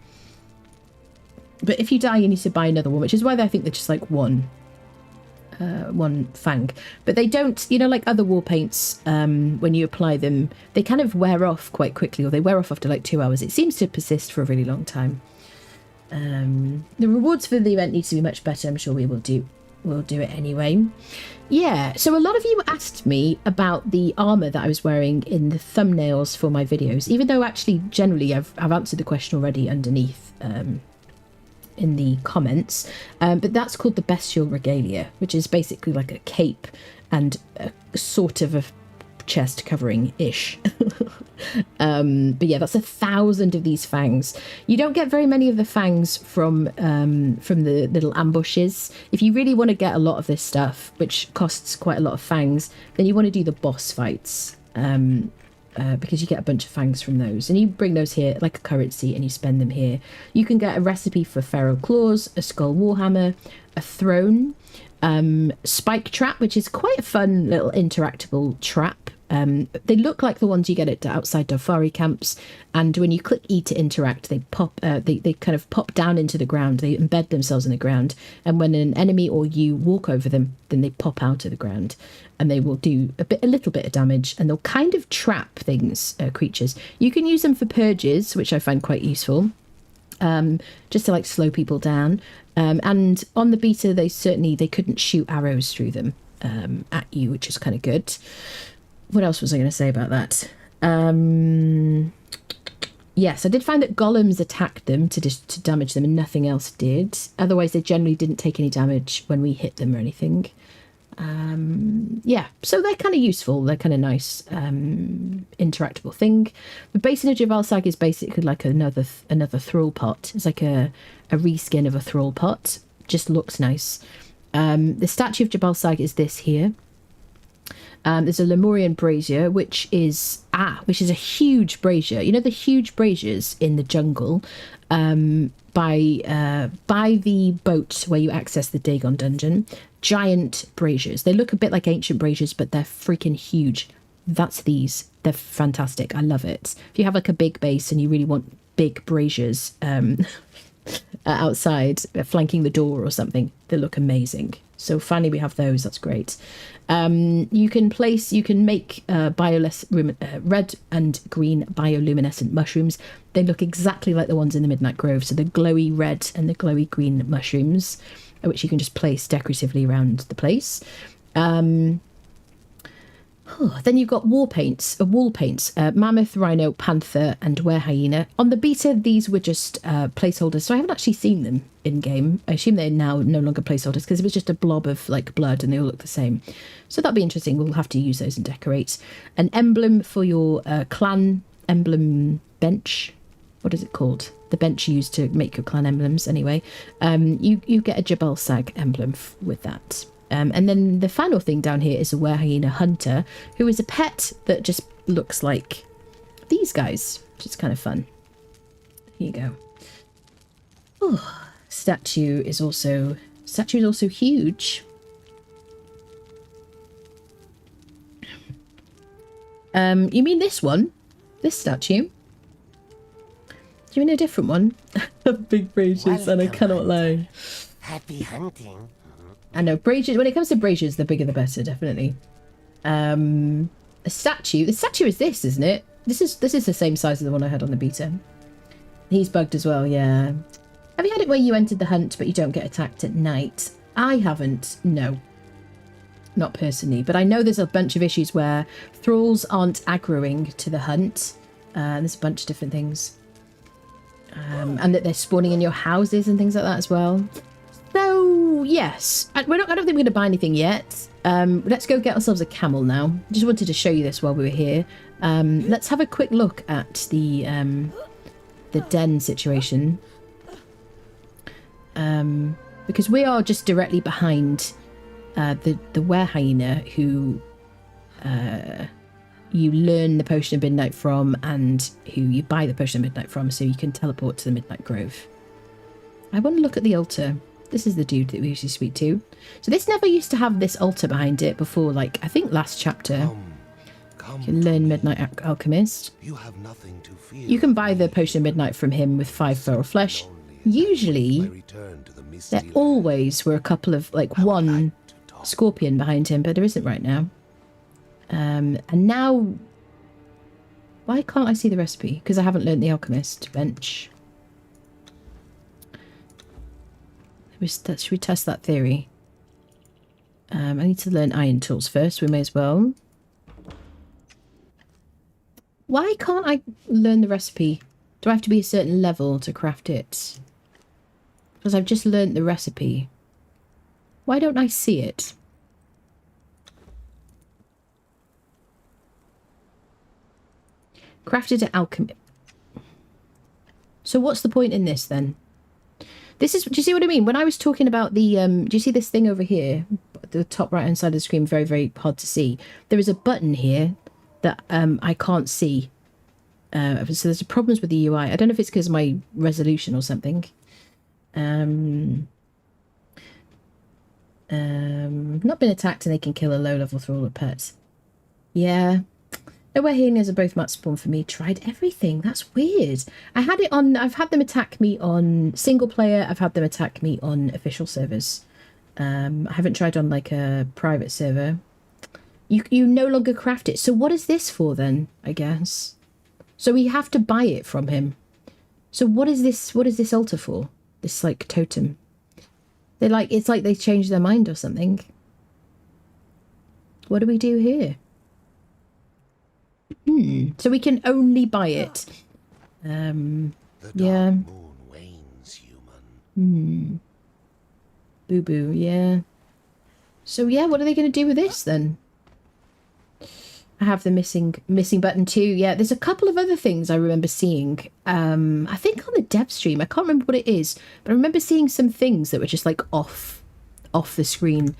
But if you die, you need to buy another one, which is why I think they're just like one fang. But they don't, like other war paints, when you apply them, they kind of wear off quite quickly, or they wear off after like 2 hours. It seems to persist for a really long time. The rewards for the event needs to be much better. I'm sure we'll do it anyway. Yeah, so a lot of you asked me about the armor that I was wearing in the thumbnails for my videos, even though actually generally I've answered the question already underneath in the comments, but that's called the Bestial Regalia, which is basically like a cape and a sort of a chest covering ish. But yeah, that's 1,000 of these fangs. You don't get very many of the fangs from the little ambushes. If you really want to get a lot of this stuff, which costs quite a lot of fangs, then you want to do the boss fights, because you get a bunch of fangs from those, and you bring those here like a currency and you spend them here. You can get a recipe for feral claws, a skull warhammer, a throne, spike trap, which is quite a fun little interactable trap. They look like the ones you get at outside Dofari camps, and when you click E to interact, they pop. They kind of pop down into the ground. They embed themselves in the ground, and when an enemy or you walk over them, then they pop out of the ground, and they will do a little bit of damage, and they'll kind of trap things, creatures. You can use them for purges, which I find quite useful. just to like slow people down. And on the beta, they couldn't shoot arrows through them at you, which is kind of good. What else was I going to say about that? Yes, I did find that golems attacked them to damage them and nothing else did. Otherwise, they generally didn't take any damage when we hit them or anything. Yeah, so they're kind of useful. They're kind of nice, interactable thing. The Basin of Jabal Sag is basically like another thrall pot. It's like a reskin of a thrall pot. Just looks nice. The statue of Jabal Sag is this here. There's a Lemurian brazier, which is a huge brazier. You know the huge braziers in the jungle, by the boat where you access the Dagon dungeon. Giant braziers. They look a bit like ancient braziers, but they're freaking huge. That's these. They're fantastic. I love it. If you have like a big base and you really want big braziers outside, flanking the door or something, they look amazing. So finally we have those. That's great. You can make red and green bioluminescent mushrooms. They look exactly like the ones in the Midnight Grove. So the glowy red and the glowy green mushrooms, which you can just place decoratively around the place. Then you've got wall paints, mammoth, rhino, panther, and were-hyena. On the beta, these were just placeholders, so I haven't actually seen them in-game. I assume they're now no longer placeholders because it was just a blob of like blood and they all look the same. So that'll be interesting. We'll have to use those and decorate. An emblem for your clan emblem bench. What is it called? The bench used to make your clan emblems anyway. You get a Jabal Sag emblem with that. And then the final thing down here is a were-hyena hunter, who is a pet that just looks like these guys, which is kind of fun. Here you go. Oh, statue is also huge. You mean this one? This statue? Do you mean a different one? Big braziers, and I cannot lie. Happy hunting. I know, braziers, when it comes to braziers, the bigger the better, definitely. A statue. The statue is this, isn't it? This is the same size as the one I had on the beta. He's bugged as well, yeah. Have you had it where you entered the hunt but you don't get attacked at night? I haven't, no. Not personally, but I know there's a bunch of issues where thralls aren't aggroing to the hunt. There's a bunch of different things. And that they're spawning in your houses and things like that as well. So, yes. I don't think we're going to buy anything yet. Let's go get ourselves a camel now. Just wanted to show you this while we were here. Let's have a quick look at the den situation. Because we are just directly behind the were-hyena who you learn the Potion of Midnight from and who you buy the Potion of Midnight from, so you can teleport to the Midnight Grove. I want to look at the altar. This is the dude that we usually speak to. So this never used to have this altar behind it before, like, I think last chapter. You can learn Midnight Alchemist. You have nothing to fear. You can buy the Potion of Midnight from him with 5 feral flesh. Usually, there always were a couple of, like, one scorpion behind him, but there isn't right now. And now, why can't I see the recipe? Because I haven't learnt the Alchemist bench. Should we test that theory? I need to learn iron tools first. We may as well. Why can't I learn the recipe? Do I have to be a certain level to craft it? Because I've just learnt the recipe. Why don't I see it? Crafted at alchemy. So what's the point in this then? This is, do you see what I mean? When I was talking about the, do you see this thing over here? The top right hand side of the screen, very, very hard to see. There is a button here that I can't see. So there's problems with the UI. I don't know if it's because of my resolution or something. Not been attacked and they can kill a low level thrall or pet. Yeah. No were-hyenas are both map spawn for me. Tried everything. That's weird. I had it on... I've had them attack me on single player. I've had them attack me on official servers. I haven't tried on like a private server. You no longer craft it. So what is this for then, I guess? So we have to buy it from him. So what is this? What is this altar for? This like totem? They're like, it's like they changed their mind or something. What do we do here? So we can only buy it. Yeah. Moon wanes, human. Boo boo. Yeah. So yeah, what are they going to do with this then? I have the missing button too. Yeah, there's a couple of other things I remember seeing. I think on the dev stream, I can't remember what it is, but I remember seeing some things that were just like off the screen.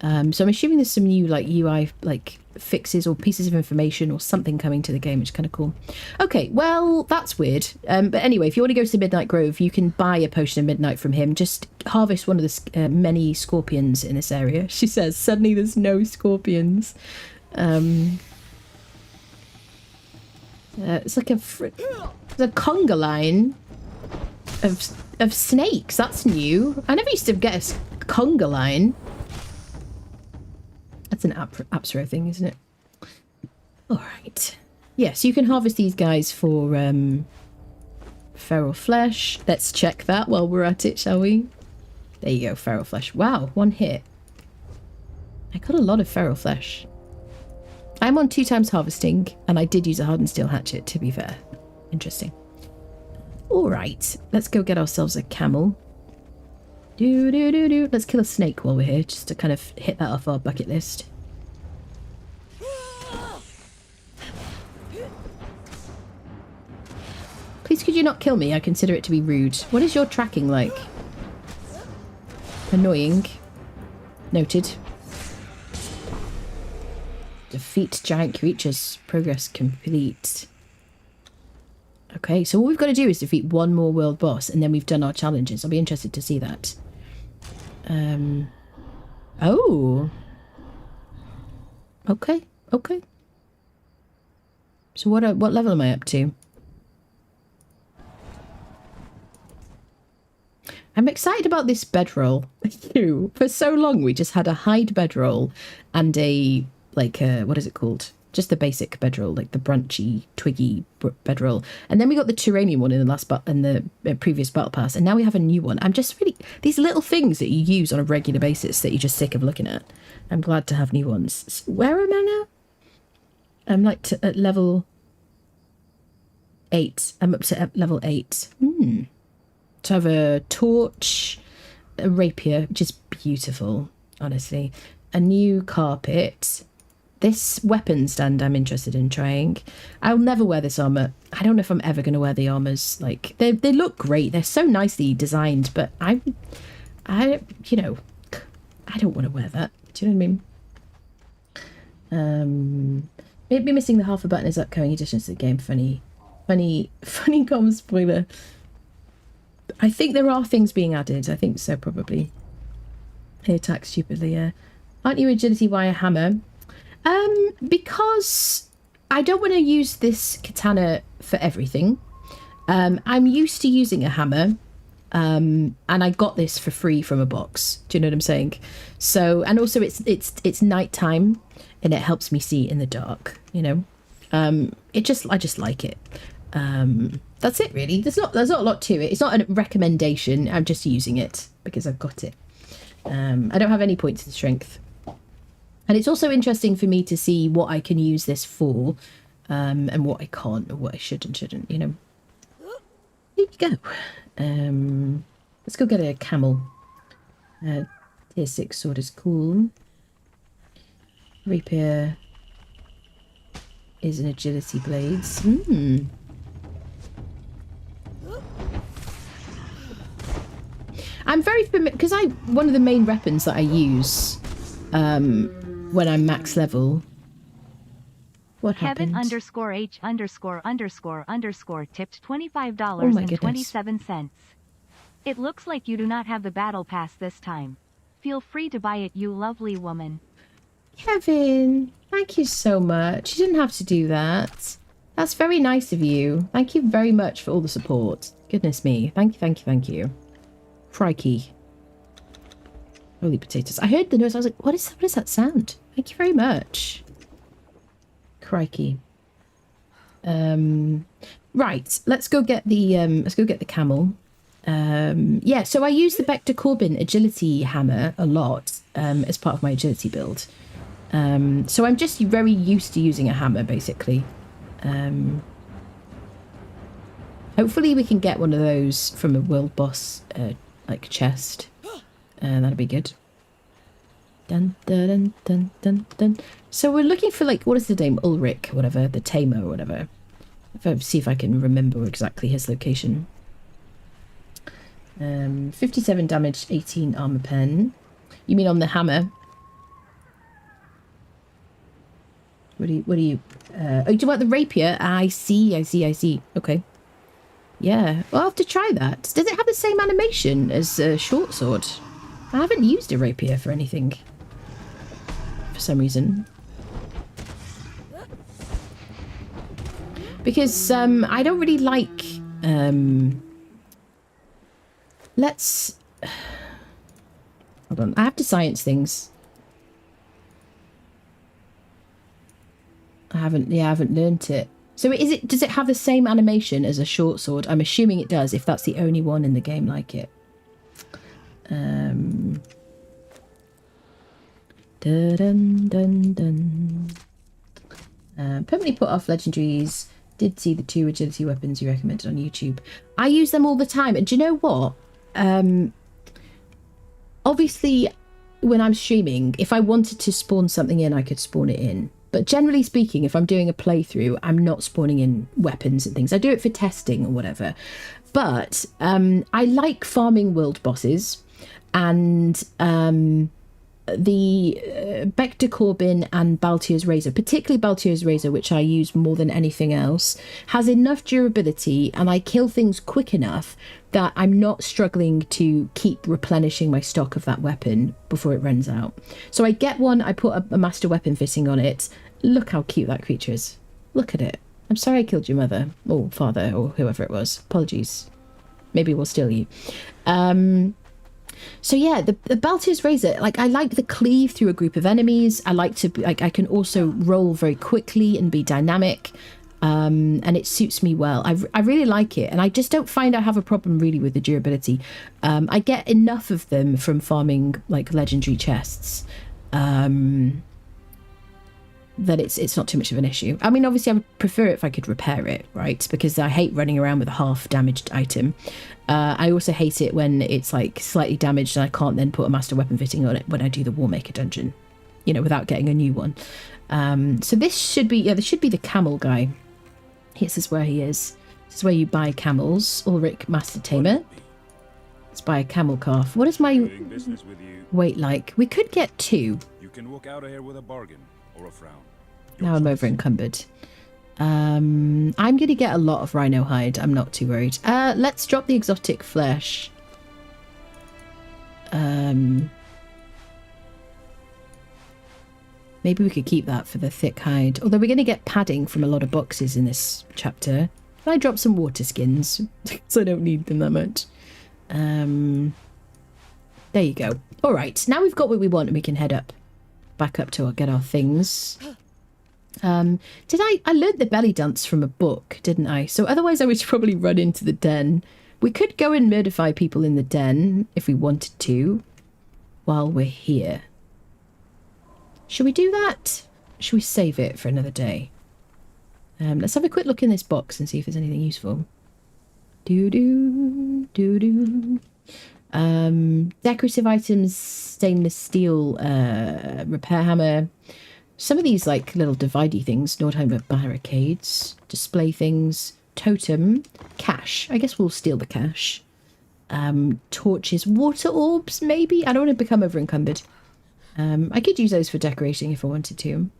So I'm assuming there's some new like UI like fixes or pieces of information or something coming to the game, which is kind of cool. Okay, well that's weird. But anyway, if you want to go to Midnight Grove, you can buy a potion of midnight from him. Just harvest one of the many scorpions in this area. She says suddenly there's no scorpions. It's like a conga line of snakes. That's new. I never used to get a conga line. That's an Apsara thing, isn't it? All right. Yeah, so you can harvest these guys for feral flesh. Let's check that while we're at it, shall we? There you go, feral flesh. Wow, 1 hit. I got a lot of feral flesh. I'm on 2 times harvesting, and I did use a hardened steel hatchet, to be fair. Interesting. All right, let's go get ourselves a camel. Let's kill a snake while we're here, just to kind of hit that off our bucket list. Please could you not kill me? I consider it to be rude. What is your tracking like? Annoying. Noted. Defeat giant creatures. Progress complete. Okay, so all we've got to do is defeat 1 more world boss, and then we've done our challenges. I'll be interested to see that. Oh. Okay, okay. So what level am I up to? I'm excited about this bedroll. For so long, we just had a hide bedroll and a, like, what is it called? Just the basic bedroll, like the branchy, twiggy bedroll. And then we got the terrainium one in the previous battle pass. And now we have a new one. I'm just really... These little things that you use on a regular basis that you're just sick of looking at. I'm glad to have new ones. Where am I now? I'm like at level 8. I'm up to level 8. To have a torch, a rapier, which is beautiful, honestly. A new carpet. This weapon stand I'm interested in trying. I'll never wear this armor. I don't know if I'm ever going to wear the armors. Like, they look great. They're so nicely designed, but I you know, I don't want to wear that. Do you know what I mean? Maybe missing the half a button is upcoming additions to the game. Funny com spoiler. I think there are things being added. I think so, probably. He attacks stupidly, yeah. Aren't you agility via hammer? Because I don't want to use this katana for everything. I'm used to using a hammer, and I got this for free from a box. Do you know what I'm saying? So, and also it's nighttime, and it helps me see in the dark. You know, I just like it. That's it, really. There's not a lot to it. It's not a recommendation. I'm just using it because I've got it. I don't have any points in strength. And it's also interesting for me to see what I can use this for, and what I can't, or what I should and shouldn't, you know. Here you go. Let's go get a camel. Tier 6 sword is cool. Rapier is an agility blades. I'm very familiar, because one of the main weapons that I use, when I'm max level. What happened? Kevin _H____ tipped $25.27. It looks like you do not have the battle pass this time. Feel free to buy it, you lovely woman. Kevin, thank you so much. You didn't have to do that. That's very nice of you. Thank you very much for all the support. Goodness me. Thank you, thank you, thank you. Crikey. Holy potatoes. I heard the noise. I was like, what is that sound? Thank you very much. Crikey. Right, Right, let's go get the camel. Yeah, so I use the Bector Corbin agility hammer a lot as part of my agility build. So I'm just very used to using a hammer, basically. Hopefully we can get one of those from a world boss like chest. That'd be good. Dun, dun, dun, dun, dun, dun. So we're looking for, like, what is the name? Ulrich, whatever, the Tamer or whatever. See if I can remember exactly his location. 57 damage, 18 armor pen. You mean on the hammer? What do you oh, do you want the rapier? I see. Okay. Yeah, well, I'll have to try that. Does it have the same animation as a short sword? I haven't used a rapier for anything. For some reason. Because I don't really like... let's... Hold on, I have to science things. I haven't learnt it. So does it have the same animation as a short sword? I'm assuming it does, if that's the only one in the game like it. Dun dun dun. Permanently put off legendaries. Did see the 2 agility weapons you recommended on YouTube. I use them all the time, and do you know what? Obviously, when I'm streaming, if I wanted to spawn something in, I could spawn it in. But generally speaking, if I'm doing a playthrough, I'm not spawning in weapons and things. I do it for testing or whatever. But I like farming world bosses, and the Bector Corbin and Baltier's Razor, particularly Baltier's Razor, which I use more than anything else, has enough durability, and I kill things quick enough that I'm not struggling to keep replenishing my stock of that weapon before it runs out. So I get one, I put a master weapon fitting on it. Look how cute that creature is. Look at it. I'm sorry I killed your mother, or father, or whoever it was. Apologies. Maybe we'll steal you. So yeah, the Baltier's Razor, like, I like the cleave through a group of enemies. I like to, like, I can also roll very quickly and be dynamic. And it suits me well. I really like it, and I just don't find I have a problem really with the durability. I get enough of them from farming, like, legendary chests, that it's not too much of an issue. I mean, obviously I would prefer it if I could repair it, right? Because I hate running around with a half damaged item. I also hate it when it's, like, slightly damaged and I can't then put a master weapon fitting on it when I do the Warmaker dungeon, you know, without getting a new one. So this should be, yeah, this should be the camel guy. This is where he is. This is where you buy camels. Ulrich, Master Tamer. Let's buy a camel calf. What is my weight like? We could get 2. You can walk out of here with a bargain or a frown. Now I'm over encumbered. I'm going to get a lot of rhino hide. I'm not too worried. Let's drop the exotic flesh. Maybe we could keep that for the thick hide. Although we're going to get padding from a lot of boxes in this chapter. Can I drop some water skins? Because I don't need them that much. There you go. All right. Now we've got what we want and we can head up. Back up to get our things. I learned the belly dance from a book, didn't I? So otherwise I would probably run into the den. We could go and murderify people in the den if we wanted to while we're here. Should we do that? Should we save it for another day? Let's have a quick look in this box and see if there's anything useful. Doo-doo. Decorative items, stainless steel repair hammer. Some of these, like, little dividey things, Nordheimer barricades, display things, totem, cash. I guess we'll steal the cash. Torches, water orbs, maybe? I don't want to become over encumbered. I could use those for decorating if I wanted to.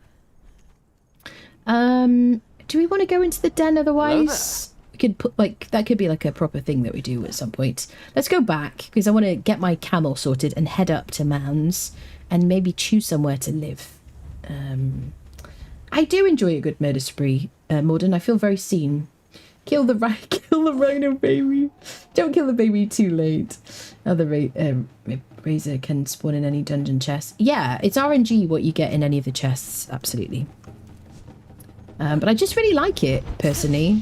Do we want to go into the den otherwise? We could put, like, that could be like a proper thing that we do at some point. Let's go back, because I want to get my camel sorted and head up to Man's and maybe choose somewhere to live. I do enjoy a good murder spree, Morden. I feel very seen. Kill the rhino baby. Don't kill the baby too late. Oh, the razor can spawn in any dungeon chest. Yeah, it's RNG what you get in any of the chests. Absolutely. But I just really like it, personally.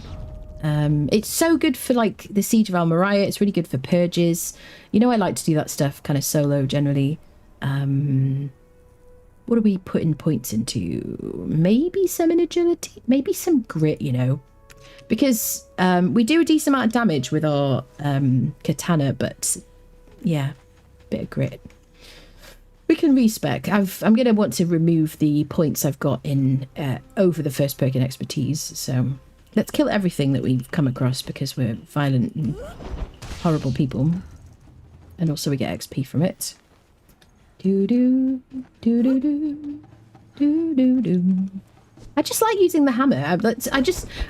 It's so good for like the Siege of Almeria. It's really good for purges. You know, I like to do that stuff kind of solo generally. What are we putting points into? Maybe some agility, maybe some grit, you know, because we do a decent amount of damage with our katana, but yeah, bit of grit. We can respec. I'm going to want to remove the points I've got in over the first perk in expertise. So let's kill everything that we've come across because we're violent and horrible people. And also we get XP from it. Do-do, do-do-do, do-do-do. I just like using the hammer.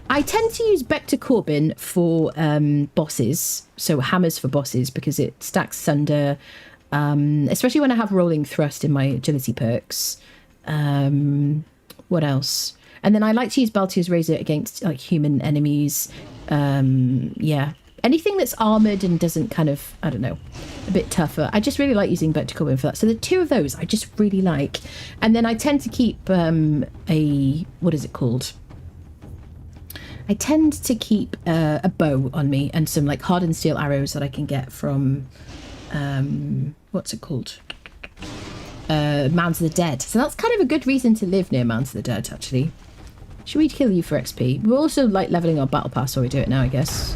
I tend to use Bector Corbin for bosses. So hammers for bosses because it stacks thunder. Especially when I have rolling thrust in my agility perks. What else? And then I like to use Baltier's Razor against like human enemies. Yeah. Anything that's armoured and doesn't kind of, I don't know, a bit tougher. I just really like using Bector Corbin for that. So the two of those I just really like. And then I tend to keep what is it called? I tend to keep a bow on me and some like hardened steel arrows that I can get from what's it called? Mounds of the Dead. So that's kind of a good reason to live near Mounds of the Dead, actually. Should we kill you for XP? We're also like leveling our battle pass, so we do it now, I guess.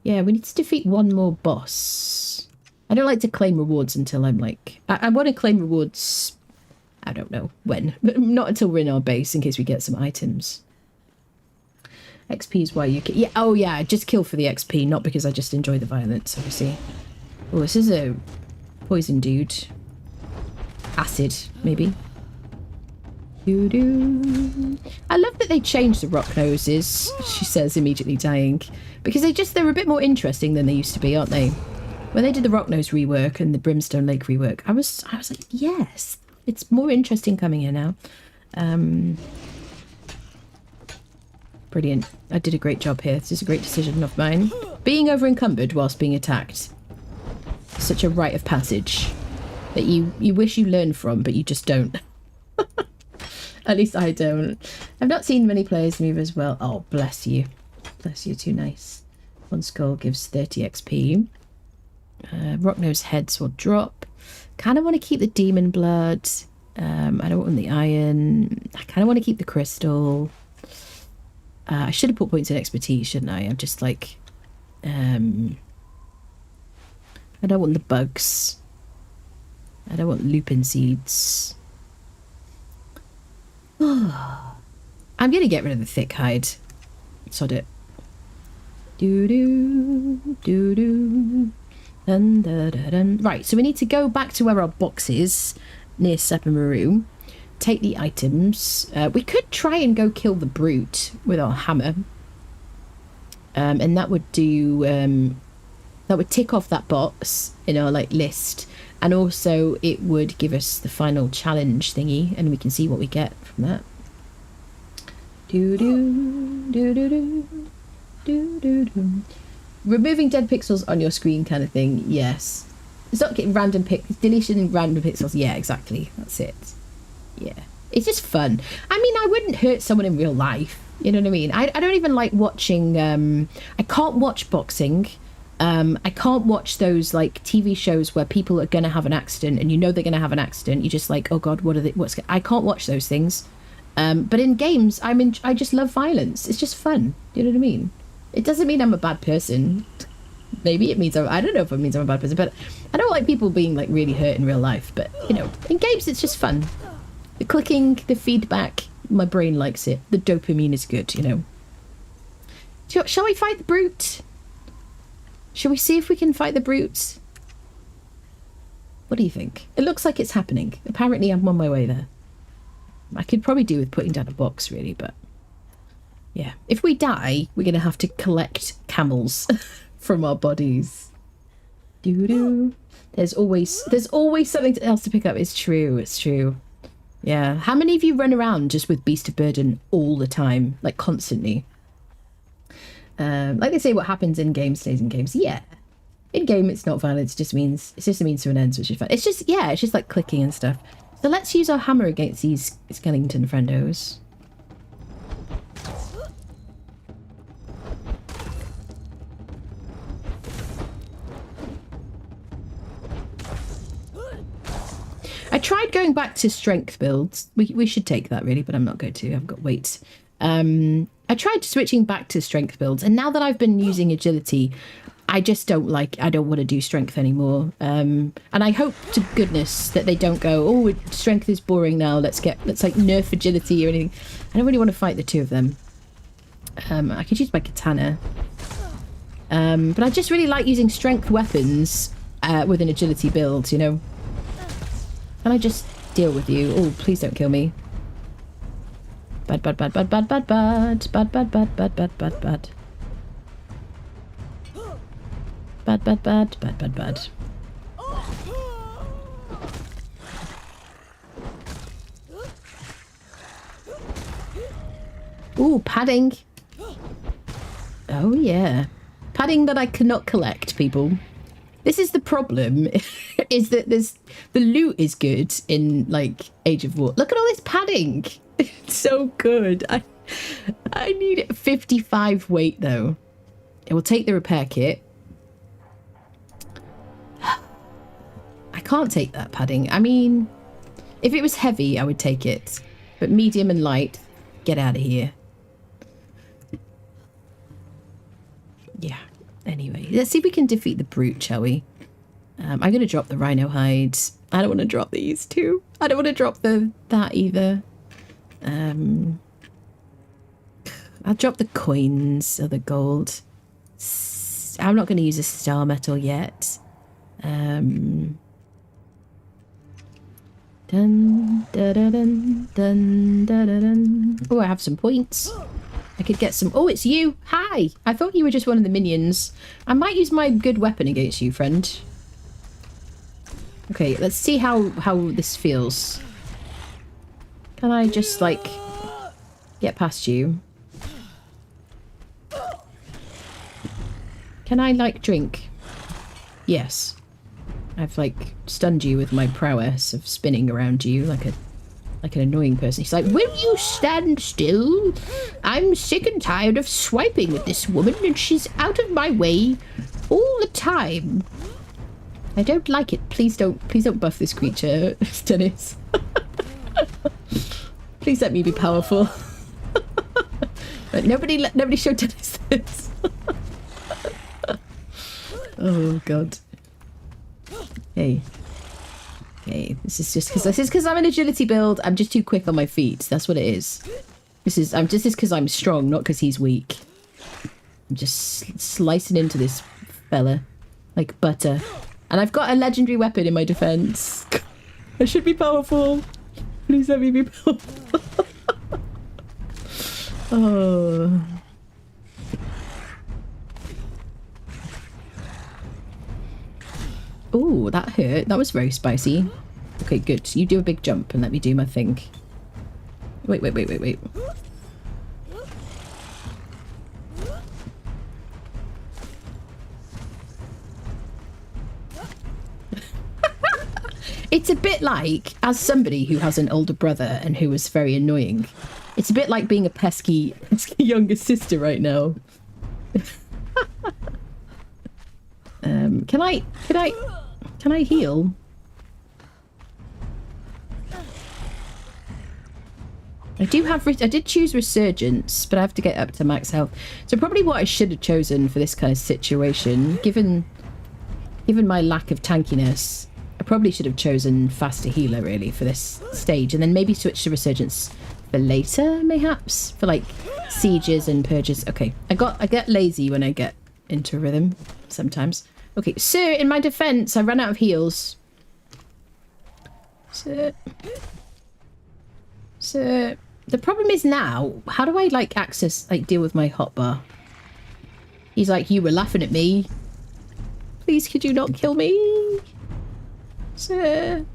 Yeah, we need to defeat one more boss. I don't like to claim rewards until I'm like... I want to claim rewards... I don't know when. But not until we're in our base, in case we get some items. XP is why you can... Yeah, oh yeah, just kill for the XP, not because I just enjoy the violence, obviously. Oh, this is a poison dude. Acid, maybe. Doo-doo. I love that they changed the rock noses, she says, immediately dying. Because they're a bit more interesting than they used to be, aren't they? When they did the rock nose rework and the Brimstone Lake rework, I was like, yes, it's more interesting coming here now. Brilliant. I did a great job here. This is a great decision of mine. Being over encumbered whilst being attacked. Such a rite of passage that you wish you learned from, but you just don't. At least I don't. I've not seen many players move as well. Oh, bless you. Bless you, too nice. One skull gives 30 XP. Rocknose heads will drop. Kind of want to keep the demon blood. I don't want the iron. I kind of want to keep the crystal. I should have put points in expertise, shouldn't I? I'm just like... I don't want the bugs. I don't want lupin seeds. I'm going to get rid of the thick hide. Sod it. Doo-doo, doo-doo. Dun, dun, dun, dun. Right, so we need to go back to where our box is, near Sepamaru. Take the items. We could try and go kill the brute with our hammer. And that would do... that would tick off that box in our like list. And also it would give us the final challenge thingy. And we can see what we get from that. Doo-doo, doo-doo-doo. Do-do-do. Removing dead pixels on your screen kind of thing, yes. It's not getting random deletion random pixels. Yeah, exactly. That's it. Yeah. It's just fun. I mean, I wouldn't hurt someone in real life. You know what I mean? I don't even like watching... I can't watch boxing. I can't watch those like TV shows where people are going to have an accident and you know they're going to have an accident. You're just like, oh God, what are they... I can't watch those things. But in games, I just love violence. It's just fun. You know what I mean? It doesn't mean I'm a bad person. Maybe it means I don't know if it means I'm a bad person, but I don't like people being like really hurt in real life. But you know, in games it's just fun. The clicking, the feedback, my brain likes it. The dopamine is good, you know. Shall we fight the brute? Shall we see if we can fight the brute? What do you think? It looks like it's happening. Apparently I'm on my way there. I could probably do with putting down a box really, but yeah. If we die, we're going to have to collect camels from our bodies. Doo-doo. There's always something else to pick up. It's true. It's true. Yeah. How many of you run around just with Beast of Burden all the time? Like constantly? Like they say, what happens in games stays in games. Yeah. In game, it's not violence. It just means it's just a means to an end, which is fun. It's just it's just like clicking and stuff. So let's use our hammer against these skeleton friendos. I tried going back to strength builds. We should take that really, but I'm not going to. I've got weight. I tried switching back to strength builds, and now that I've been using agility, I just don't want to do strength anymore. And I hope to goodness that they don't go, oh, strength is boring now. Let's like nerf agility or anything. I don't really want to fight the two of them. I could use my katana. But I just really like using strength weapons with an agility build, you know. Can I just deal with you? Oh, please don't kill me. Bad, bad, bad, bad, bad, bad, bad, bad, bad, bad, bad, bad, bad, bad. Bad, bad, bad, bad, bad, bad. Ooh, padding. Oh, yeah. Padding that I cannot collect, people. This is the problem, is that the loot is good in, like, Age of War. Look at all this padding. It's so good. I need 55 weight, though. It will take the repair kit. I can't take that padding. I mean, if it was heavy, I would take it. But medium and light, get out of here. Yeah. Anyway, let's see if we can defeat the brute, shall we? I'm going to drop the rhino hides. I don't want to drop these two. I don't want to drop that either. I'll drop the coins or the gold. I'm not going to use a star metal yet. Dun, dun, dun, dun, dun, dun, dun. Oh, I have some points. I could get some... Oh, it's you. Hi. I thought you were just one of the minions. I might use my good weapon against you, friend. Okay, let's see how this feels. Can I just, like, get past you? Can I, like, drink? Yes. I've, like, stunned you with my prowess of spinning around you like an annoying person. He's like, will you stand still? I'm sick and tired of swiping with this woman and she's out of my way all the time. I don't like it. Please don't buff this creature, Dennis. Please let me be powerful. But nobody show Dennis this. Oh god. Hey. Okay, this is because I'm an agility build. I'm just too quick on my feet. That's what it is. This is because I'm strong, not because he's weak. I'm just slicing into this fella like butter. And I've got a legendary weapon in my defense. I should be powerful. Please let me be powerful. Oh. Oh, that hurt. That was very spicy. Okay, good. You do a big jump and let me do my thing. Wait. It's a bit like, as somebody who has an older brother and who was very annoying, it's a bit like being a pesky younger sister right now. Can I heal? I did choose Resurgence, but I have to get up to max health. So probably what I should have chosen for this kind of situation, given my lack of tankiness, I probably should have chosen Faster Healer really for this stage, and then maybe switch to Resurgence for later, mayhaps, for like sieges and purges. Okay, I get lazy when I get into rhythm sometimes. Okay, sir, in my defense, I ran out of heals. Sir, the problem is now, how do I like deal with my hotbar? He's like, you were laughing at me. Please, could you not kill me? Sir,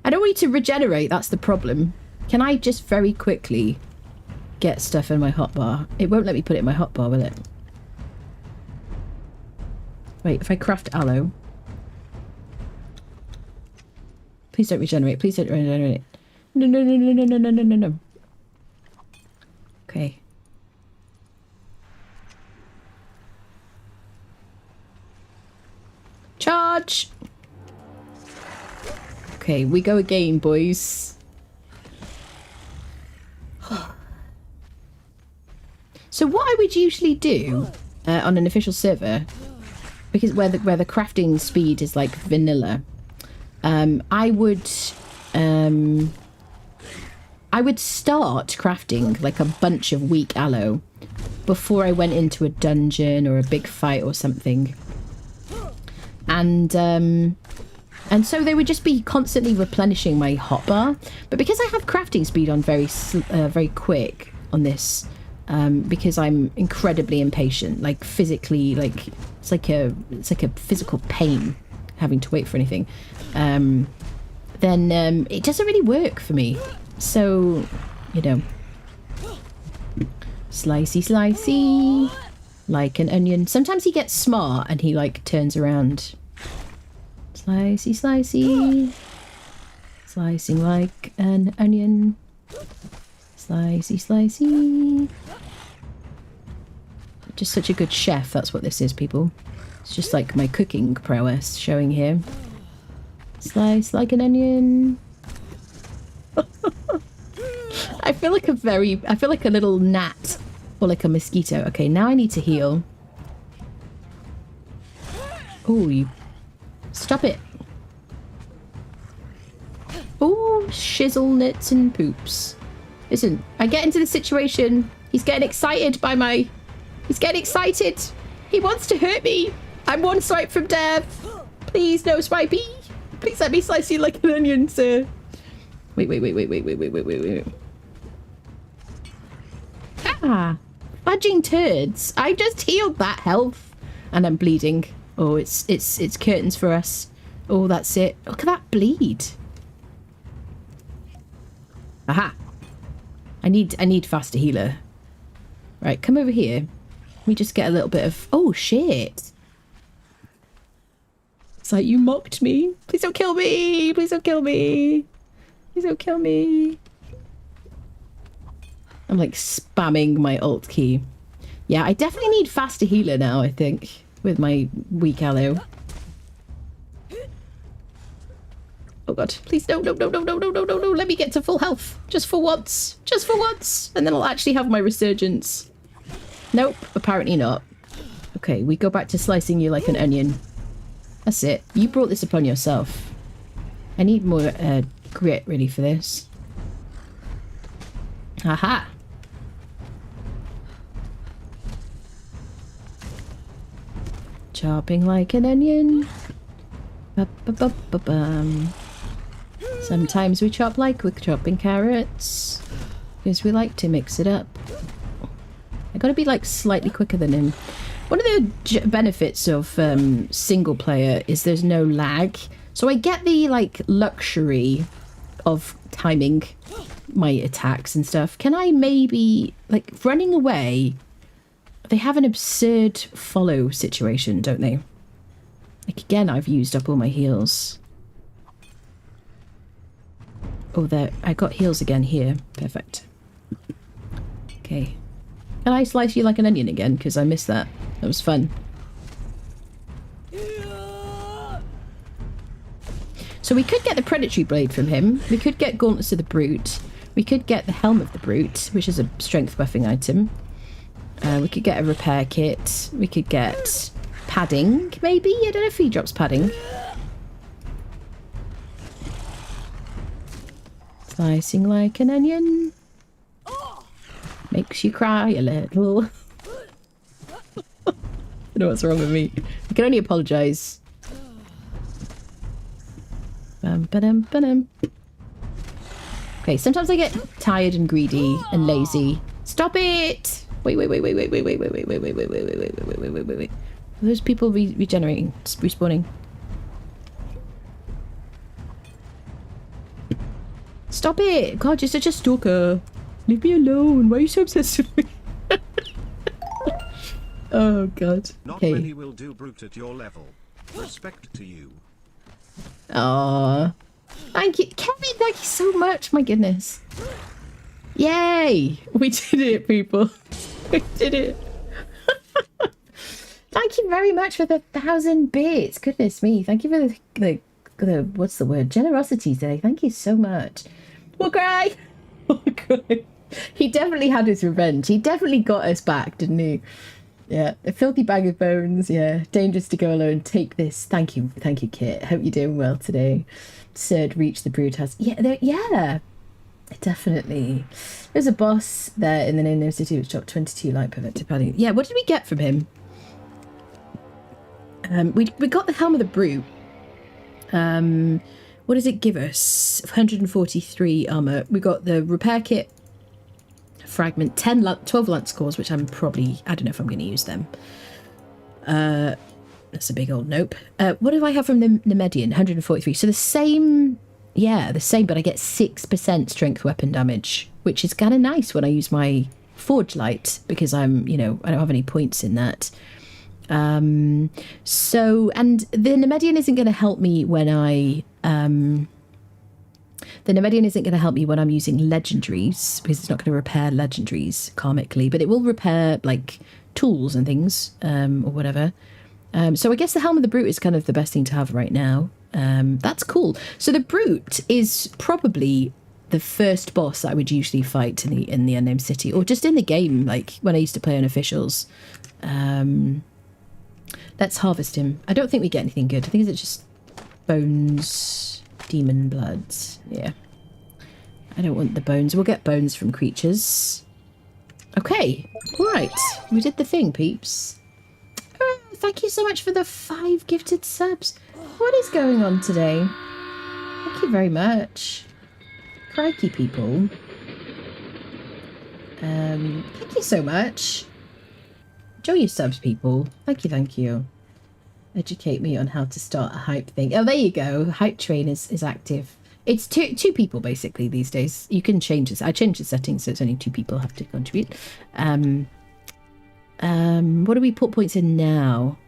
I don't want you to regenerate, that's the problem. Can I just very quickly get stuff in my hotbar? It won't let me put it in my hotbar, will it? Wait, if I craft aloe. Please don't regenerate. Please don't regenerate. No, no, no, no, no, no, no, no, no, no. Okay. Charge! Okay, we go again, boys. So what I would usually do on an official server, because where the crafting speed is like vanilla, I would start crafting like a bunch of weak aloe before I went into a dungeon or a big fight or something. And so they would just be constantly replenishing my hotbar. But because I have crafting speed on very quick on this, because I'm incredibly impatient, like physically, like it's like a physical pain having to wait for anything. Then it doesn't really work for me. So, you know, slicey, slicey, like an onion. Sometimes he gets smart and he like turns around. Slicey, slicey, slicing like an onion. Slicey, slicey. Just such a good chef, that's what this is, people. It's just like my cooking prowess showing here. Slice like an onion. I feel like a little gnat or like a mosquito. Okay, now I need to heal. Oh, you stop it. Oh, shizzle nits and poops. Listen, I get into the situation. He's getting excited by my... He's getting excited. He wants to hurt me. I'm one swipe from death. Please, no swipey. Please let me slice you like an onion, sir. Wait. Ah, fudging turds. I just healed that health. And I'm bleeding. Oh, it's curtains for us. Oh, that's it. Look at that bleed. Aha. I need faster healer. Right, come over here. Let me just get a little bit of... Oh, shit. It's like, you mocked me. Please don't kill me. Please don't kill me. Please don't kill me. I'm like spamming my alt key. Yeah, I definitely need faster healer now, I think, with my weak aloe. Oh god, please no. Let me get to full health. Just for once. Just for once. And then I'll actually have my resurgence. Nope, apparently not. Okay, we go back to slicing you like an onion. That's it. You brought this upon yourself. I need more grit, really, for this. Aha! Chopping like an onion. Ba-ba-ba-ba-bum. Sometimes we chop like we're chopping carrots. Because we like to mix it up. I gotta be like slightly quicker than him. One of the benefits of single player is there's no lag. So I get the like luxury of timing my attacks and stuff. Can I maybe, like, running away, they have an absurd follow situation, don't they? Like, again, I've used up all my heals. Oh, there, I got heals again here. Perfect. Okay. Can I slice you like an onion again? Because I missed that. That was fun. So we could get the predatory blade from him. We could get gauntlets of the brute. We could get the helm of the brute, which is a strength buffing item. We could get a repair kit. We could get padding, maybe? I don't know if he drops padding. Slicing like an onion. Makes you cry a little. I don't know what's wrong with me. I can only apologise. Okay, sometimes I get tired and greedy and lazy. Stop it! Wait. Are those people regenerating, respawning? Stop it! God, you're such a stalker. Leave me alone. Why are you so obsessed with me? Oh god. Not Okay. many will do brute at your level. Respect to you. Aww. Thank you, Kevin. Thank you so much. My goodness. Yay! We did it, people. We did it. Thank you very much for the 1,000 bits. Goodness me. Thank you for the what's the word? Generosity today. Thank you so much. We'll cry. We'll cry. He definitely had his revenge. He definitely got us back, didn't he? Yeah. A filthy bag of bones. Yeah. Dangerous to go alone. Take this. Thank you, Kit. Hope you're doing well today. Sird reached the brood house. Yeah. Definitely. There's a boss there in the name city which dropped 22 light perfect padding. Yeah, what did we get from him? We got the Helm of the Brute. What does it give us? 143 armor. We got the repair kit, fragment, 12 lance cores, which I don't know if I'm going to use them. That's a big old nope. What do I have from the Nemedian? 143. So the same, but I get 6% strength weapon damage, which is kind of nice when I use my Forge Light, because I don't have any points in that. And the Nemedian isn't going to help me when I'm using legendaries, because it's not going to repair legendaries karmically, but it will repair like tools and things, or whatever. So I guess the Helm of the Brute is kind of the best thing to have right now. That's cool. So the Brute is probably the first boss I would usually fight in the Unnamed City, or just in the game, like when I used to play on officials. Let's harvest him. I don't think we get anything good. I think it's just bones, demon bloods. Yeah. I don't want the bones. We'll get bones from creatures. Okay. Right. We did the thing, peeps. Oh, thank you so much for the 5 gifted subs. What is going on today? Thank you very much. Crikey, people. Thank you so much. Enjoy your subs, people. Thank you. Educate me on how to start a hype thing. Oh, there you go. Hype train is active. It's two people basically these days. You can change this. I changed the settings so it's only 2 people have to contribute. What do we put points in now?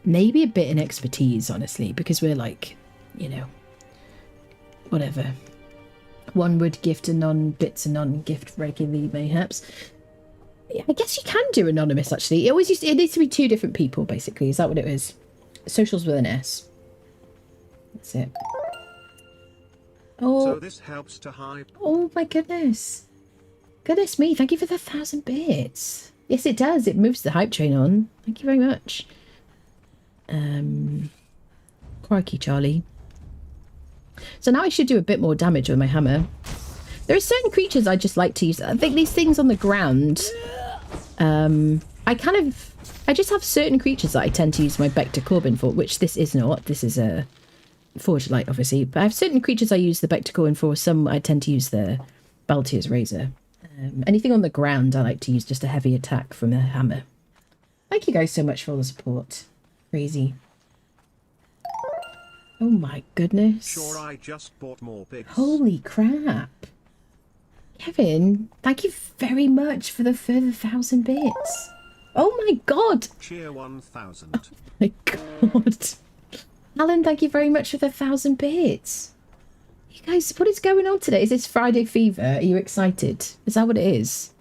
Maybe a bit in expertise, honestly, because we're like, whatever. One would gift a non-bits and non-gift regularly, mayhaps. I guess you can do anonymous, actually. It needs to be 2 different people, basically. Is that what it is? Socials with an S. That's it. Oh. So this helps to hype. Oh my goodness. Goodness me, thank you for the 1,000 bits. Yes, it does. It moves the hype train on. Thank you very much. Crikey, Charlie. So now I should do a bit more damage with my hammer. There are certain creatures I just like to use. I think these things on the ground... I just have certain creatures that I tend to use my Bector Corbin for, which this is not. This is a Forge Light, obviously. But I have certain creatures I use the Bector Corbin for. Some I tend to use the Baltier's Razor. Anything on the ground I like to use just a heavy attack from a hammer. Thank you guys so much for all the support. Crazy. Oh my goodness. Sure, I just bought more pigs. Holy crap. Kevin, thank you very much for the further 1,000 bits. Oh my god. Cheer 1,000. Oh my god. Alan, thank you very much for the 1,000 bits. You guys, what is going on today? Is this Friday fever? Are you excited? Is that what it is?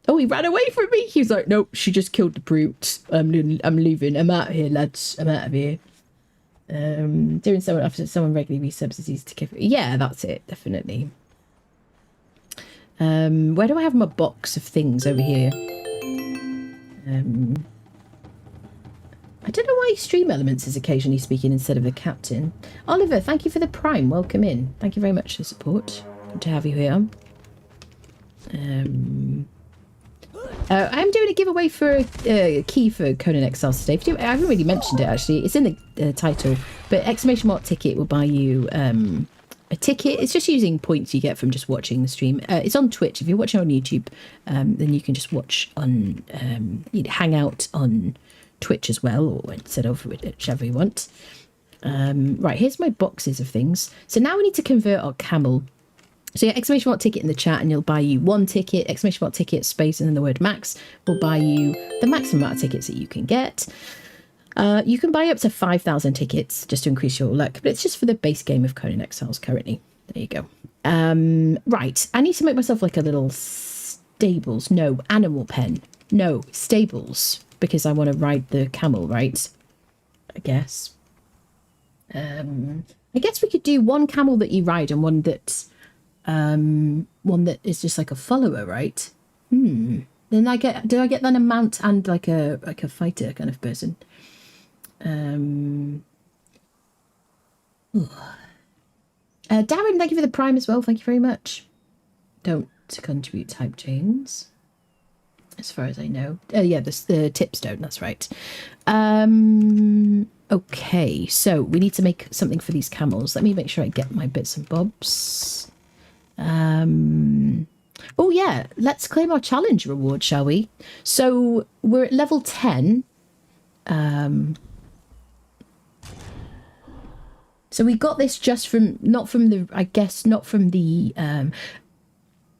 Oh, he ran away from me. He was like, nope, she just killed the brute. I'm leaving. I'm out of here, lads. I'm out of here. Doing someone after someone regularly resubsidies to give. Yeah, that's it. Definitely. Where do I have my box of things over here? I don't know why Stream Elements is occasionally speaking instead of the captain. Oliver, thank you for the prime. Welcome in. Thank you very much for the support. Good to have you here. I'm doing a giveaway for a key for Conan Exiles today. I haven't really mentioned it, actually. It's in the title. But ! ticket will buy you a ticket. It's just using points you get from just watching the stream. It's on Twitch. If you're watching on YouTube, then you can just watch on... hang out on Twitch as well, or instead of whichever you want. Right, here's my boxes of things. So now we need to convert our camel So yeah, exclamation mark ticket in the chat and you'll buy you 1 ticket, exclamation mark ticket space and then the word max will buy you the maximum amount of tickets that you can get. You can buy up to 5,000 tickets just to increase your luck, but it's just for the base game of Conan Exiles currently. There you go. Right, I need to make myself like a little stables. No, animal pen. No, stables, because I want to ride the camel, right? I guess. I guess we could do 1 camel that you ride and one that is just like a follower, right? Then do I get then a mount and like a fighter kind of person? Darren, thank you for the prime as well. Thank you very much. Don't contribute type chains, as far as I know. Yeah, the tips don't. That's right. Okay, so we need to make something for these camels. Let me make sure I get my bits and bobs. Oh yeah, let's claim our challenge reward, shall we? So we're at level 10. So we got this just from, not from the,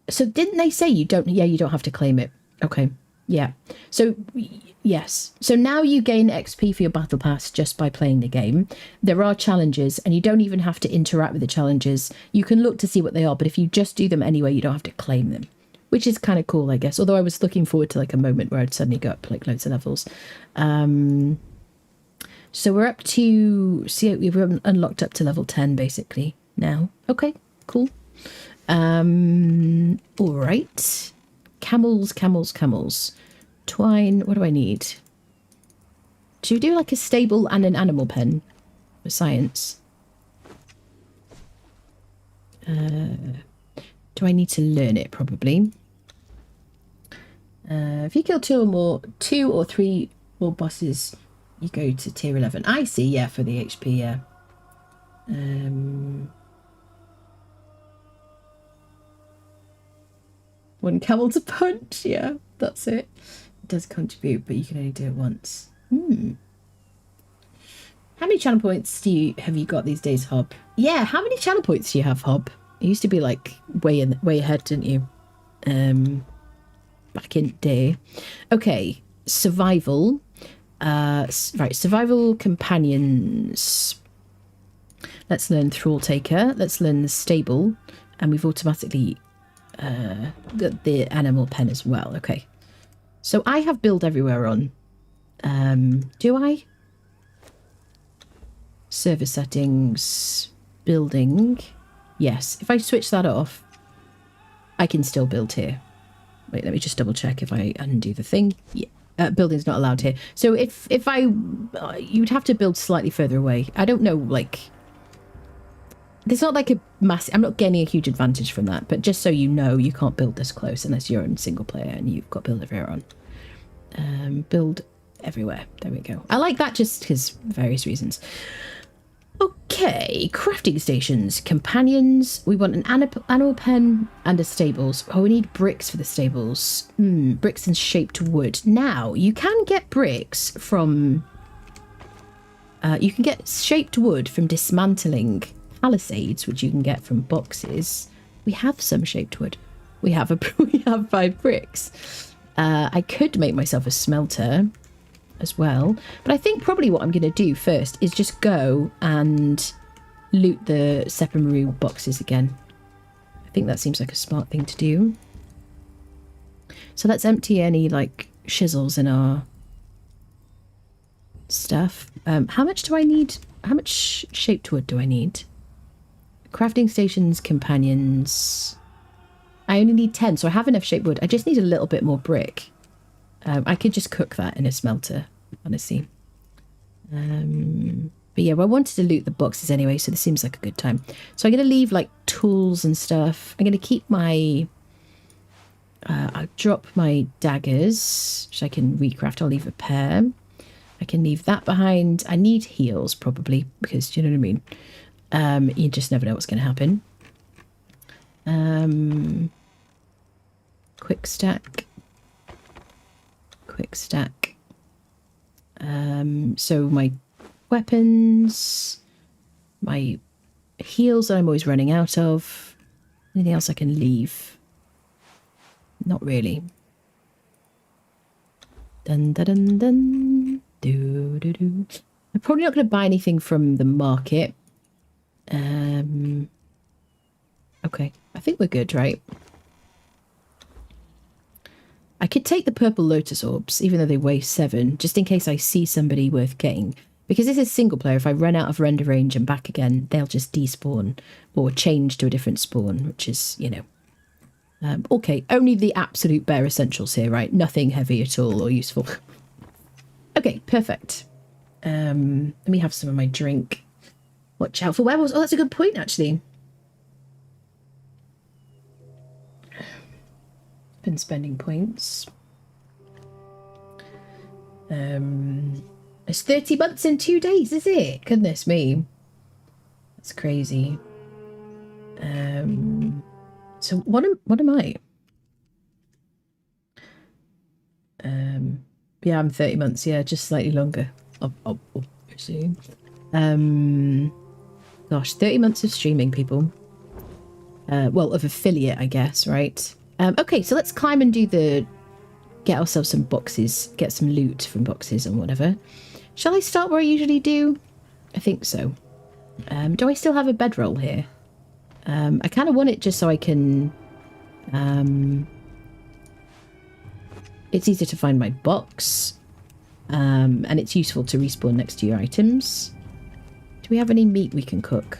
so didn't they say you don't have to claim it. Okay, yeah. So, yes. So now you gain XP for your battle pass just by playing the game. There are challenges and you don't even have to interact with the challenges. You can look to see what they are, but if you just do them anyway, you don't have to claim them, which is kind of cool, I guess. Although I was looking forward to like a moment where I'd suddenly go up like loads of levels. So we're up to, see, we've unlocked up to level 10 basically now. Okay, cool. All right. Camels. Twine, what do I need? Should we do like a stable and an animal pen for science? Do I need to learn it? Probably. If you kill 2 or 3 more bosses, you go to tier 11. I see, yeah, for the HP, yeah. 1 camel to punch, yeah, that's it. It does contribute, but you can only do it once. How many channel points have you got these days, Hob? Yeah, how many channel points do you have, Hob? It used to be like way ahead, didn't you? Back in the day. Okay, survival. Right, survival companions. Let's learn Thrall Taker. Let's learn the stable, and we've automatically got the animal pen as well. Okay, so I have build everywhere on. Do I? Server settings, building. Yes, if I switch that off, I can still build here. Wait, let me just double check if I undo the thing. Yeah. Building's not allowed here. So if you'd have to build slightly further away. I don't know, like, there's not like a massive, I'm not getting a huge advantage from that, but just so you know, you can't build this close unless you're in single player and you've got build everywhere on. Build everywhere. There we go. I like that just because various reasons. Okay, crafting stations, companions. We want an animal pen and a stables. Oh, we need bricks for the stables. Bricks and shaped wood. Now, you can get bricks from... you can get shaped wood from dismantling palisades, which you can get from boxes. We have some shaped wood. We have 5 bricks. I could make myself a smelter as well, but I think probably what I'm going to do first is just go and loot the Sepamaru boxes again. I think that seems like a smart thing to do. So let's empty any like chisels in our stuff. How much do I need? How much shaped wood do I need? Crafting stations, companions. I only need 10, so I have enough shaped wood. I just need a little bit more brick. I could just cook that in a smelter, honestly. But yeah, well, I wanted to loot the boxes anyway, so this seems like a good time. So I'm going to leave like tools and stuff. I'm going to keep my... I'll drop my daggers, which I can recraft. I'll leave a pair. I can leave that behind. I need heals, probably, because, you know what I mean? You just never know what's going to happen. Quick stack. So my weapons, my heals that I'm always running out of. Anything else I can leave? Not really. Dun dun dun dun. Do do do. I'm probably not going to buy anything from the market. Okay, I think we're good, right? I could take the purple lotus orbs, even though they weigh 7, just in case I see somebody worth getting. Because this is single player, if I run out of render range and back again, they'll just despawn or change to a different spawn, which is, you know. Okay, only the absolute bare essentials here, right? Nothing heavy at all or useful. Okay, perfect. Let me have some of my drink. Watch out for werewolves. Oh, that's a good point, actually. Been spending points. It's 30 months in 2 days, is it? Goodness me. That's crazy. So what am I? Yeah, I'm 30 months, yeah, just slightly longer. Obviously. Gosh, 30 months of streaming, people. Well, of affiliate, I guess, right? Okay, so let's climb and do the... Get ourselves some boxes, get some loot from boxes and whatever. Shall I start where I usually do? I think so. Do I still have a bedroll here? I kind of want it just so I can... It's easier to find my box. And it's useful to respawn next to your items. Do we have any meat we can cook?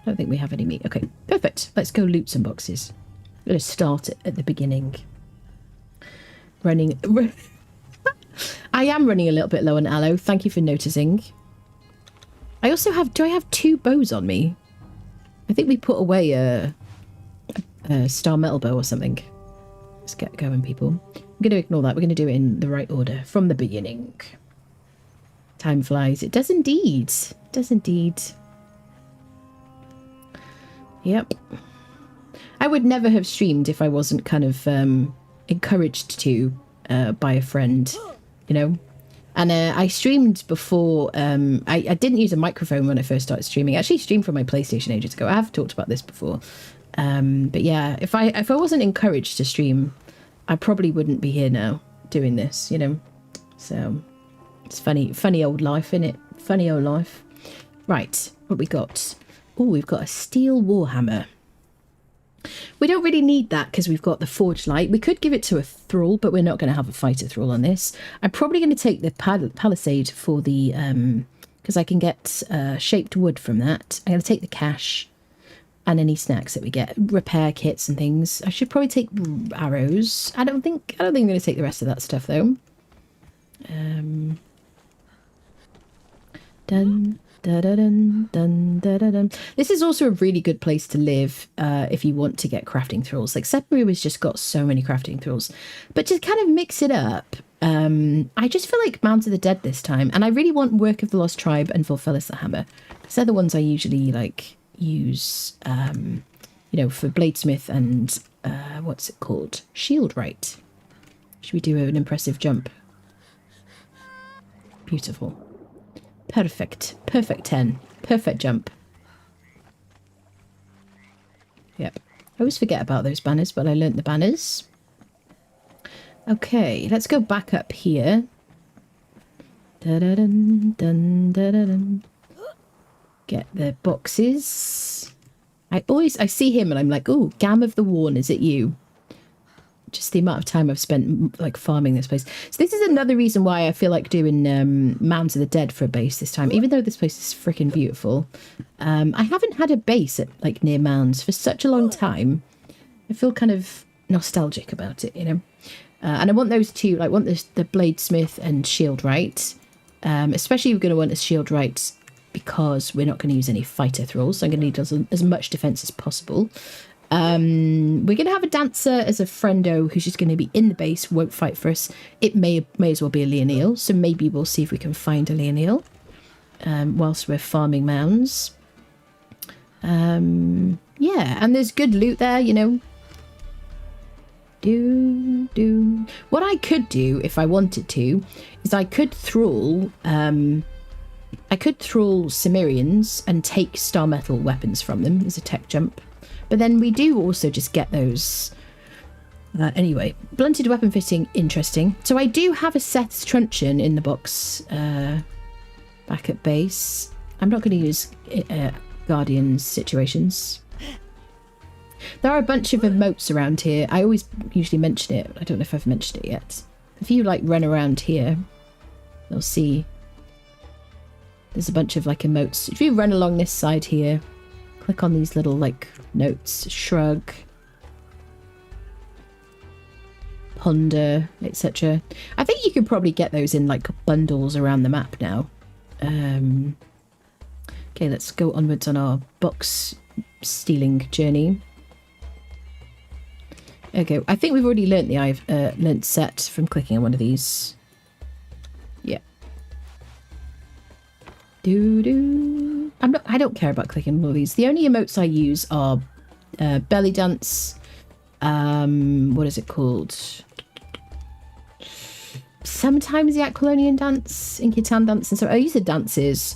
I don't think we have any meat. Okay, perfect. Let's go loot some boxes. I'm going to start at the beginning. I am running a little bit low on aloe. Thank you for noticing. I also have... Do I have 2 bows on me? I think we put away a star metal bow or something. Let's get going, people. I'm going to ignore that. We're going to do it in the right order from the beginning. Time flies. It does indeed. It does indeed. Yep. I would never have streamed if I wasn't kind of encouraged to by a friend, you know. And I streamed before. I didn't use a microphone when I first started streaming. I actually streamed from my PlayStation ages ago. I have talked about this before. But yeah, if I wasn't encouraged to stream, I probably wouldn't be here now doing this, you know. So it's funny old life, innit? Funny old life. Right, what we got? Oh, we've got a steel warhammer. We don't really need that because we've got the forge light. We could give it to a thrall, but we're not going to have a fighter thrall on this. I'm probably going to take the palisade for the because I can get shaped wood from that. I'm going to take the cash and any snacks that we get, repair kits and things. I should probably take arrows. I don't think I'm going to take the rest of that stuff though. Dun. Dun, dun, dun, dun, dun. This is also a really good place to live if you want to get crafting thralls. Like Sephiroth has just got so many crafting thralls, but to kind of mix it up, I just feel like Mounds of the Dead this time, and I really want Work of the Lost Tribe and Fulfillis the Hammer. Because they're the ones I usually like use, you know, for Bladesmith and what's it called? Shieldwright. Should we do an impressive jump? Beautiful. Perfect. Perfect 10. Perfect jump. Yep. I always forget about those banners, but I learnt the banners. Okay, let's go back up here. Da-da-dun, dun, da-da-dun. Get the boxes. I see him and I'm like, oh, Gam of the Worn, is it you? Just the amount of time I've spent like farming this place. So this is another reason why I feel like doing Mounds of the Dead for a base this time, even though this place is freaking beautiful. I haven't had a base at like near Mounds for such a long time. I feel kind of nostalgic about it, you know. And I want those two, like want the Bladesmith and Shieldwright. Especially we're going to want a Shieldwright because we're not going to use any fighter thralls. So I'm going to need as much defense as possible. We're going to have a dancer as a friendo who's just going to be in the base, won't fight for us. It may as well be a Leonil, so maybe we'll see if we can find a Leonil whilst we're farming mounds. Yeah, and there's good loot there, you know. What I could do if I wanted to is I could thrall Cimmerians and take star metal weapons from them as a tech jump. But then we do also just get those. Anyway, blunted weapon fitting, interesting. So I do have a Seth's truncheon in the box back at base. I'm not going to use Guardian's situations. There are a bunch of emotes around here. I always usually mention it. I don't know if I've mentioned it yet. If you like run around here, you'll see there's a bunch of like emotes. If you run along this side here, click on these little like notes, shrug, ponder, etc. I think you could probably get those in like bundles around the map now. Okay, let's go onwards on our box stealing journey. Okay, I think we've already learnt the learnt set from clicking on one of these. Yeah. I don't care about clicking on all these. The only emotes I use are belly dance. What is it called? Sometimes the Aquilonian dance, Inquitan dance, and so I use the dances.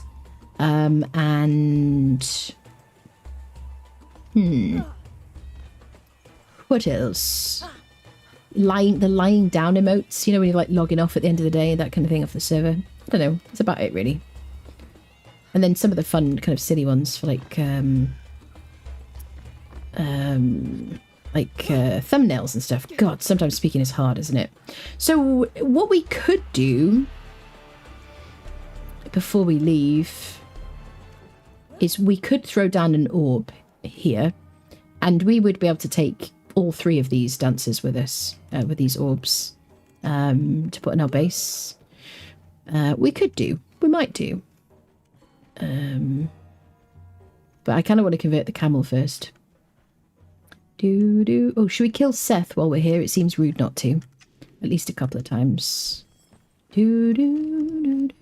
What else? The lying down emotes, you know, when you're like logging off at the end of the day, that kind of thing off the server. I don't know. That's about it, really. And then some of the fun, kind of silly ones for like thumbnails and stuff. God, sometimes speaking is hard, isn't it? So what we could do before we leave is we could throw down an orb here, and we would be able to take all 3 of these dancers with us, with these orbs, to put in our base. We might do. But I kind of want to convert the camel first. Oh, should we kill Seth while we're here? It seems rude not to. At least a couple of times. I kind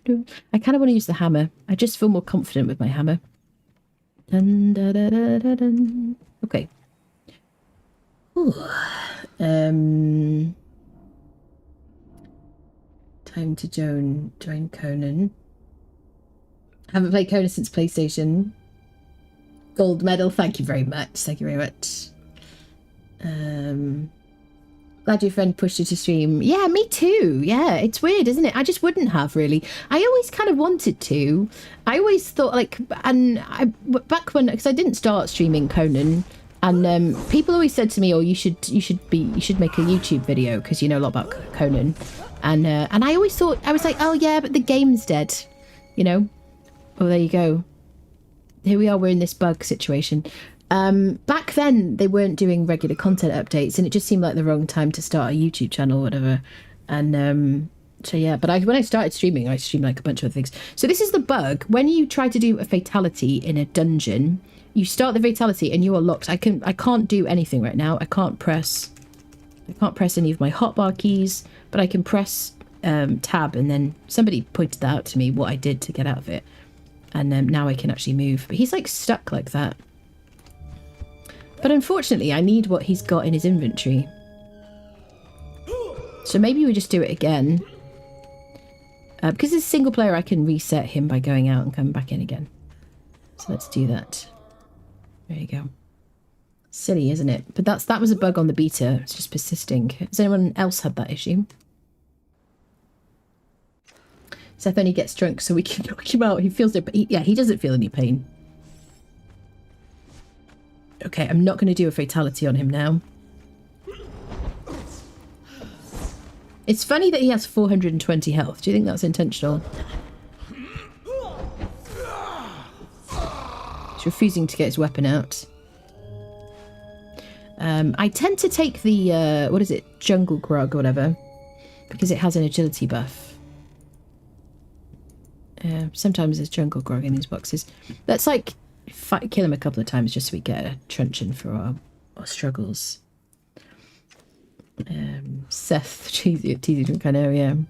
of want to use the hammer. I just feel more confident with my hammer. Dun, da, da, da, da, dun. Okay. Time to join Conan. Haven't played Conan since PlayStation. Gold medal. Thank you very much. Thank you very much. Glad your friend pushed you to stream. Yeah, me too. Yeah, it's weird, isn't it? I just wouldn't have really. I always kind of wanted to. I always thought like, back when, because I didn't start streaming Conan, and people always said to me, "Oh, you should make a YouTube video because you know a lot about Conan," and I always thought, I was like, "Oh yeah, but the game's dead," you know. Oh, there you go. Here we are. We're in this bug situation. Back then, they weren't doing regular content updates, and it just seemed like the wrong time to start a YouTube channel or whatever. And so yeah, but when I started streaming, I streamed like a bunch of other things. So this is the bug. When you try to do a fatality in a dungeon, you start the fatality and you are locked. I can't do anything right now. I can't press any of my hotbar keys, but I can press tab, and then somebody pointed that out to me what I did to get out of it, and now I can actually move. But he's like stuck like that. But unfortunately, I need what he's got in his inventory. So maybe we just do it again. Because it's single player, I can reset him by going out and coming back in again. So let's do that. There you go. Silly, isn't it? But that was a bug on the beta. It's just persisting. Has anyone else had that issue? Seth only gets drunk so we can knock him out. He feels no pain. Yeah, he doesn't feel any pain. Okay, I'm not going to do a fatality on him now. It's funny that he has 420 health. Do you think that's intentional? He's refusing to get his weapon out. I tend to take the, what is it? Jungle Grog or whatever. Because it has an agility buff. Sometimes there's Jungle Grog in these boxes. That's like... kill him a couple of times just so we get a truncheon for our struggles. Seth, teasing from Canary.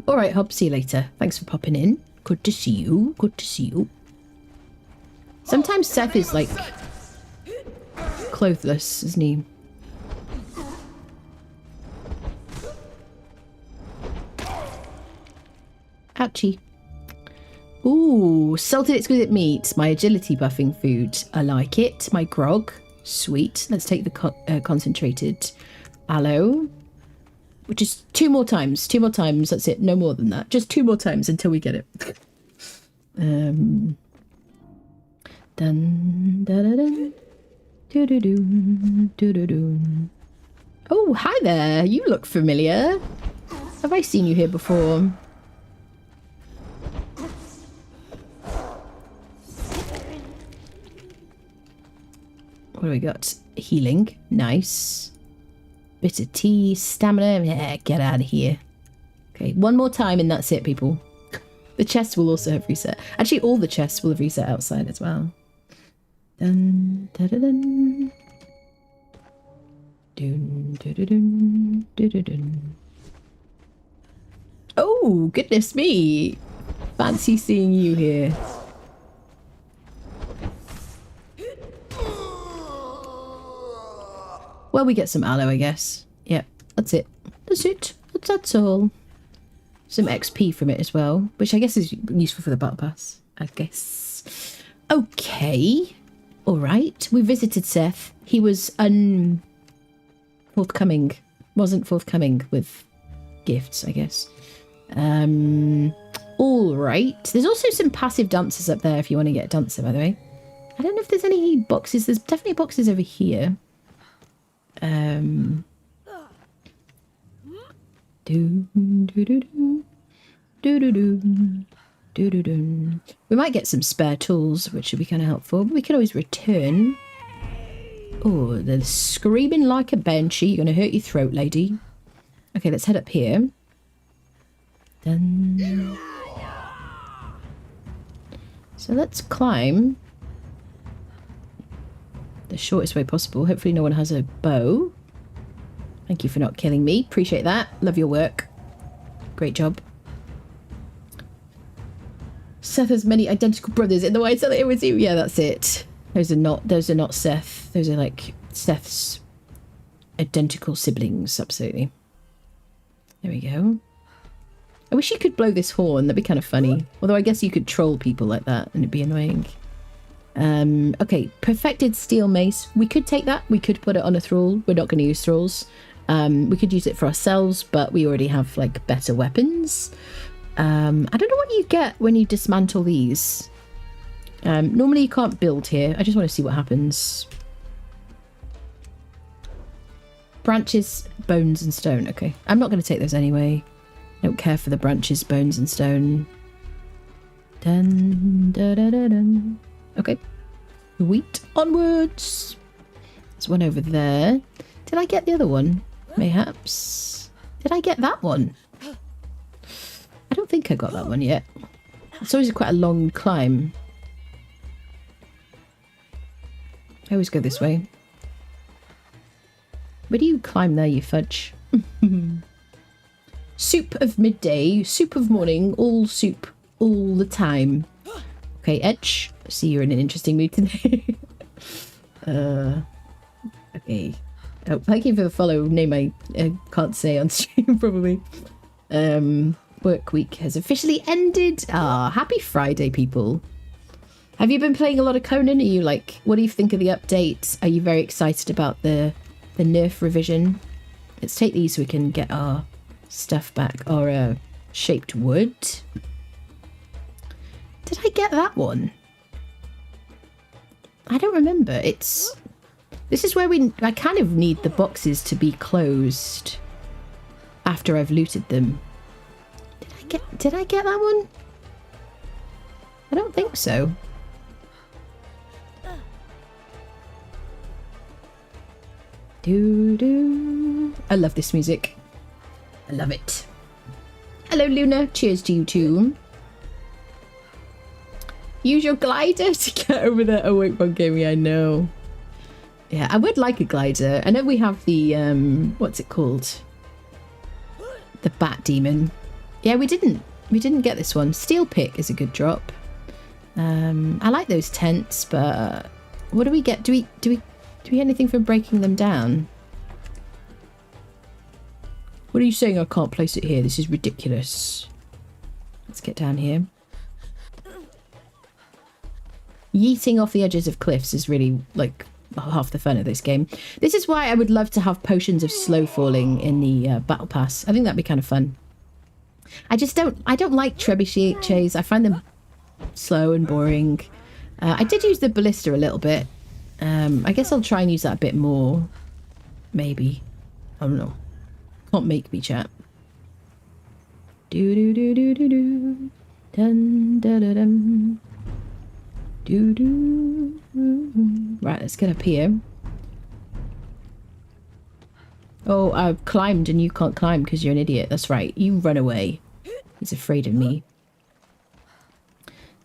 Alright, Hob, see you later. Thanks for popping in. Good to see you. Good to see you. Sometimes Seth is like clothless, isn't he? Ouchie. Ooh, salted exquisite meat. My agility buffing food. I like it. My grog. Sweet. Let's take the concentrated aloe. Which is 2 more times. 2 more times. That's it. No more than that. Just 2 more times until we get it. Dun dun dun dun. Do do do do do do. Oh, hi there. You look familiar. Have I seen you here before? What do we got? Healing. Nice. Bit of tea. Stamina. Yeah, get out of here. Okay, 1 more time and that's it, people. The chests will also have reset. Actually, all the chests will have reset outside as well. Dun, dun, dun, dun. Dun, dun, dun, dun, dun, dun, dun. Oh, goodness me. Fancy seeing you here. Well, we get some aloe, I guess. Yep, that's it. That's it. That's all. Some XP from it as well, which I guess is useful for the battle pass, I guess. Okay. All right. We visited Seth. He was forthcoming. Wasn't forthcoming with gifts, I guess. All right. There's also some passive dancers up there if you want to get a dancer, by the way. I don't know if there's any boxes. There's definitely boxes over here. We might get some spare tools, which would be kind of helpful. But we can always return. Oh, they're screaming like a banshee. You're going to hurt your throat, lady. Okay, let's head up here. Dun. So let's climb the shortest way possible. Hopefully no one has a bow. Thank you for not killing me. Appreciate that. Love your work. Great job. Seth has many identical brothers in the way so that it was you. Yeah, that's it. Those are not Seth. Those are like Seth's identical siblings. Absolutely. There we go. I wish you could blow this horn. That'd be kind of funny. Although I guess you could troll people like that and it'd be annoying. Okay, perfected steel mace. We could take that. We could put it on a thrall. We're not going to use thralls. We could use it for ourselves, but we already have like better weapons. I don't know what you get when you dismantle these. Normally you can't build here. I just want to see what happens. Branches, bones and stone. Okay, I'm not going to take those anyway. I don't care for the branches, bones and stone. Dun, dun, dun, dun, dun. Okay. Wheat onwards. There's one over there. Did I get the other one? Mayhaps. Did I get that one? I don't think I got that one yet. It's always quite a long climb. I always go this way. Where do you climb there, you fudge? Soup of midday, soup of morning, all soup, all the time. Okay, Edge. I see you're in an interesting mood today. Okay. Oh, thank you for the follow. Name I can't say on stream, probably. Work week has officially ended. Ah, happy Friday, people. Have you been playing a lot of Conan? Are you like, what do you think of the update? Are you very excited about the nerf revision? Let's take these so we can get our stuff back. Our shaped wood. Did I get that one? I don't remember. This is where I kind of need the boxes to be closed after I've looted them. Did I get that one? I don't think so. I love this music. I love it. Hello, Luna. Cheers to you too. Use your glider to get over there. Oh wait, Funcom, I know. Yeah, I would like a glider. I know we have the what's it called? The bat demon. Yeah, we didn't get this one. Steel pick is a good drop. I like those tents, but what do we get? Do we get anything for breaking them down? What are you saying? I can't place it here. This is ridiculous. Let's get down here. yeeting off the edges of cliffs is really like half the fun of this game. This is why I would love to have potions of slow falling in the battle pass. I think that'd be kind of fun. I don't like trebuchets. I find them slow and boring. I did use the ballista a little bit. I guess I'll try and use that a bit more. Maybe. I don't know. Can't make me, chat. Do do do do do do. Dun da da dum. Do do. Right, let's get up here. Oh, I've climbed and you can't climb because you're an idiot. That's right. You run away. He's afraid of me.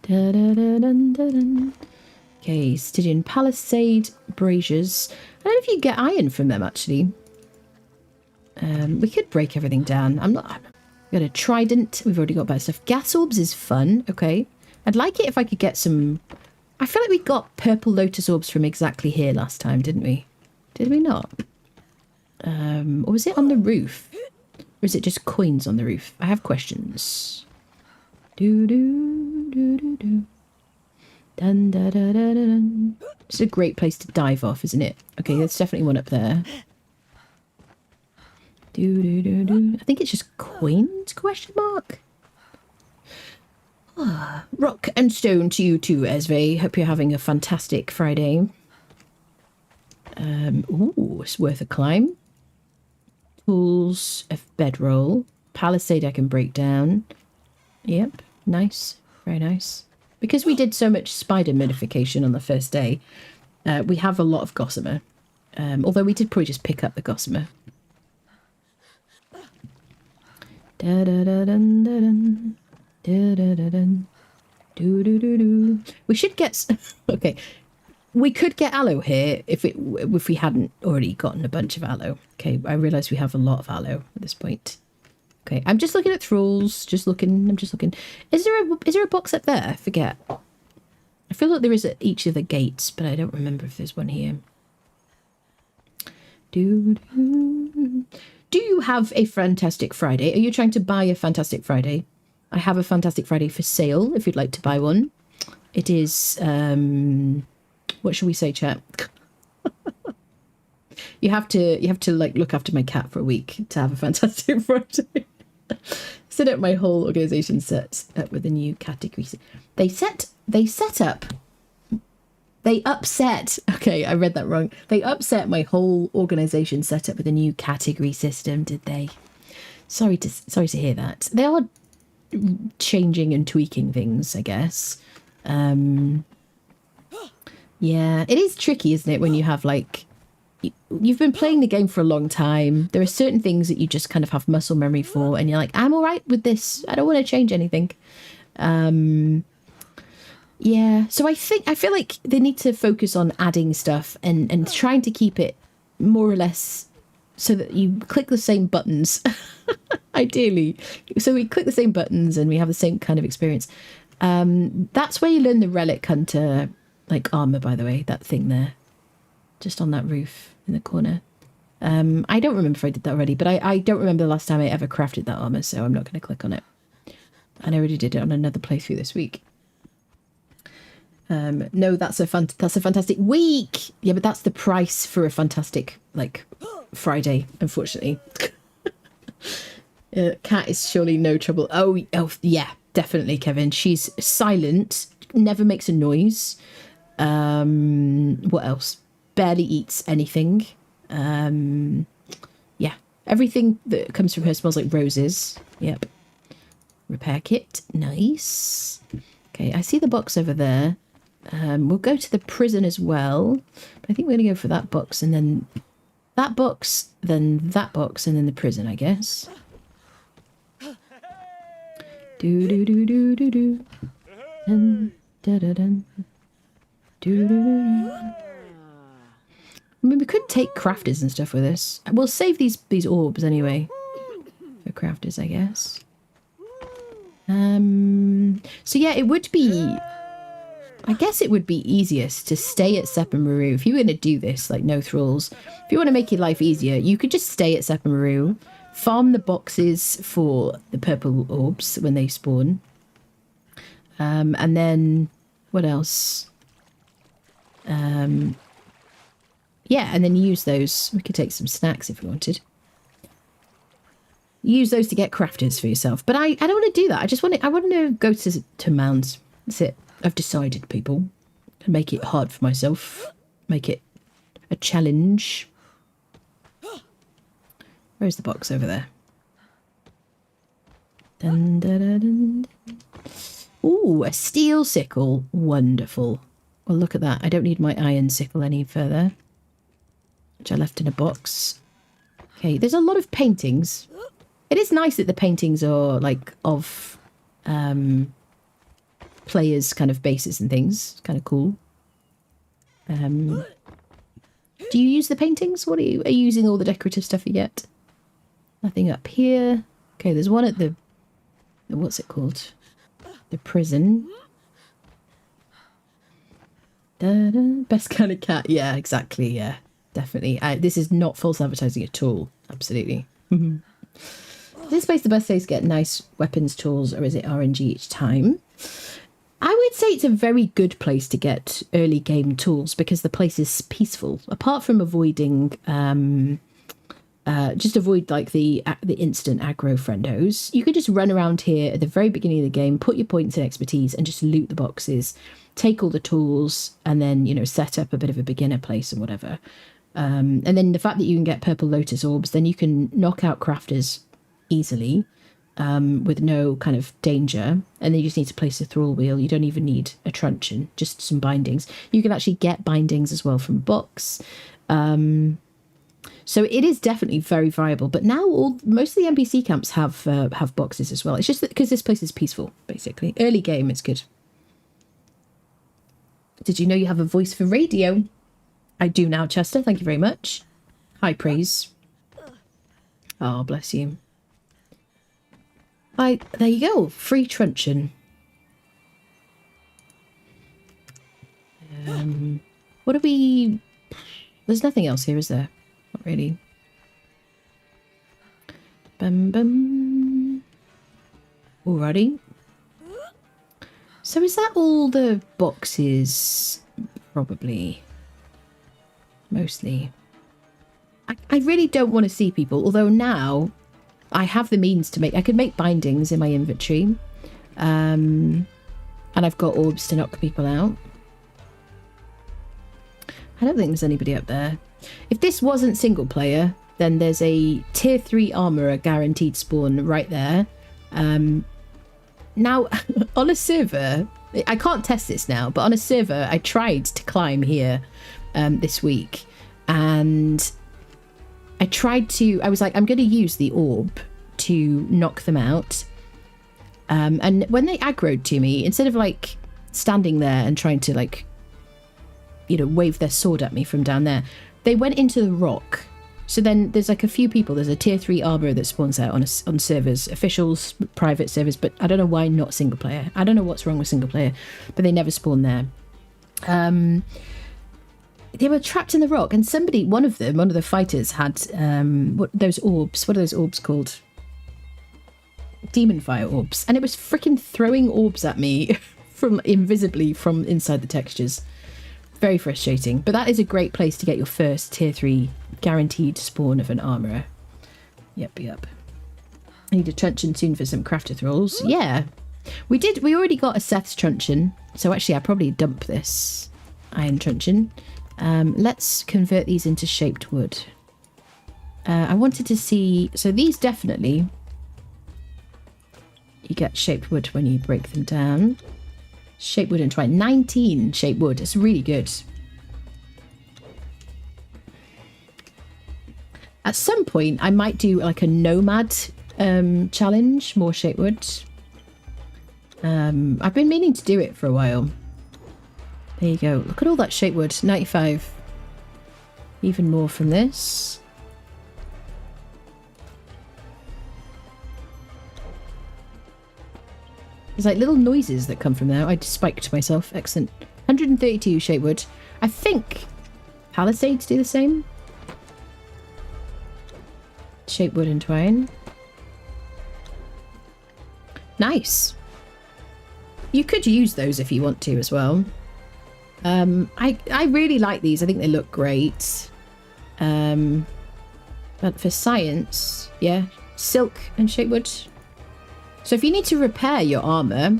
Da da da dun da dun. Okay, Stygian Palisade braziers. I don't know if you get iron from them actually. We could break everything down. We got a trident. We've already got bad stuff. Gas orbs is fun. Okay. I'd like it if I could get some... I feel like we got purple lotus orbs from exactly here last time, didn't we? Did we not? Or was it on the roof? Or is it just coins on the roof? I have questions. Do do do do do. Dun da da da da dun. It's a great place to dive off, isn't it? Okay, there's definitely one up there. Do do do do. I think it's just coins? Question mark. Rock and stone to you too, Esve. Hope you're having a fantastic Friday. Ooh, it's worth a climb. Tools of bedroll. Palisade I can break down. Yep, nice. Very nice. Because we did so much spider modification on the first day, we have a lot of gossamer. Although we did probably just pick up the gossamer. Da da da dun da dun. Da da da dun. Do do do do. We should get... Okay. We could get aloe here if we hadn't already gotten a bunch of aloe. Okay, I realise we have a lot of aloe at this point. Okay, I'm just looking at thralls. I'm just looking. Is there a box up there? I forget. I feel like there is at each of the gates, but I don't remember if there's one here. Do you have a Fantastic Friday? Are you trying to buy a Fantastic Friday? I have a Fantastic Friday for sale if you'd like to buy one. It is what shall we say, chat? you have to like look after my cat for a week to have a Fantastic Friday. Set up my whole organisation set up with a new category. They upset. Okay, I read that wrong. They upset my whole organisation set up with a new category system, did they? Sorry to hear that. They are changing and tweaking things, I guess. Yeah, it is tricky, isn't it, when you have like you've been playing the game for a long time. There are certain things that you just kind of have muscle memory for, and you're like, I'm all right with this. I don't want to change anything. Yeah, so I feel like they need to focus on adding stuff and trying to keep it more or less so that you click the same buttons, ideally. So we click the same buttons and we have the same kind of experience. That's where you learn the Relic Hunter, like armor, by the way, that thing there, just on that roof in the corner. I don't remember if I did that already, but I don't remember the last time I ever crafted that armor, so I'm not going to click on it. And I already did it on another playthrough this week. No, that's a fantastic week. Yeah, but that's the price for a fantastic like Friday, unfortunately. Cat is surely no trouble. Oh yeah, definitely, Kevin. She's silent, never makes a noise. What else? Barely eats anything. Yeah, everything that comes from her smells like roses. Yep. Repair kit, nice. Okay, I see the box over there. We'll go to the prison as well. But I think we're going to go for that box and then that box, then that box, and then the prison, I guess. Do do do do do do. Dun, da, da, dun. Do, do, do. I mean, we could take crafters and stuff with us. We'll save these orbs anyway for crafters, I guess. So yeah, it would be... I guess it would be easiest to stay at Sepamaru. If you were going to do this, like no thralls, if you want to make your life easier, you could just stay at Sepamaru, farm the boxes for the purple orbs when they spawn. And then, what else? Yeah, and then use those. We could take some snacks if we wanted. Use those to get crafters for yourself. But I don't want to do that. I want to go to mounds. That's it. I've decided, people. To make it hard for myself. Make it a challenge. Where's the box over there? Dun, dun, dun, dun. Ooh, a steel sickle. Wonderful. Well, look at that. I don't need my iron sickle any further. Which I left in a box. Okay, there's a lot of paintings. It is nice that the paintings are like of players' kind of bases and things. It's kind of cool. Do you use the paintings? What are you using all the decorative stuff you get? Nothing up here. Okay, there's one at the what's it called? The prison. Da-da. Best kind of cat. Yeah, exactly. Yeah, definitely. This is not false advertising at all. Absolutely. Is this place the best place to get nice weapons, tools, or is it RNG each time? I would say it's a very good place to get early game tools because the place is peaceful. Apart from avoiding, just avoid like the instant aggro friendos. You could just run around here at the very beginning of the game, put your points in expertise, and just loot the boxes, take all the tools, and then set up a bit of a beginner place or whatever. And then the fact that you can get purple lotus orbs, then you can knock out crafters easily. With no kind of danger, and then you just need to place a thrall wheel. You don't even need a truncheon, just some bindings. You can actually get bindings as well from a box. So it is definitely very viable. But now most of the NPC camps have boxes as well. It's just because this place is peaceful, basically. Early game, it's good. Did you know you have a voice for radio? I do now, Chester. Thank you very much. High praise. Oh, bless you. There you go. Free truncheon. What do we... There's nothing else here, is there? Not really. Bum bum. Alrighty. So is that all the boxes? Probably. Mostly. I really don't want to see people, although now... I have the means to I could make bindings in my inventory. And I've got orbs to knock people out. I don't think there's anybody up there. If this wasn't single player, then there's a tier 3 armourer guaranteed spawn right there. Now, on a server, I can't test this now, but on a server, I tried to climb here this week. And... I was like, I'm going to use the orb to knock them out. And when they aggroed to me, instead of like standing there and trying to like, wave their sword at me from down there, they went into the rock. So then there's like a few people. There's a tier 3 armor that spawns out on servers, officials, private servers, but I don't know why not single player. I don't know what's wrong with single player, but they never spawn there. They were trapped in the rock, and one of the fighters had those orbs. What are those orbs called? Demon fire orbs. And it was freaking throwing orbs at me from invisibly from inside the textures. Very frustrating. But that is a great place to get your first tier 3 guaranteed spawn of an armourer. Yep. I need a truncheon soon for some crafter thralls. Yeah. We already got a Seth's truncheon. So actually I'll probably dump this iron truncheon. Let's convert these into shaped wood. I wanted to see... So these definitely... You get shaped wood when you break them down. Shaped wood and twine. 19 shaped wood. It's really good. At some point, I might do like a nomad challenge. More shaped wood. I've been meaning to do it for a while. There you go. Look at all that shaped wood. 95. Even more from this. There's like little noises that come from there. I just spiked myself. Excellent. 132 shaped wood. I think Palisades do the same. Shaped wood and twine. Nice. You could use those if you want to as well. I really like these. I think they look great. But for science, yeah, silk and shapewood. So if you need to repair your armor,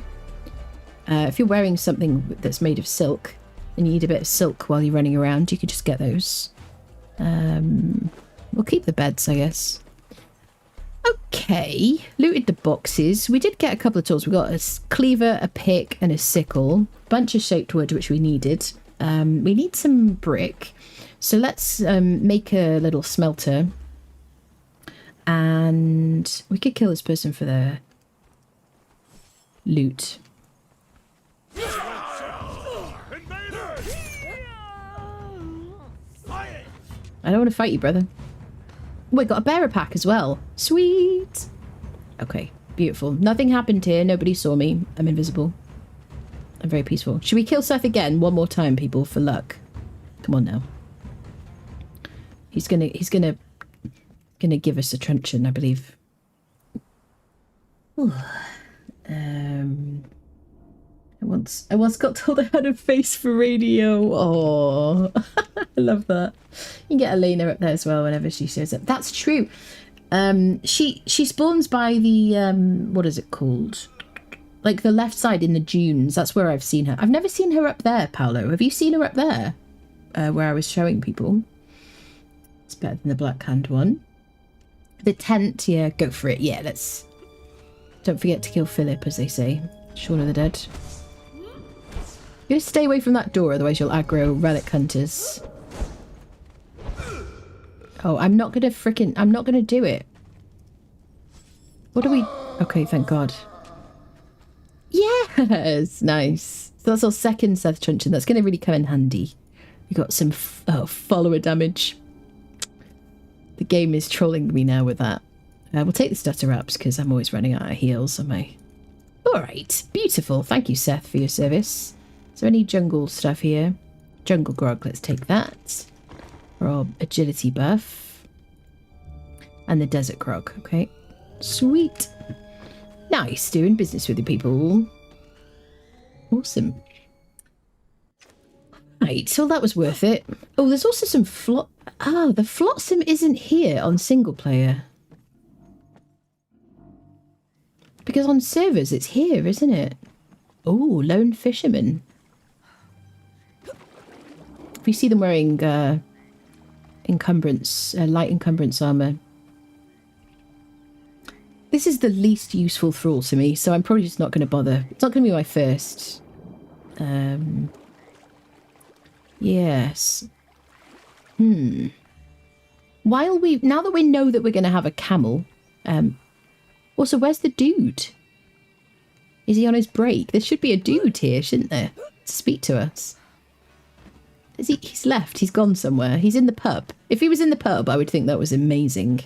if you're wearing something that's made of silk and you need a bit of silk while you're running around, you could just get those. We'll keep the beds, I guess. Okay, looted the boxes. We did get a couple of tools. We got a cleaver, a pick, and a sickle. Bunch of shaped wood, which we needed. We need some brick. So let's make a little smelter. And we could kill this person for their loot. I don't want to fight you, brother. We got a bearer pack as well. Sweet. Okay, beautiful. Nothing happened here. Nobody saw me. I'm invisible. I'm very peaceful. Should we kill Seth again one more time, people, for luck? Come on now. He's gonna give us a truncheon, I believe. I once got told I had a face for radio. Oh, I love that. You can get Elena up there as well whenever she shows up. That's true. She spawns by the what is it called? Like the left side in the dunes. That's where I've seen her. I've never seen her up there, Paolo. Have you seen her up there? Where I was showing people. It's better than the Black Hand one. The tent, yeah, go for it. Yeah, let's. Don't forget to kill Philip, as they say. Shaun of the Dead. You gotta stay away from that door, otherwise you'll aggro relic hunters. Oh, I'm not gonna do it. What do we... Okay, thank God. Yes! Nice. So that's our second Seth Truncheon. That's gonna really come in handy. We got some follower damage. The game is trolling me now with that. We'll take the stutter ups because I'm always running out of heals on my... Alright, beautiful. Thank you, Seth, for your service. Is there any jungle stuff here? Jungle grog, let's take that. For our agility buff. And the desert grog, okay. Sweet. Nice, doing business with the people. Awesome. Right, so that was worth it. Oh, there's also some the flotsam isn't here on single player. Because on servers it's here, isn't it? Oh, lone fisherman. If you see them wearing encumbrance, light encumbrance armor. This is the least useful thrall to me, so I'm probably just not going to bother. It's not going to be my first. Yes. Now that we know that we're going to have a camel. Also, where's the dude? Is he on his break? There should be a dude here, shouldn't there? To speak to us. He's left. He's gone somewhere. He's in the pub. If he was in the pub, I would think that was amazing.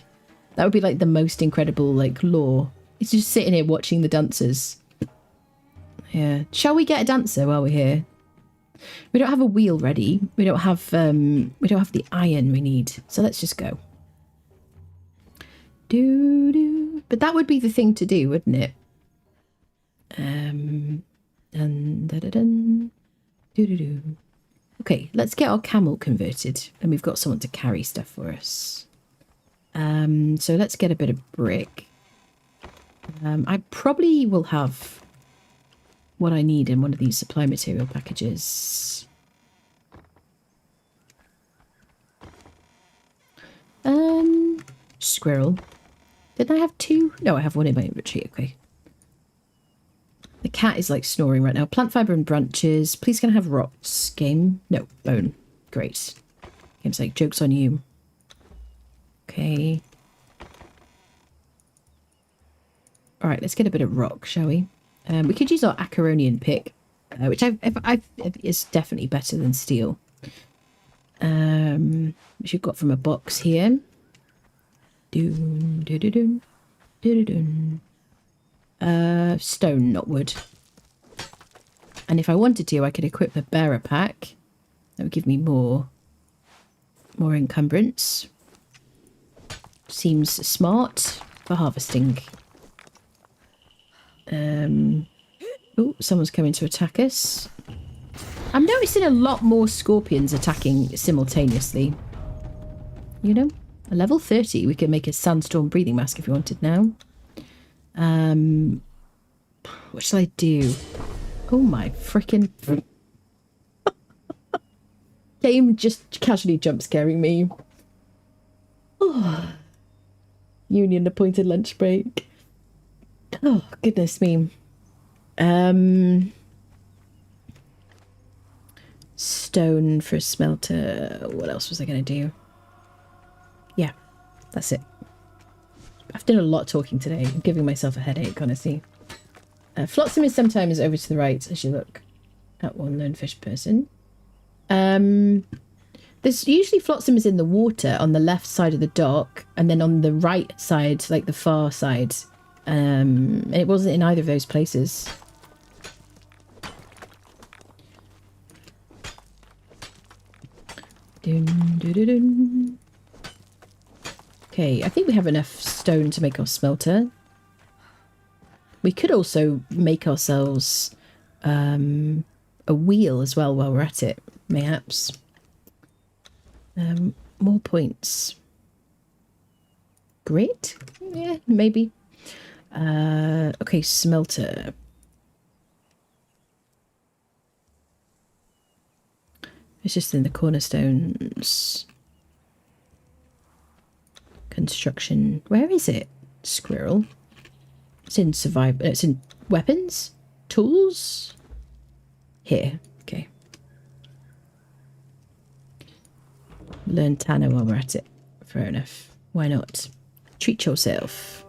That would be like the most incredible, like, lore. He's just sitting here watching the dancers. Yeah. Shall we get a dancer while we're here? We don't have a wheel ready. We don't have the iron we need. So let's just go. But that would be the thing to do, wouldn't it? Okay, let's get our camel converted. And we've got someone to carry stuff for us. So let's get a bit of brick. I probably will have what I need in one of these supply material packages. Squirrel. Didn't I have two? No, I have one in my inventory. Okay. The cat is like snoring right now. Plant fiber and branches. Please can I have rocks? Game? No, bone. Great. Game's like, joke's on you. Okay. Alright, let's get a bit of rock, shall we? We could use our Acaronian pick, which is definitely better than steel. Which you've got from a box here. Stone, not wood. And if I wanted to, I could equip the bearer pack. That would give me more encumbrance. Seems smart for harvesting. Oh, someone's coming to attack us. I'm noticing a lot more scorpions attacking simultaneously. You know? A level 30, we could make a sandstorm breathing mask if you wanted now. What shall I do? Oh my frickin'... Game just casually jump scaring me. Oh. Union appointed lunch break. Oh, goodness me. Stone for a smelter. What else was I going to do? Yeah, that's it. I've done a lot of talking today. I'm giving myself a headache, honestly. Flotsam is sometimes over to the right as you look at one lone fish person. There's usually Flotsam is in the water on the left side of the dock, and then on the right side, like the far side. It wasn't in either of those places. Dun, dun, dun, dun. Okay, I think we have enough stone to make our smelter. We could also make ourselves a wheel as well while we're at it, mayhaps. More points. Great? Yeah, maybe. Okay, smelter. It's just in the cornerstones. Construction. Where is it? Squirrel. It's in survival. It's in weapons? Tools? Here. Okay. Learn Tanner while we're at it. Fair enough. Why not? Treat yourself.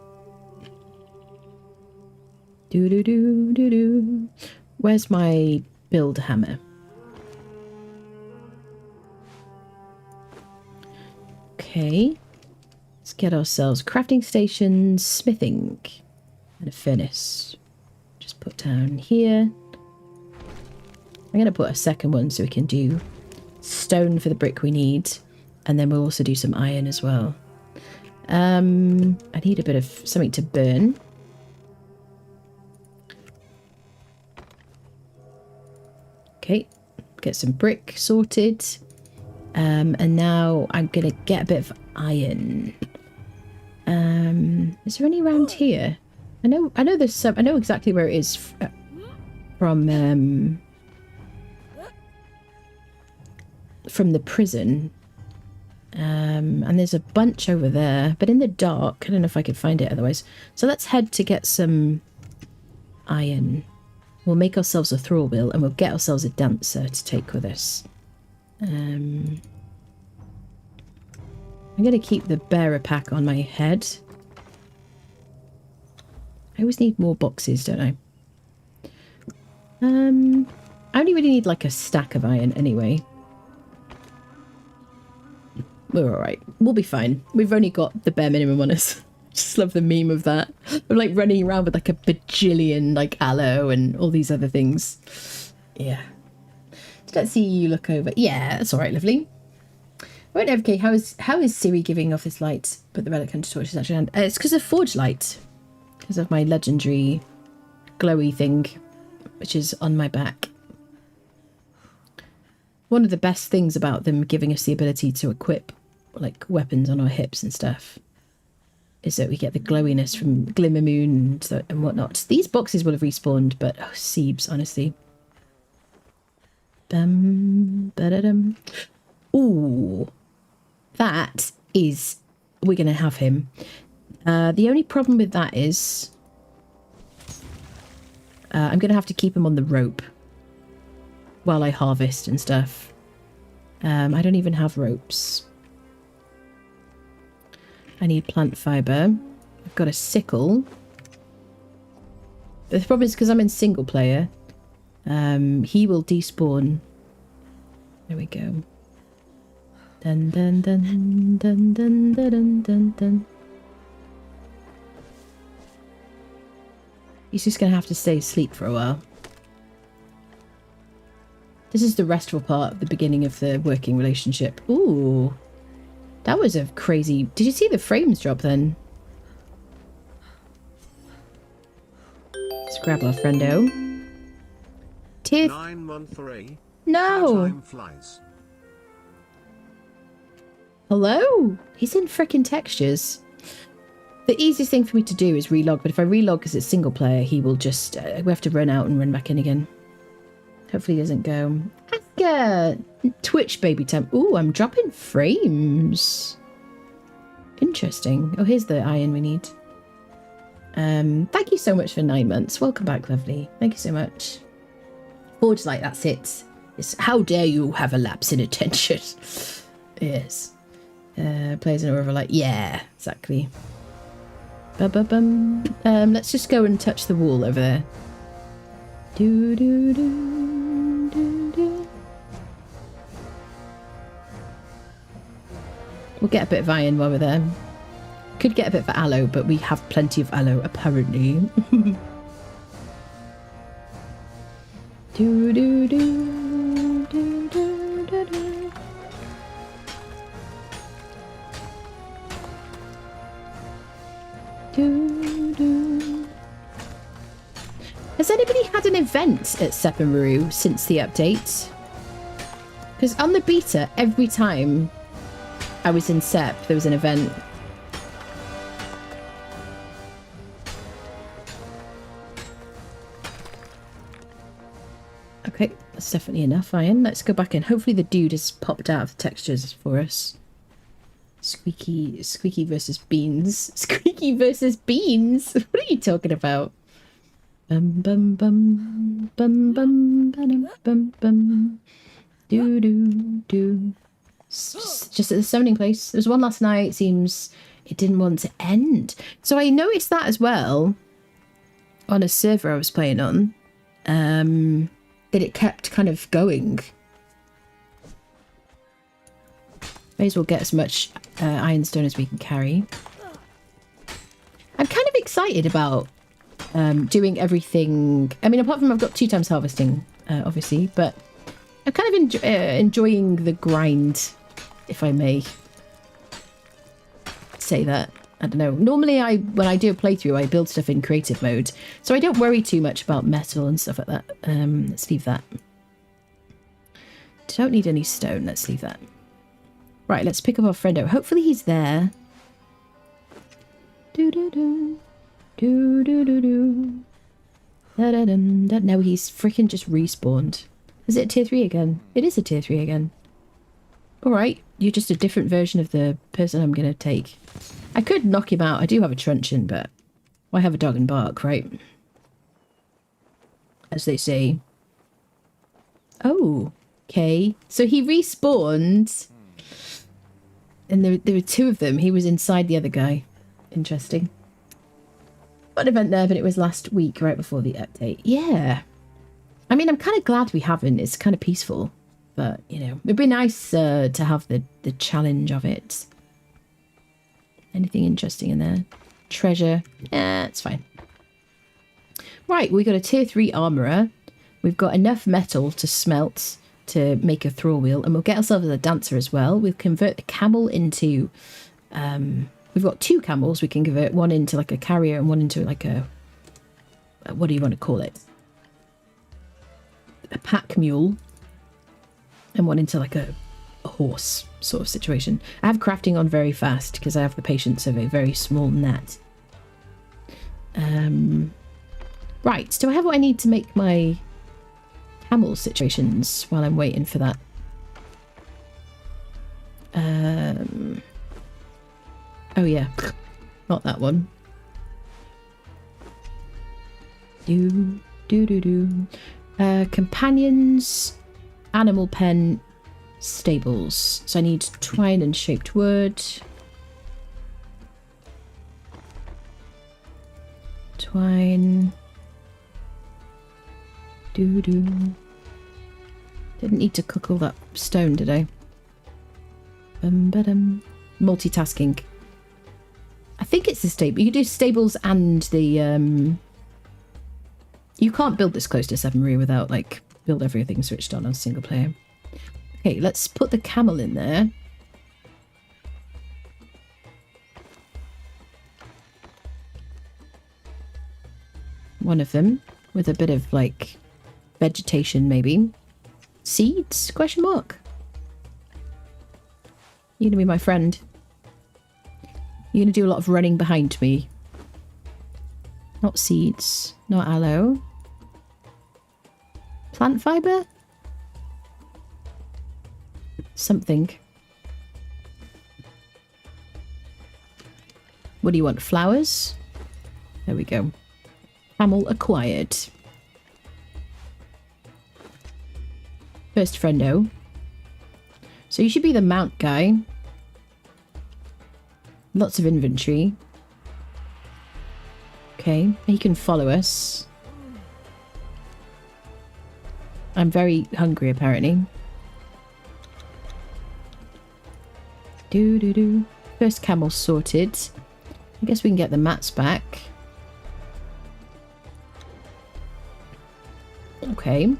Do. Where's my build hammer? Okay. Let's get ourselves crafting stations, smithing, and a furnace. Just put down here. I'm going to put a second one so we can do stone for the brick we need. And then we'll also do some iron as well. I need a bit of something to burn. Okay, get some brick sorted. And now I'm going to get a bit of iron. Is there any around here? I know there's some. I know exactly where it is from the prison. And there's a bunch over there, but in the dark. I don't know if I could find it otherwise. So let's head to get some iron. We'll make ourselves a thrall wheel and we'll get ourselves a dancer to take with us. I'm going to keep the bearer pack on my head. I always need more boxes, don't I? I only really need like a stack of iron anyway. We're alright. We'll be fine. We've only got the bare minimum on us. Just love the meme of that. I'm like running around with like a bajillion like aloe and all these other things. Yeah. Let's see you look over. Yeah, that's alright, lovely. Right, okay, how is Siri giving off this light? Put the relic hunter torch is actually... it's because of forge light. Because of my legendary glowy thing, which is on my back. One of the best things about them giving us the ability to equip like weapons on our hips and stuff is that we get the glowiness from Glimmer Moon and whatnot. These boxes will have respawned, but oh, Seebs, honestly. Ba-da-dum. Ooh, that is... We're going to have him. The only problem with that is... I'm going to have to keep him on the rope while I harvest and stuff. I don't even have ropes. I need plant fibre. I've got a sickle. The problem is because I'm in single player, he will despawn. There we go. Dun dun dun dun dun dun dun dun. He's just going to have to stay asleep for a while. This is the restful part of the beginning of the working relationship. Ooh. That was a crazy... Did you see the frames drop then? Let's grab our friendo. Tier... 913. No. Time flies. Hello? He's in frickin' textures. The easiest thing for me to do is relog, but if I relog because it's single player, he will just... we have to run out and run back in again. Hopefully he doesn't go... Twitch baby temp. Ooh, I'm dropping frames. Interesting. Oh, here's the iron we need. Thank you so much for 9 months. Welcome back, lovely. Thank you so much. Forge like, that's it. It's, how dare you have a lapse in attention. Yes. Players in Aurora like, yeah, exactly. Ba-ba-bum. Let's just go and touch the wall over there. Do do do do do. We'll get a bit of iron while we're there. Could get a bit of aloe, but we have plenty of aloe apparently. Do do do do do do do. Do, do. Has anybody had an event at Sepamaru since the update? Because on the beta, every time I was in Sep, there was an event. Okay, that's definitely enough iron. Let's go back in. Hopefully the dude has popped out of the textures for us. Squeaky versus beans. Squeaky versus beans? What are you talking about? Bum bum bum bum bum bum bum bum. Do do do. Just at the summoning place. There was one last night. It seems it didn't want to end. So I noticed that as well on a server I was playing on. That it kept kind of going. May as well get as much ironstone as we can carry. I'm kind of excited about doing everything. I mean, apart from I've got 2 times harvesting, obviously, but I'm kind of enjoying the grind, if I may say that. I don't know. Normally, when I do a playthrough, I build stuff in creative mode, so I don't worry too much about metal and stuff like that. Let's leave that. Don't need any stone. Let's leave that. Right, let's pick up our friendo. Hopefully he's there. Do do do do do do do. Da da dum da. No, he's freaking just respawned. Is it a tier 3 again? It is a tier 3 again. Alright, you're just a different version of the person I'm going to take. I could knock him out. I do have a truncheon, but why have a dog and bark, right? As they say. Oh, okay. So he respawned. And there were 2 of them. He was inside the other guy. Interesting. Got an event there, but it was last week, right before the update. Yeah. I mean, I'm kind of glad we haven't. It's kind of peaceful. But, you know, it'd be nice to have the challenge of it. Anything interesting in there? Treasure. Yeah, it's fine. Right, we got a tier 3 armourer. We've got enough metal to smelt to make a thrall wheel. And we'll get ourselves a dancer as well. We'll convert the camel into... we've got 2 camels. We can convert one into like a carrier and one into like a... what do you want to call it? A pack mule. And one into like a horse sort of situation. I have crafting on very fast because I have the patience of a very small gnat. Right, do I have what I need to make my camel situations while I'm waiting for that? Oh yeah, not that one. Companions, animal pen, stables. So I need twine and shaped wood. Twine. Didn't need to cook all that stone, did I? Multitasking. I think it's the stable. You can do stables and the you can't build this close to Seven Maria without like build everything switched on single player. Okay, let's put the camel in there. One of them with a bit of like vegetation maybe. Seeds? Question mark. You're gonna be my friend. You're gonna do a lot of running behind me. Not seeds. Not aloe. Plant fibre? Something. What do you want? Flowers? There we go. Camel acquired. First friendo. So you should be the mount guy. Lots of inventory. Okay, he can follow us. I'm very hungry apparently. Do. First camel sorted. I guess we can get the mats back. Okay.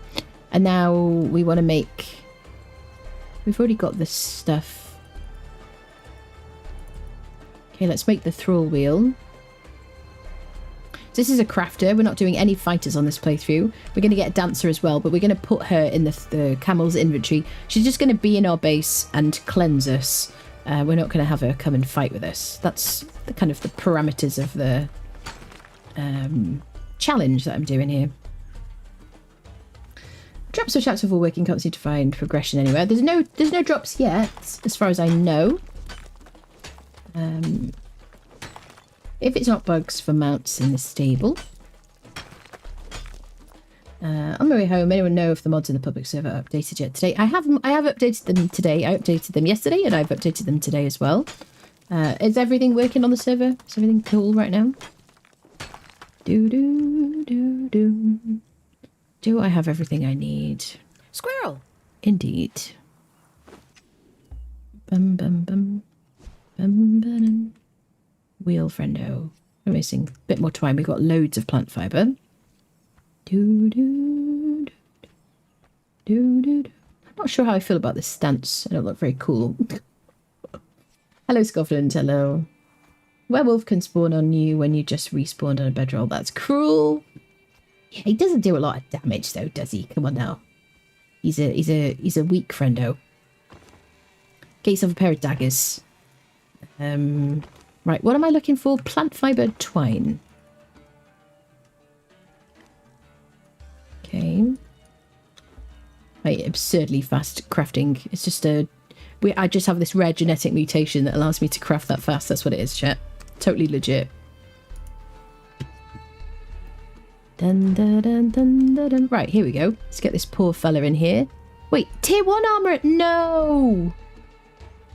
And now we want to make... We've already got this stuff. Okay, let's make the thrall wheel. This is a crafter. We're not doing any fighters on this playthrough. We're going to get a dancer as well, but we're going to put her in the camel's inventory. She's just going to be in our base and cleanse us. We're not going to have her come and fight with us. That's the kind of the parameters of the challenge that I'm doing here. Drops of chapter 4 working can't seem to find progression anywhere. There's no drops yet, as far as I know. If it's not bugs for mounts in the stable. On my way home, anyone know if the mods in the public server are updated yet today? I have updated them today. I updated them yesterday and I've updated them today as well. Is everything working on the server? Is everything cool right now? Do I have everything I need? Squirrel! Indeed. Bum bum bum. Bum bum. Wheel friendo. We're missing a bit more twine. We've got loads of plant fibre. I'm not sure how I feel about this stance. I don't look very cool. Hello, Scotland. Hello. Werewolf can spawn on you when you just respawned on a bedroll. That's cruel. Yeah, he doesn't do a lot of damage though, does he? Come on now. He's a weak friendo. Get yourself a pair of daggers. Right, what am I looking for? Plant fibre twine. Okay. Right, absurdly fast crafting. It's just I just have this rare genetic mutation that allows me to craft that fast. That's what it is, chat. Totally legit. Dun, dun, dun, dun, dun, dun. Right, here we go. Let's get this poor fella in here. Wait, tier 1 armourer? No!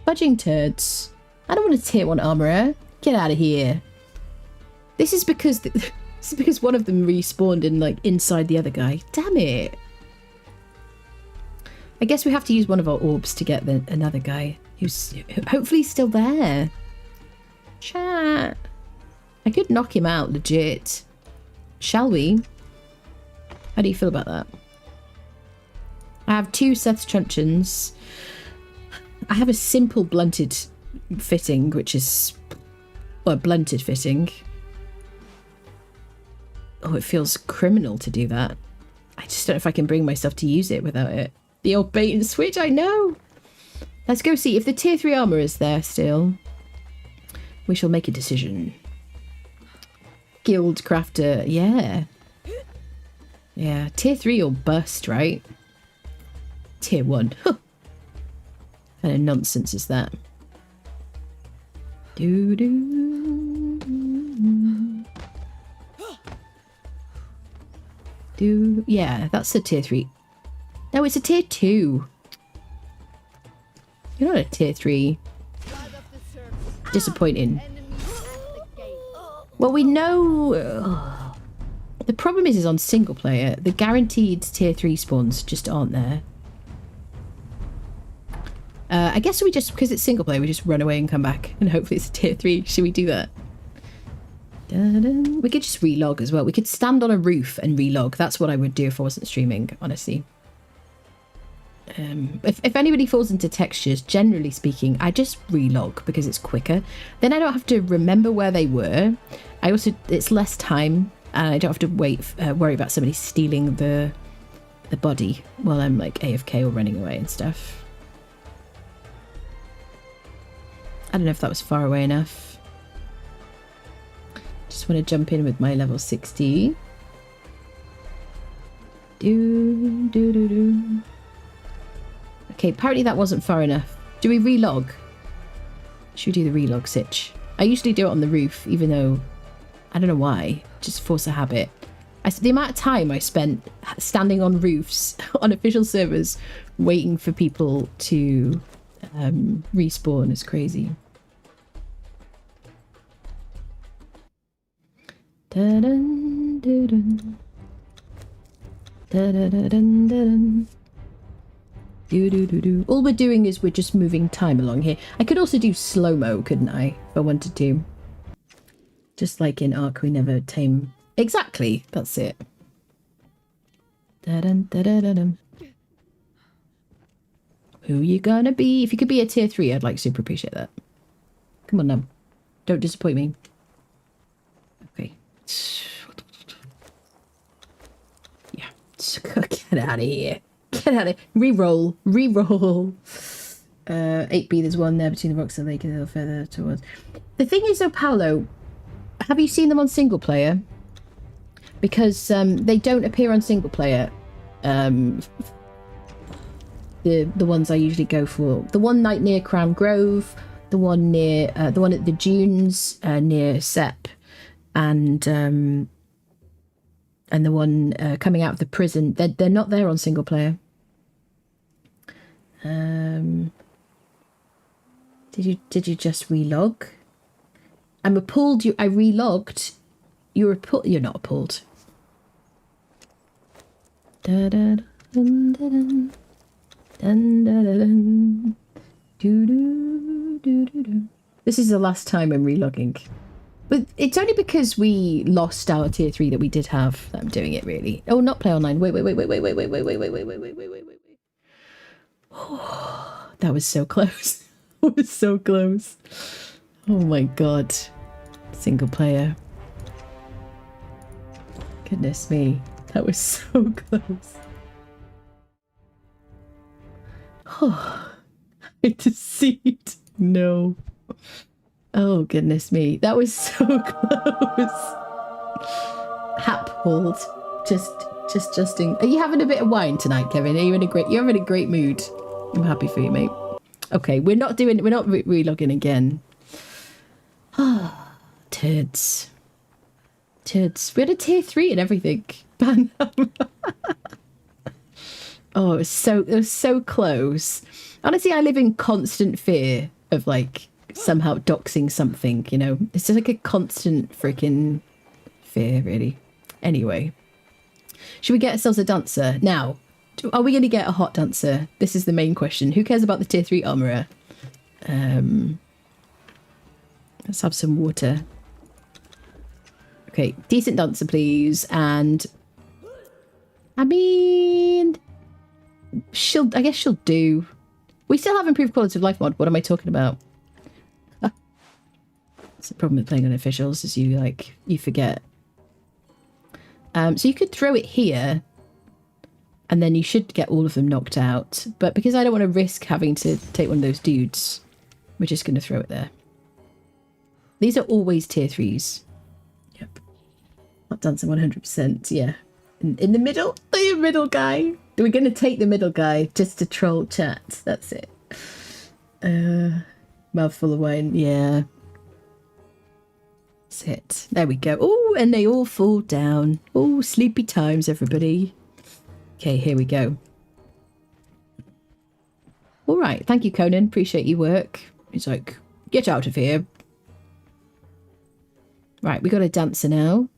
Fudging turds. I don't want a tier 1 armourer. Get out of here. This is because one of them respawned in like inside the other guy. Damn it. I guess we have to use one of our orbs to get another guy who's hopefully still there. Chat. I could knock him out, legit. Shall we? How do you feel about that? I have 2 Seth's truncheons. I have a simple blunted fitting, which is... Well, a blunted fitting. Oh, it feels criminal to do that. I just don't know if I can bring myself to use it without it. The old bait and switch, I know! Let's go see if the tier 3 armour is there still. We shall make a decision. Guild crafter, yeah. Yeah, tier 3 or bust, right? Tier 1. What kind of nonsense is that? Yeah, that's a tier 3. No, it's a tier 2. You're not a tier 3. Disappointing. Well, we know... The problem is on single player, the guaranteed tier 3 spawns just aren't there. I guess we just, because it's single player, we just run away and come back and hopefully it's a tier 3. Should we do that? We could just relog as well. We could stand on a roof and relog. That's what I would do if I wasn't streaming, honestly. If anybody falls into textures, generally speaking, I just relog because it's quicker. Then I don't have to remember where they were. It's less time and I don't have to worry about somebody stealing the the body while I'm like AFK or running away and stuff. I don't know if that was far away enough. Just want to jump in with my level 60. Okay, apparently that wasn't far enough. Do we relog? Should we do the relog sitch? I usually do it on the roof, even though I don't know why. Just force a habit. The amount of time I spent standing on roofs on official servers waiting for people to respawn is crazy. Dun, dun, dun. Dun. All we're doing is we're just moving time along here. I could also do slow-mo, couldn't I? If I wanted to. Just like in Ark, we never tame. Exactly, that's it. Who you gonna be? If you could be a tier 3, I'd like super appreciate that. Come on now. Don't disappoint me. Okay. Yeah. Get out of here. Get out of here. Reroll. Reroll. 8B, there's one there between the rocks and the lake and a little further towards. The thing is though, Paolo, have you seen them on single player? Because they don't appear on single player. The ones I usually go for. The one night near Crown Grove, the one near the one at the dunes near Sep, and the one coming out of the prison. They're not there on single player. Did you just relog? I'm appalled. I relogged. You're appalled. You're not appalled. Da, da, dun, da, dun. Dun, da, da, dun. Doo, doo, doo, doo, doo. This is the last time I'm relogging. But it's only because we lost our tier 3 that we did have that I'm doing it really. Oh, not play online. Wait. Oh, that was so close. That was so close. Oh my god. Single player. Goodness me. That was so close. Oh, I deceived. No. Oh, goodness me. That was so close. Hap pulled. Just justing. Are you having a bit of wine tonight, Kevin? Are you in a great, you're in a great mood. I'm happy for you, mate. Okay, we're not relogging again. Ah, turds. Turds. We had a tier 3 and everything. Oh, it was so close. Honestly, I live in constant fear of like somehow doxing something, you know. It's just like a constant freaking fear, really. Anyway, should we get ourselves a dancer now? Are we going to get a hot dancer? This is the main question. Who cares about the tier 3 armorer? Let's have some water. Okay, decent dancer, please. And I mean, I guess she'll do. We still have improved quality of life mod. What am I talking about? That's the problem with playing on officials, is you forget. So you could throw it here, and then you should get all of them knocked out. But because I don't want to risk having to take one of those dudes, we're just going to throw it there. These are always tier 3s. Yep. Hot dancer 100%, yeah. In the middle? The middle guy. We're going to take the middle guy just to troll chat. That's it. Mouthful of wine, yeah. That's it. There we go. Oh, and they all fall down. Oh, sleepy times, everybody. Okay, here we go. All right. Thank you, Conan. Appreciate your work. He's like, get out of here. Right, we got a dancer now.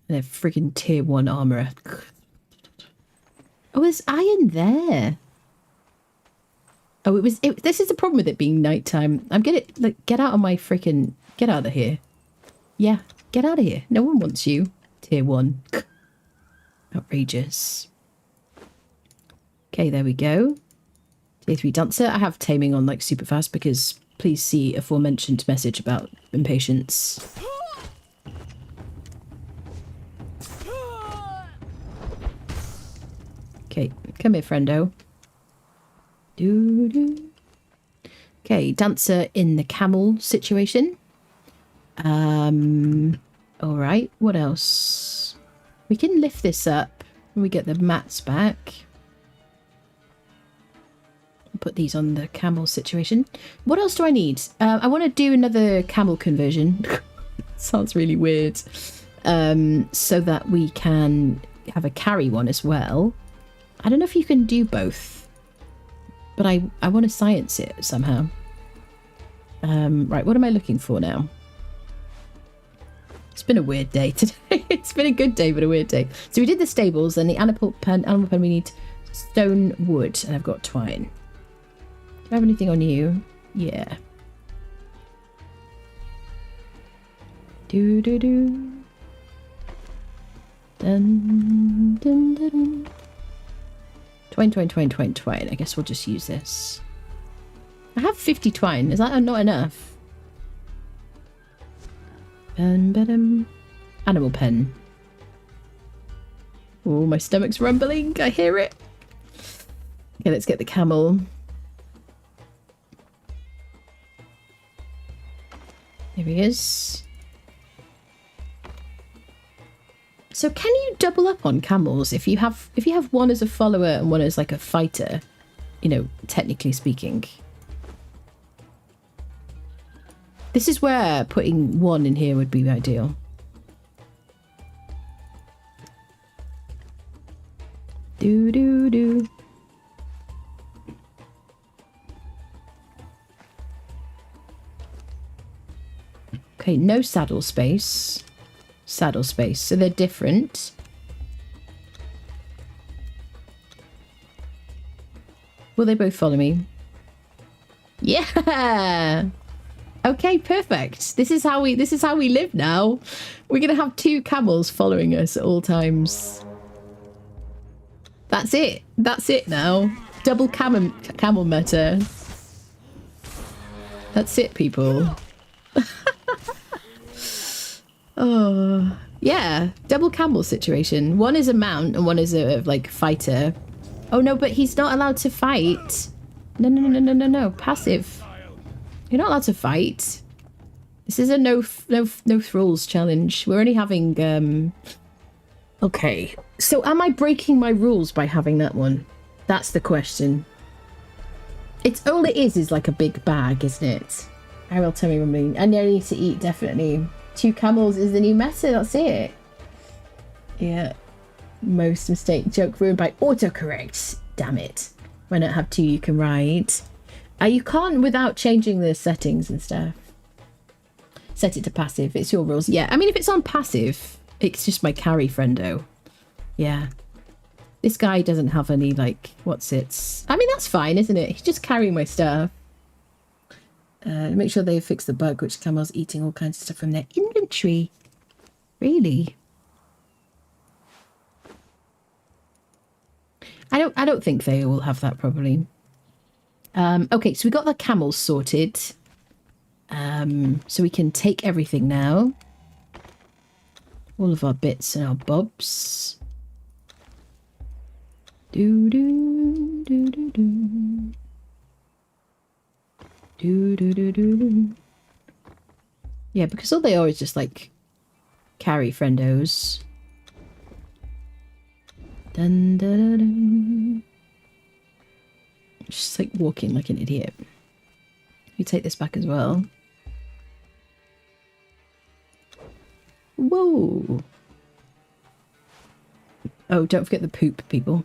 And a freaking tier 1 armourer. Oh, there's iron there. Oh, this is the problem with it being nighttime. I'm gonna, like, get out of my freaking... Get out of here. Yeah, get out of here. No one wants you. Tier 1. Outrageous. Okay, there we go. Tier 3 dancer. I have taming on, like, super fast because please see aforementioned message about impatience. Okay, come here, friendo. Doo-doo. Okay, dancer in the camel situation. All right, what else? We can lift this up when we get the mats back. Put these on the camel situation. What else do I need? I want to do another camel conversion. Sounds really weird. So that we can have a carry one as well. I don't know if you can do both, but I want to science it somehow. Right, what am I looking for now? It's been a weird day today. It's been a good day, but a weird day. So we did the stables and the animal pen. We need stone wood, and I've got twine. Do I have anything on you? Yeah. Do do do. Dun dun dun. Twine. I guess we'll just use this. I have 50 twine. Is that not enough? Animal pen. Oh, my stomach's rumbling. I hear it. Okay, let's get the camel. Here he is. So can you double up on camels if you have one as a follower and one as like a fighter, you know, technically speaking? This is where putting one in here would be ideal. Do do do. Okay, no saddle space. Saddle space, so they're different. Will they both follow me? Yeah. Okay, perfect. This is how we live now. We're gonna have 2 camels following us at all times. That's it. That's it now. Double camel meta. That's it, people. Oh, yeah. Double camel situation. One is a mount and one is a like fighter. Oh no, but he's not allowed to fight. No. Passive. You're not allowed to fight. This is a no thralls challenge. We're only having Okay. So am I breaking my rules by having that one? That's the question. It's all it is like a big bag, isn't it? I will tell me something. And I need to eat, definitely. 2 camels is the new meta, that's it. Yeah. Most mistake joke ruined by autocorrect. Damn it. Why not have 2 you can ride? You can't without changing the settings and stuff. Set it to passive. It's your rules. Yeah, I mean, if it's on passive, it's just my carry friendo. Yeah. This guy doesn't have any, like, what's it? I mean, that's fine, isn't it? He's just carrying my stuff. Make sure they fix the bug, which camels eating all kinds of stuff from their inventory. Really? I don't think they will have that probably. Okay, so we got the camels sorted. So we can take everything now. All of our bits and our bobs. Do do do do do. Yeah, because all they are is just like carry friendos. Dun, dun, dun, dun. Just like walking like an idiot. We take this back as well. Whoa. Oh, don't forget the poop, people.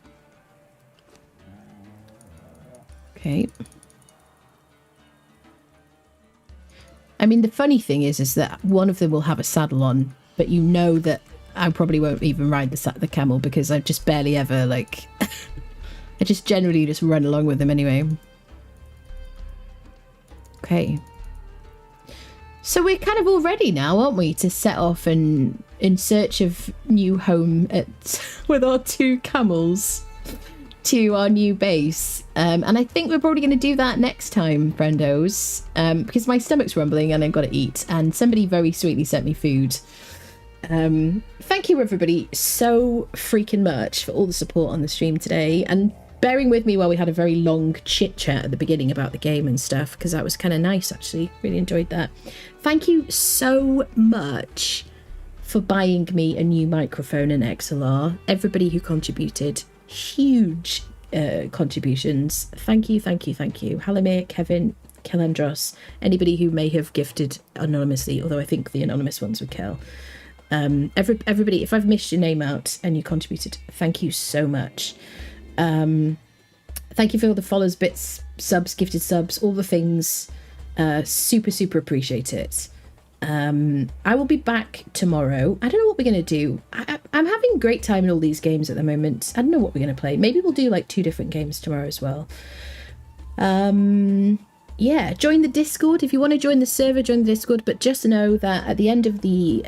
Okay. I mean, the funny thing is that one of them will have a saddle on, but you know that I probably won't even ride the camel because I've just barely ever, like... I just generally just run along with them anyway. Okay. So we're kind of all ready now, aren't we, to set off and in search of new home with our 2 camels to our new base. And I think we're probably going to do that next time, friendos, because my stomach's rumbling and I've got to eat. And somebody very sweetly sent me food. Thank you, everybody, so freaking much for all the support on the stream today, and bearing with me while we had a very long chit chat at the beginning about the game and stuff, because that was kind of nice, actually. Really enjoyed that. Thank you so much for buying me a new microphone and XLR. Everybody who contributed, huge contributions. Thank you, thank you, thank you. Halimir, Kevin, Kelendros, anybody who may have gifted anonymously, although I think the anonymous ones would kill. Everybody, if I've missed your name out and you contributed, thank you so much. Thank you for all the follows, bits, subs, gifted subs, all the things. Super appreciate it. I will be back tomorrow. I don't know what we're going to do. I'm having a great time in all these games at the moment. I don't know what we're going to play. Maybe we'll do like 2 different games tomorrow as well. Yeah, join the Discord. If you want to join the server, join the Discord. But just know that at the end of the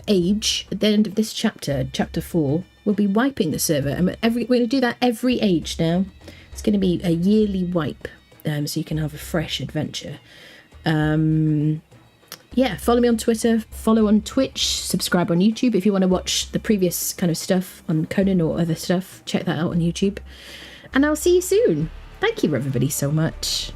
age, at the end of this chapter, chapter 4, we'll be wiping the server. And we're going to do that every age now. It's going to be a yearly wipe, so you can have a fresh adventure. Yeah, follow me on Twitter, follow on Twitch, subscribe on YouTube. If you want to watch the previous kind of stuff on Conan or other stuff, check that out on YouTube. And I'll see you soon. Thank you, everybody, so much.